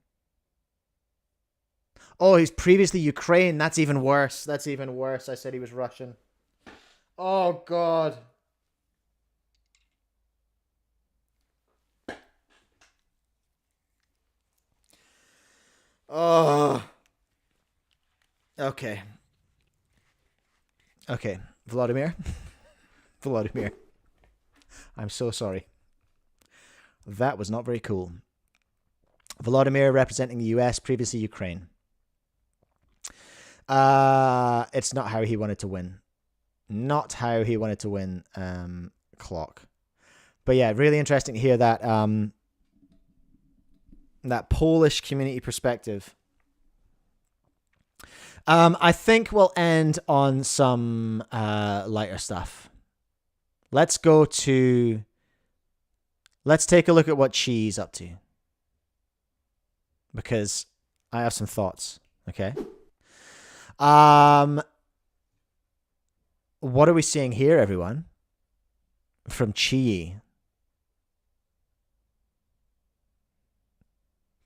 Oh, he's previously Ukraine. That's even worse. I said he was Russian. Oh, God. Oh. Okay. Vladimir. I'm so sorry. That was not very cool. Volodymyr representing the US, previously Ukraine. It's not how he wanted to win. Not how he wanted to win clock. But yeah, really interesting to hear that that Polish community perspective. I think we'll end on some lighter stuff. Let's take a look at what Chi's up to. Because I have some thoughts. Okay. What are we seeing here, everyone? From Chi.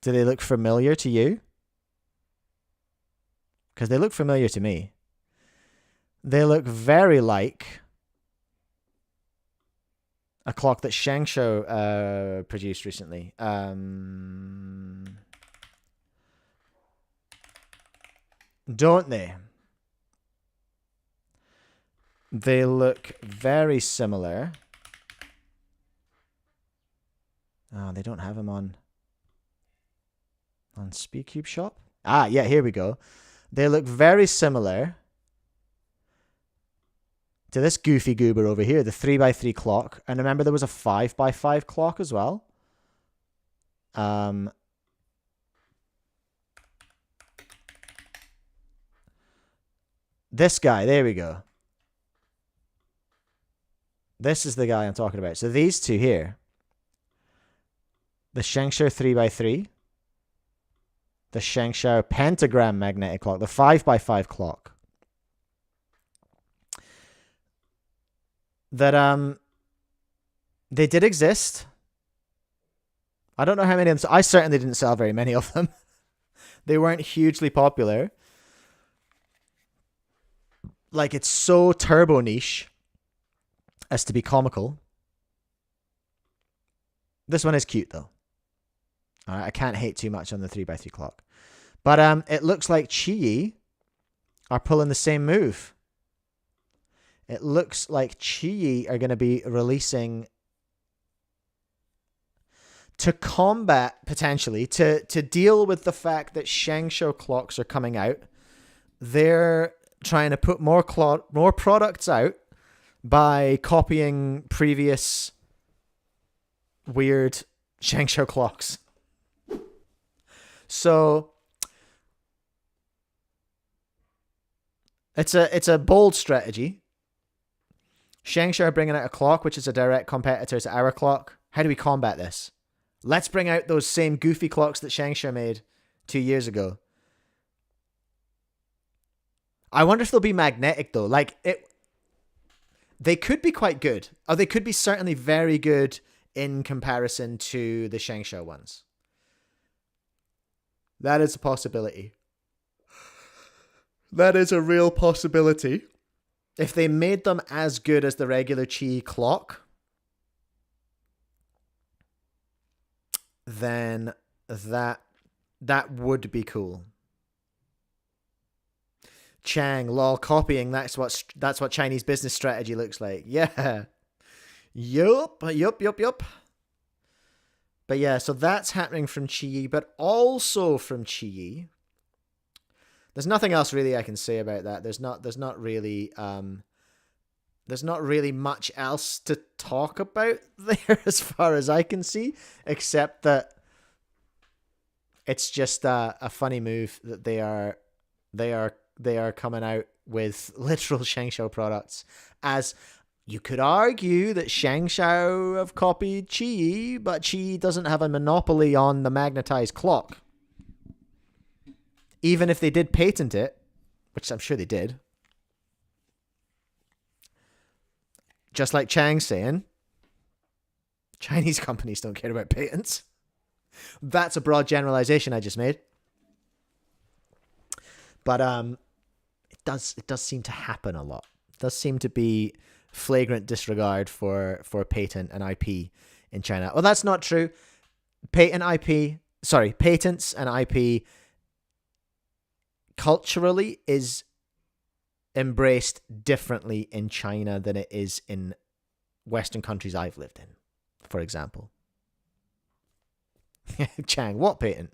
Do they look familiar to you? Because they look familiar to me. They look very like a clock that Chang produced recently. Don't they? They look very similar. Oh, they don't have them on Speedcube Shop. Ah, yeah, here we go. They look very similar to this goofy goober over here, the 3x3 clock. And remember, there was a 5x5 clock as well. This guy, there we go. This is the guy I'm talking about. So these two here. The Shengshou 3x3. The Shengshou pentagram magnetic clock. The 5x5 clock. That, they did exist. I don't know how many of them. I certainly didn't sell very many of them. They weren't hugely popular. Like, it's so turbo niche as to be comical. This one is cute, though. Alright, I can't hate too much on the 3x3 clock. But it looks like Chi are pulling the same move. It looks like Chi are going to be releasing to combat, potentially, to deal with the fact that Shengshou clocks are coming out. They're trying to put more products out by copying previous weird Shengshou clocks. So it's a bold strategy. Shengshou are bringing out a clock which is a direct competitor to our clock. How do we combat this? Let's bring out those same goofy clocks that Shengshou made 2 years ago. I wonder if they'll be magnetic though. Like they could be quite good. Or they could be certainly very good in comparison to the Shengshou ones. That is a possibility. That is a real possibility. If they made them as good as the regular Chi clock, then that would be cool. Chang, lol, copying. That's what Chinese business strategy looks like. Yeah. Yup. But yeah, so that's happening from Chi, but also from Chi. There's nothing else really I can say about that. There's not really much else to talk about there as far as I can see, except that it's just a funny move that they are coming out with literal Shengshou products. As you could argue that Shengshou have copied Chi, but Chi doesn't have a monopoly on the magnetized clock. Even if they did patent it, which I'm sure they did. Just like Chang saying, Chinese companies don't care about patents. That's a broad generalization I just made. But it does seem to happen a lot. It does seem to be flagrant disregard for patent and IP in China. Well, that's not true. Patents and IP culturally is embraced differently in China than it is in Western countries I've lived in, for example. Chang, what patent?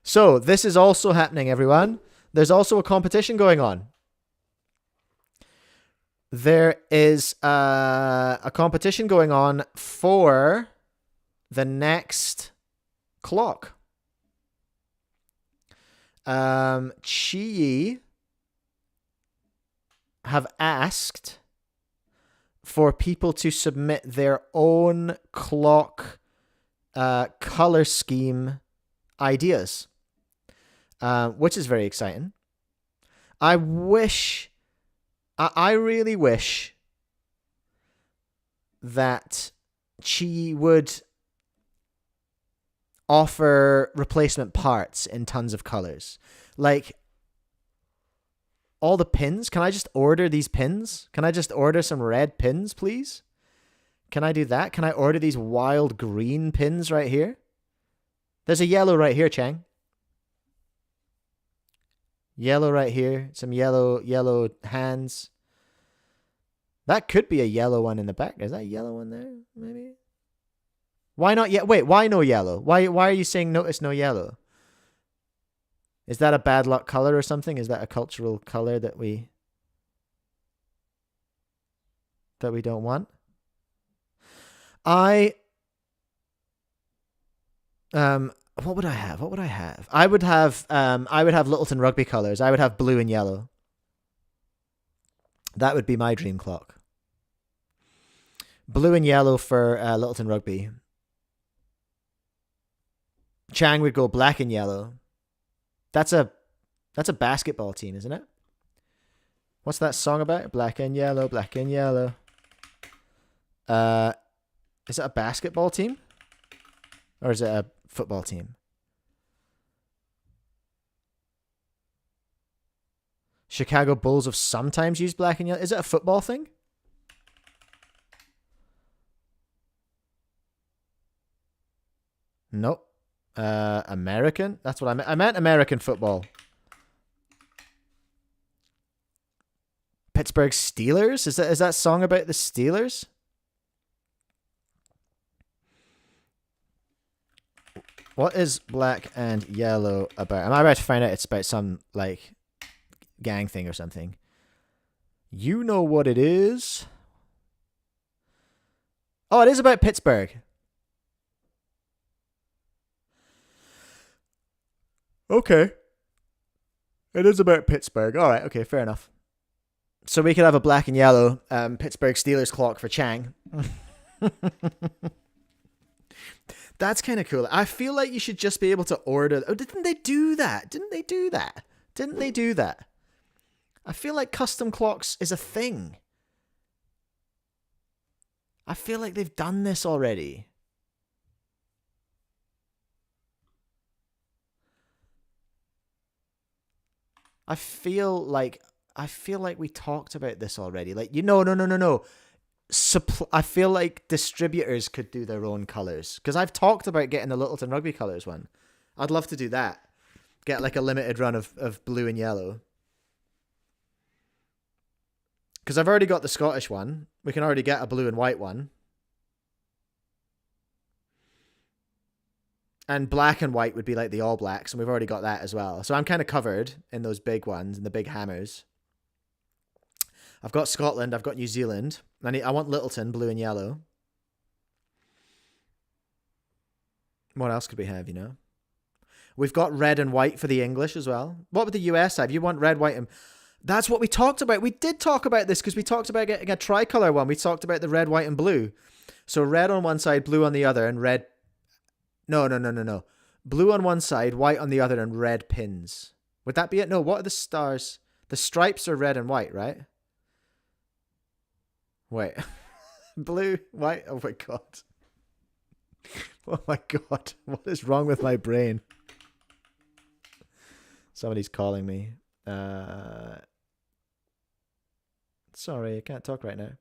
So this is also happening, everyone. There's also a competition going on. There is a competition going on for the next clock. Chi have asked for people to submit their own clock color scheme ideas, which is very exciting. I really wish that Chi would offer replacement parts in tons of colors. Like, all the pins. Can I just order these pins? Can I just order some red pins, please? Can I do that? Can I order these wild green pins right here? There's a yellow right here, Chang. Yellow right here. Some yellow hands. That could be a yellow one in the back. Is that a yellow one there? Maybe. Why not yet? Wait, why no yellow? Why are you saying notice no yellow? Is that a bad luck color or something? Is that a cultural color that we don't want? What would I have? What would I have? I would have Littleton rugby colors. I would have blue and yellow. That would be my dream clock. Blue and yellow for Littleton rugby. Chang would go black and yellow. That's a basketball team, isn't it? What's that song about? Black and yellow, black and yellow. Is it a basketball team? Or is it a football team? Chicago Bulls have sometimes used black and yellow. Is it a football thing? Nope. American? That's what I meant. I meant American football. Pittsburgh Steelers? Is that song about the Steelers? What is black and yellow about? Am I about to find out it's about some, like, gang thing or something? You know what it is. Oh, it is about Pittsburgh. Okay. It is about Pittsburgh. All right. Okay. Fair enough. So we could have a black and yellow Pittsburgh Steelers clock for Chang. That's kind of cool. I feel like you should just be able to order. Oh, didn't they do that? I feel like custom clocks is a thing. I feel like they've done this already. I feel like we talked about this already. Like, no. I feel like distributors could do their own colors, because I've talked about getting the Littleton rugby colors one. I'd love to do that. Get like a limited run of blue and yellow. Because I've already got the Scottish one. We can already get a blue and white one. And black and white would be like the All Blacks, and we've already got that as well. So I'm kind of covered in those big ones and the big hammers. I've got Scotland. I've got New Zealand. I want Littleton, blue and yellow. What else could we have, We've got red and white for the English as well. What would the US have? You want red, white, and... That's what we talked about. We did talk about this because we talked about getting a tricolor one. We talked about the red, white, and blue. So red on one side, blue on the other, and red... No. Blue on one side, white on the other, and red pins. Would that be it? No, what are the stars? The stripes are red and white, right? Wait. Blue, white, oh my god. Oh my god. What is wrong with my brain? Somebody's calling me. Sorry, I can't talk right now.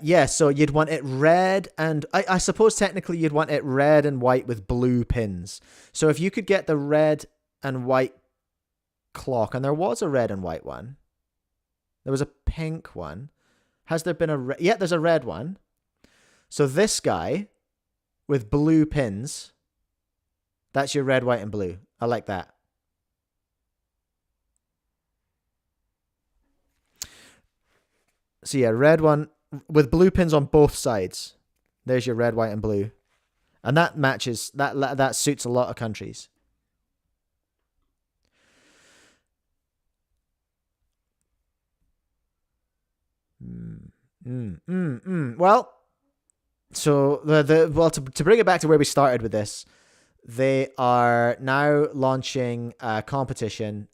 Yeah, so you'd want it red and... I suppose technically you'd want it red and white with blue pins. So if you could get the red and white clock, and there was a red and white one. There was a pink one. Has there been a... Yeah, there's a red one. So this guy with blue pins, that's your red, white, and blue. I like that. So yeah, red one with blue pins on both sides. There's your red, white, and blue. And that matches, that suits a lot of countries. Well, so to bring it back to where we started with this, they are now launching a competition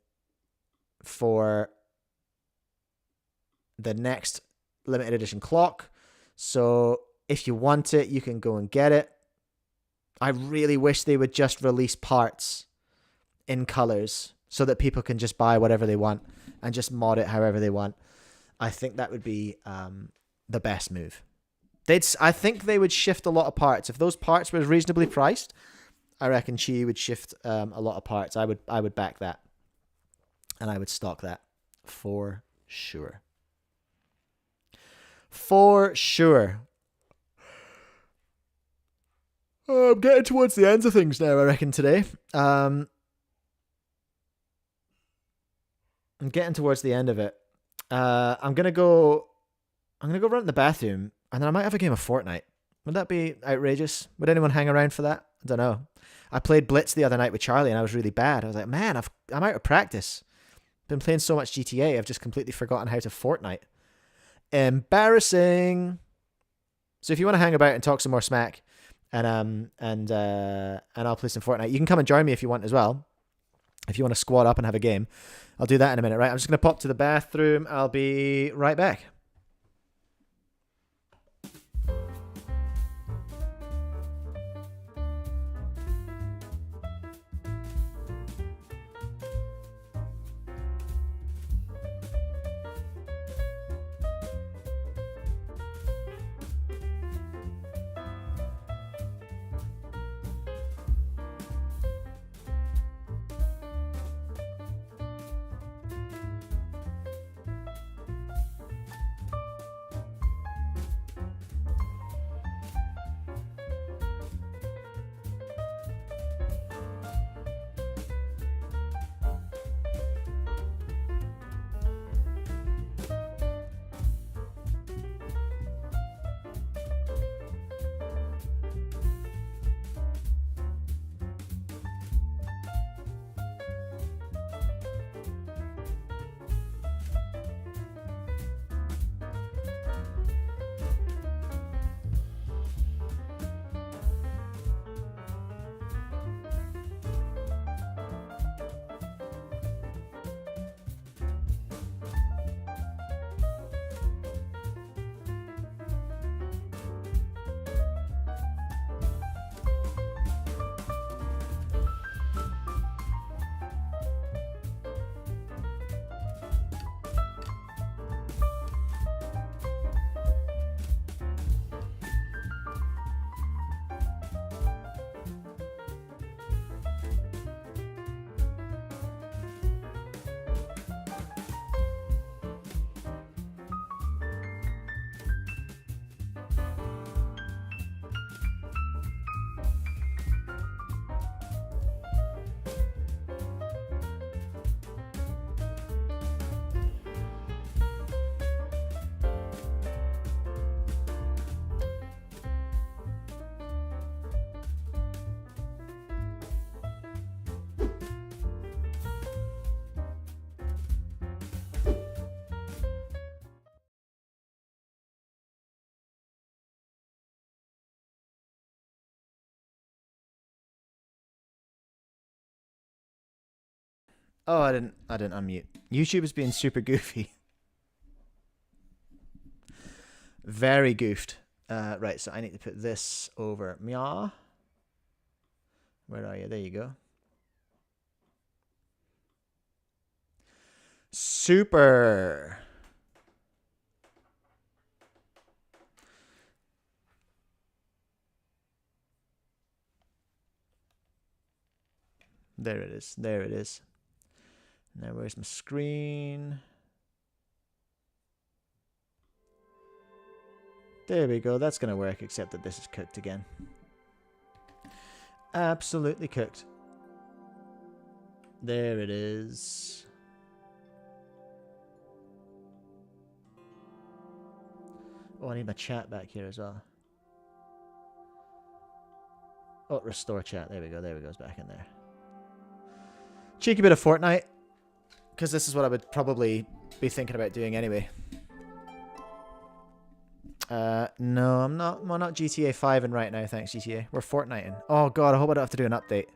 for the next limited edition clock. So if you want it, you can go and get it. I really wish they would just release parts in colors so that people can just buy whatever they want and just mod it however they want. I think that would be the best move. I think they would shift a lot of parts. If those parts were reasonably priced, I reckon Chi would shift a lot of parts. I would back that. And I would stock that for sure. For sure. I'm getting towards the ends of things now, I reckon, today. I'm getting towards the end of it. I'm gonna go run to the bathroom, and then I might have a game of Fortnite. Would that be outrageous? Would anyone hang around for that? I don't know. I played Blitz the other night with Charlie, and I was really bad. I was like, man, I'm out of practice. Been playing so much GTA, I've just completely forgotten how to Fortnite. Embarrassing. So if you want to hang about and talk some more smack, and I'll play some Fortnite, you can come and join me if you want as well. If you want to squad up and have a game, I'll do that in a minute, right? I'm just going to pop to the bathroom. I'll be right back. Oh, I didn't unmute. YouTube is being super goofy. Very goofed. Right, so I need to put this over. Meow. Where are you? There you go. Super. There it is. There it is. Now, where's my screen? There we go. That's going to work, except that this is cooked again. Absolutely cooked. There it is. Oh, I need my chat back here as well. Oh, restore chat. There we go. There we go. It's back in there. Cheeky bit of Fortnite. Because this is what I would probably be thinking about doing anyway. No, I'm not. We're not GTA 5 right now, thanks GTA. We're Fortniting. Oh god, I hope I don't have to do an update.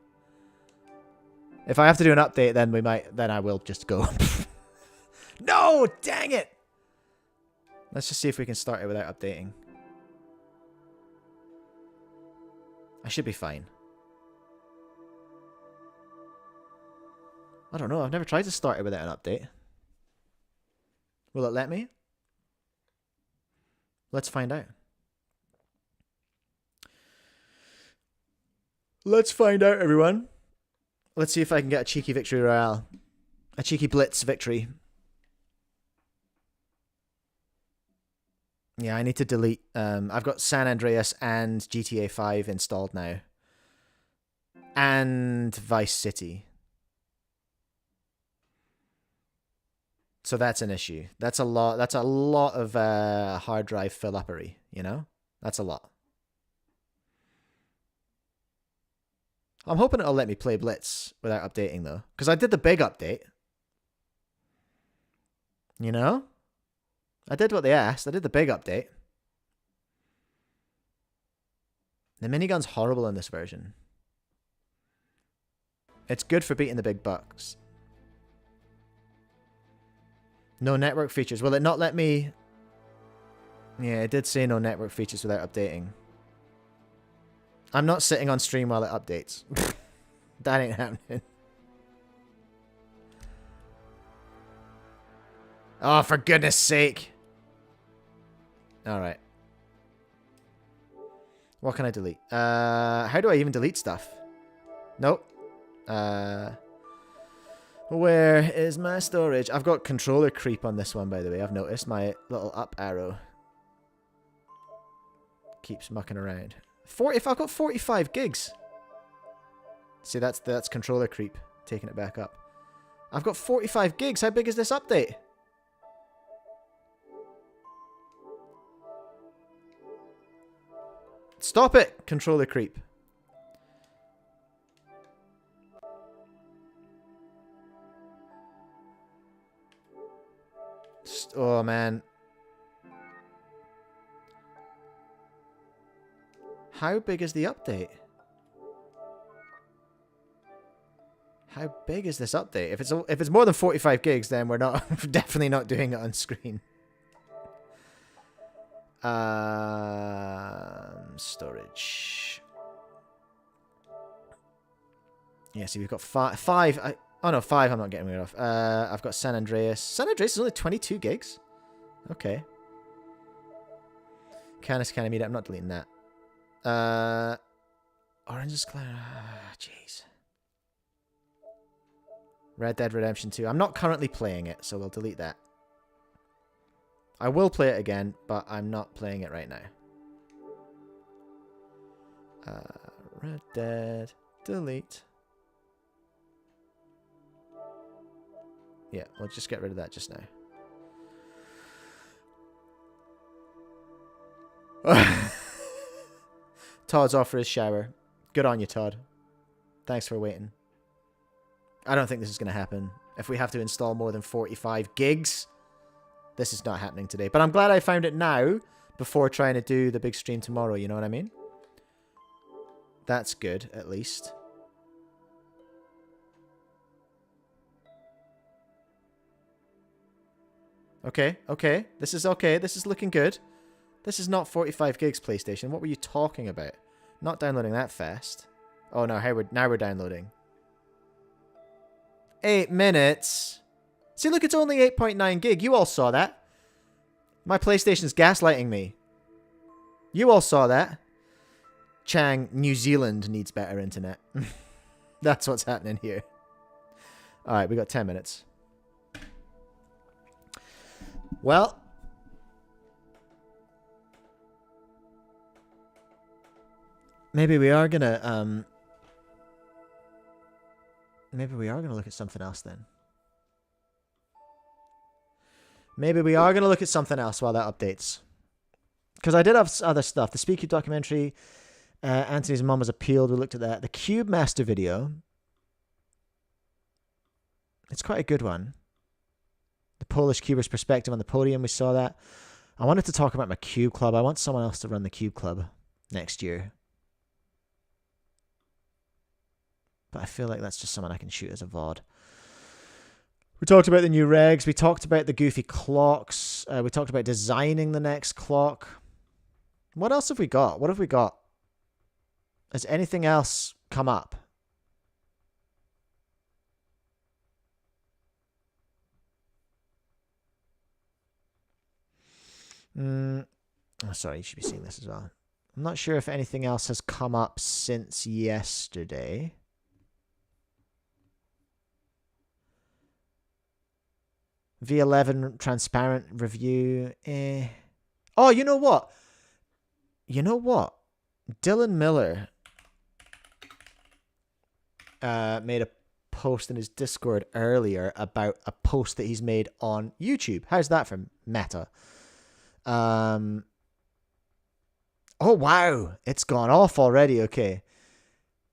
If I have to do an update, then we might. Then I will just go. No, dang it! Let's just see if we can start it without updating. I should be fine. I don't know. I've never tried to start it without an update. Will it let me? Let's find out. Let's find out, everyone. Let's see if I can get a cheeky victory royale. A cheeky blitz victory. Yeah, I need to delete. I've got San Andreas and GTA 5 installed now. And Vice City. So that's an issue. That's a lot. That's a lot of hard drive fill-uppery, you know? That's a lot. I'm hoping it'll let me play Blitz without updating, though. Because I did the big update. You know? I did what they asked. I did the big update. The minigun's horrible in this version. It's good for beating the big bucks. No network features. Will it not let me... Yeah, it did say no network features without updating. I'm not sitting on stream while it updates. That ain't happening. Oh, for goodness sake. Alright. What can I delete? How do I even delete stuff? Nope. Where is my storage? I've got controller creep on this one, by the way. I've noticed my little up arrow keeps mucking around. If I've got 45 gigs. See, that's controller creep taking it back up. I've got 45 gigs. How big is this update? Stop it, controller creep. Oh, man. How big is the update? How big is this update? If it's more than 45 gigs, then we're definitely not doing it on screen. Storage. Yeah, see, we've got five. Oh no, 5 I'm not getting rid of. I've got San Andreas. San Andreas is only 22 gigs. Okay. Canis Canamida, I'm not deleting that. Orange's Cloud. Jeez. Red Dead Redemption 2. I'm not currently playing it, so we'll delete that. I will play it again, but I'm not playing it right now. Red Dead. Delete. Yeah, we'll just get rid of that just now. Todd's off for his shower. Good on you, Todd. Thanks for waiting. I don't think this is going to happen. If we have to install more than 45 gigs, this is not happening today. But I'm glad I found it now before trying to do the big stream tomorrow, you know what I mean? That's good, at least. Okay, okay. This is okay. This is looking good. This is not 45 gigs, PlayStation. What were you talking about? Not downloading that fast. Oh, no. Now we're downloading. 8 minutes. See, look, it's only 8.9 gig. You all saw that. My PlayStation's gaslighting me. You all saw that. Chang, New Zealand needs better internet. That's what's happening here. Alright, we got 10 minutes. Well, Maybe we are gonna look at something else then. Maybe we are gonna look at something else while that updates. Because I did have other stuff. The Speedcube documentary, Antoni's mum was appealed. We looked at that. The Cube Master video. It's quite a good one. The Polish Cuber's perspective on the podium. We saw that. I wanted to talk about my Cube Club. I want someone else to run the Cube Club next year. But I feel like that's just someone I can shoot as a VOD. We talked about the new regs. We talked about the goofy clocks. We talked about designing the next clock. What else have we got? What have we got? Has anything else come up? Oh, sorry, you should be seeing this as well. I'm not sure if anything else has come up since yesterday. V11 transparent review. Oh, you know what? You know what? Dylan Miller made a post in his Discord earlier about a post that he's made on YouTube. How's that for meta? Oh, wow. It's gone off already. Okay.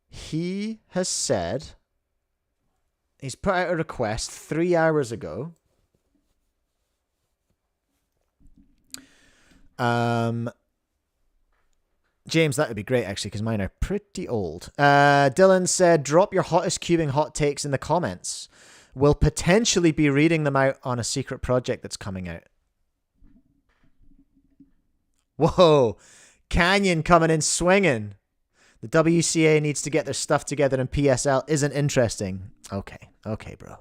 He has said he's put out a request 3 hours ago. James, that would be great, actually, because mine are pretty old. Dylan said, drop your hottest cubing hot takes in the comments. We'll potentially be reading them out on a secret project that's coming out. Whoa. Canyon coming in swinging. The WCA needs to get their stuff together and PSL isn't interesting. Okay. Okay, bro.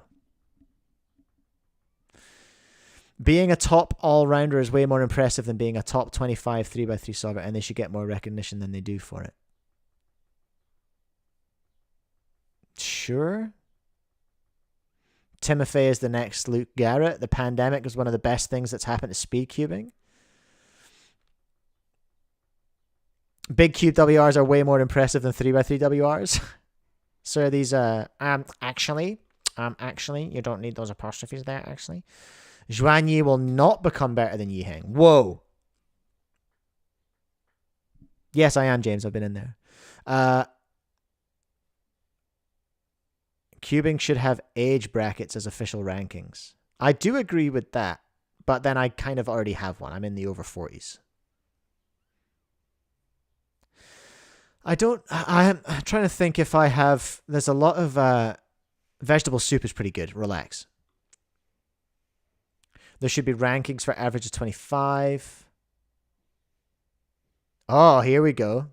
Being a top all-rounder is way more impressive than being a top 25 3x3 solver, and they should get more recognition than they do for it. Sure. Timothy is the next Luke Garrett. The pandemic was one of the best things that's happened to speedcubing. Big cube WRs are way more impressive than 3x3 WRs. So these, actually, you don't need those apostrophes there, actually. Zhuan Yi will not become better than Yiheng. Whoa. Yes, I am, James. I've been in there. Cubing should have age brackets as official rankings. I do agree with that, but then I kind of already have one. I'm in the over 40s. I'm trying to think if I have... There's a lot of... vegetable soup is pretty good. Relax. There should be rankings for average of 25. Oh, here we go.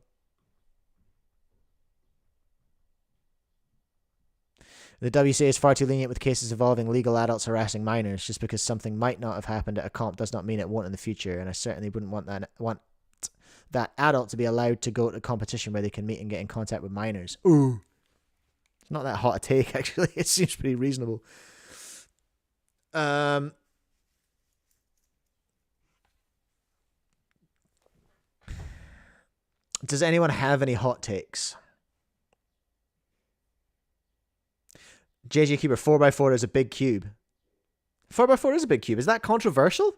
The WCA is far too lenient with cases involving legal adults harassing minors. Just because something might not have happened at a comp does not mean it won't in the future. And I certainly wouldn't want that adult to be allowed to go to a competition where they can meet and get in contact with minors. Ooh. It's not that hot a take, actually. It seems pretty reasonable. Does anyone have any hot takes? JJ Cuber, 4x4 is a big cube. 4x4 is a big cube. Is that controversial?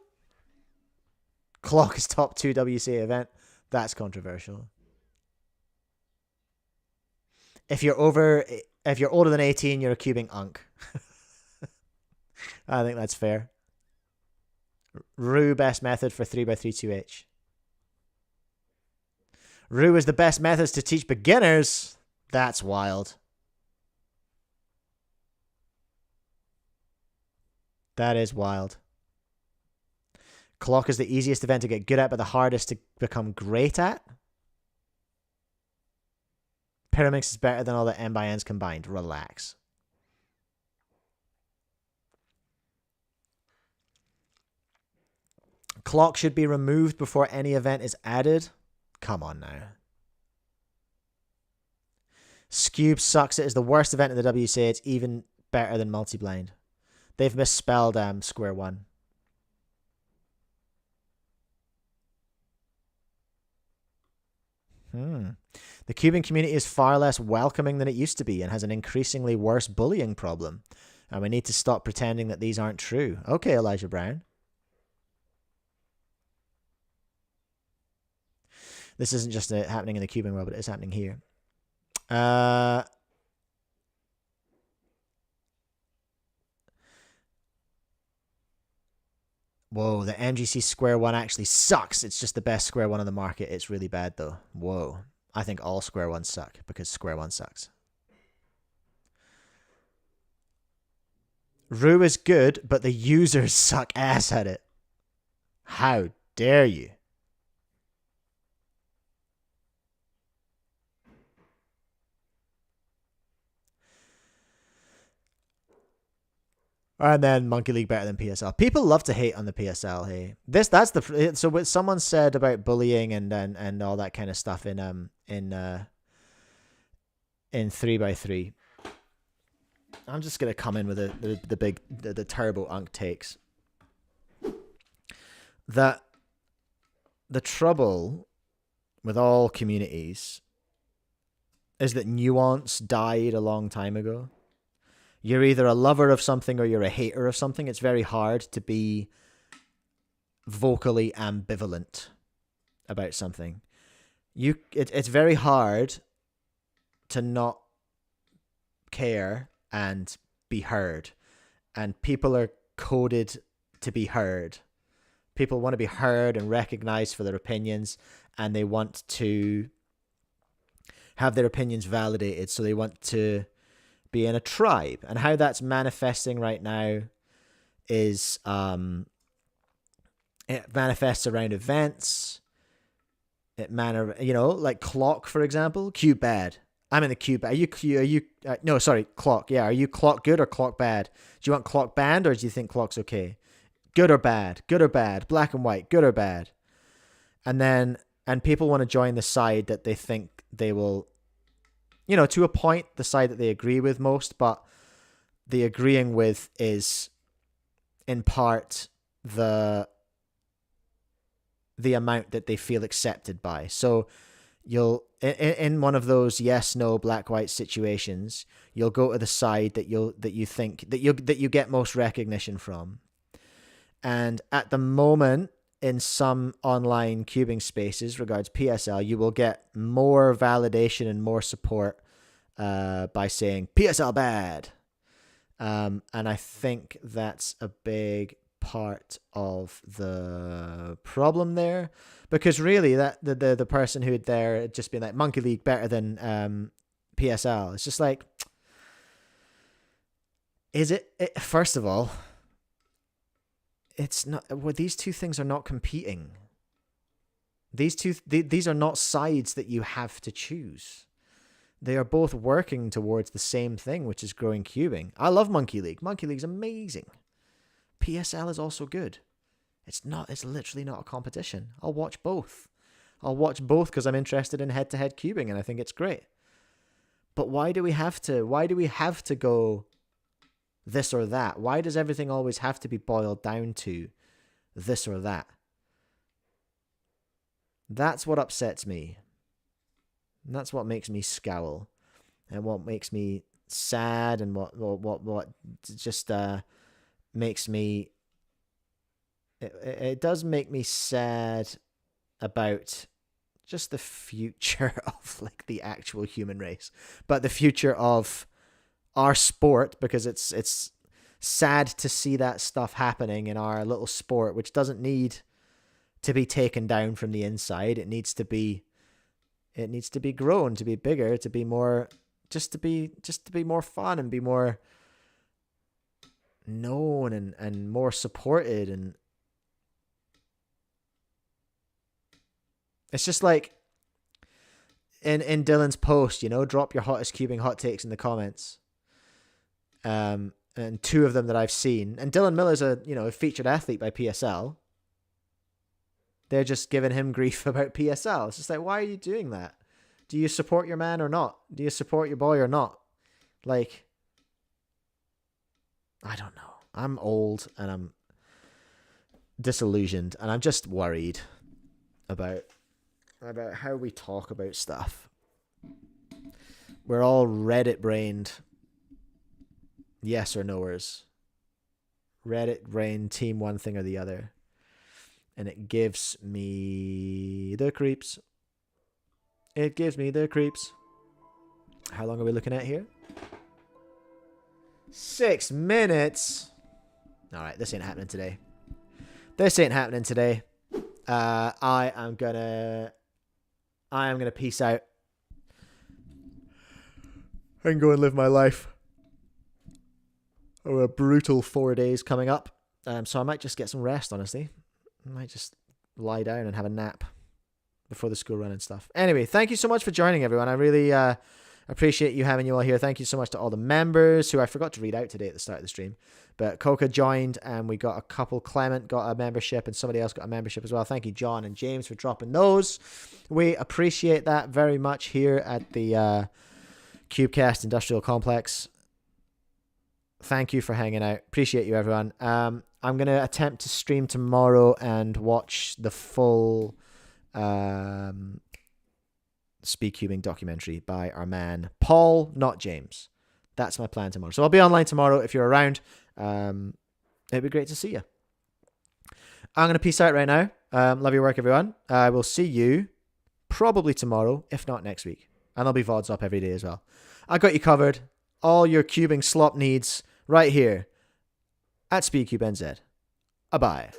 Clock is top 2 WCA event. That's controversial. If you're older than 18, you're a cubing unk. I think that's fair. Rue best method for 3x3 2H. Rue is the best methods to teach beginners. That's wild. That is wild. Clock is the easiest event to get good at, but the hardest to become great at. Pyramix is better than all the N by N's combined. Relax. Clock should be removed before any event is added. Come on now. Scube sucks. It is the worst event in the WCA. It's even better than multi-blind. They've misspelled square one. The cubing community is far less welcoming than it used to be and has an increasingly worse bullying problem. And we need to stop pretending that these aren't true. Okay, Elijah Brown. This isn't just happening in the cubing world, but it is happening here. Whoa, the MGC Square One actually sucks. It's just the best Square One on the market. It's really bad, though. Whoa. I think all Square Ones suck because Square One sucks. Rue is good, but the users suck ass at it. How dare you? And then Monkey League better than PSL. People love to hate on the PSL. Hey, that's the so what someone said about bullying and all that kind of stuff in 3x3. I'm just gonna come in with the turbo unk takes. That the trouble with all communities is that nuance died a long time ago. You're either a lover of something or you're a hater of something. It's very hard to be vocally ambivalent about something. It's very hard to not care and be heard. And people are coded to be heard. People want to be heard and recognized for their opinions, and they want to have their opinions validated. So they want to be in a tribe. And how that's manifesting right now is it manifests around events. Like Clock, for example. Cube bad. I'm in the cube. No, sorry, Clock. Yeah, are you Clock good or Clock bad? Do you want Clock banned or do you think Clock's okay? Good or bad? Good or bad? Black and white. Good or bad? And people want to join the side that they think they will, to a point, the side that they agree with most, but the agreeing with is in part the amount that they feel accepted by. So you'll, in one of those yes, no, black, white situations, you'll go to the side that you get most recognition from. And at the moment, in some online cubing spaces regards PSL, you will get more validation and more support by saying PSL bad. And I think that's a big part of the problem there, because really that the person who had there had just been like Monkey League better than PSL. It's just like, is it first of all, it's not. Well, these two things are not competing. These are not sides that you have to choose. They are both working towards the same thing, which is growing cubing. I love Monkey League. Monkey League's amazing. PSL is also good. It's literally not a competition. I'll watch both. I'll watch both because I'm interested in head-to-head cubing and I think it's great. But why do we have to go this or that? Why does everything always have to be boiled down to this or that? That's what upsets me. And that's what makes me scowl. And what makes me sad, and what just makes me... It does make me sad about just the future of like the actual human race, but the future of our sport, because it's sad to see that stuff happening in our little sport, which doesn't need to be taken down from the inside. It needs to be grown, to be bigger, to be more, just to be more fun and be more known and more supported. And it's just like in Dylan's post, drop your hottest cubing hot takes in the comments. And two of them that I've seen, and Dylan Miller's a featured athlete by PSL. They're just giving him grief about PSL. It's just like, why are you doing that? Do you support your man or not? Do you support your boy or not? Like, I don't know. I'm old and I'm disillusioned, and I'm just worried about how we talk about stuff. We're all Reddit brained. Yes or noers. Reddit brain team one thing or the other. And it gives me the creeps. It gives me the creeps. How long are we looking at here? 6 minutes. All right, this ain't happening today. This ain't happening today. I am gonna peace out and go and live my life. Oh, a brutal 4 days coming up. So I might just get some rest, honestly. I might just lie down and have a nap before the school run and stuff. Anyway, thank you so much for joining, everyone. I really appreciate you having you all here. Thank you so much to all the members who I forgot to read out today at the start of the stream. But Coca joined and we got a couple. Clement got a membership and somebody else got a membership as well. Thank you, John and James, for dropping those. We appreciate that very much here at the Cubecast Industrial Complex. Thank you for hanging out. Appreciate you, everyone. I'm going to attempt to stream tomorrow and watch the full speedcubing documentary by our man Paul, not James. That's my plan tomorrow. So I'll be online tomorrow if you're around. It'd be great to see you. I'm going to peace out right now. Love your work, everyone. I will see you probably tomorrow, if not next week. And there'll be VODs up every day as well. I got you covered. All your cubing slop needs right here at SpeedCube NZ. Bye-bye.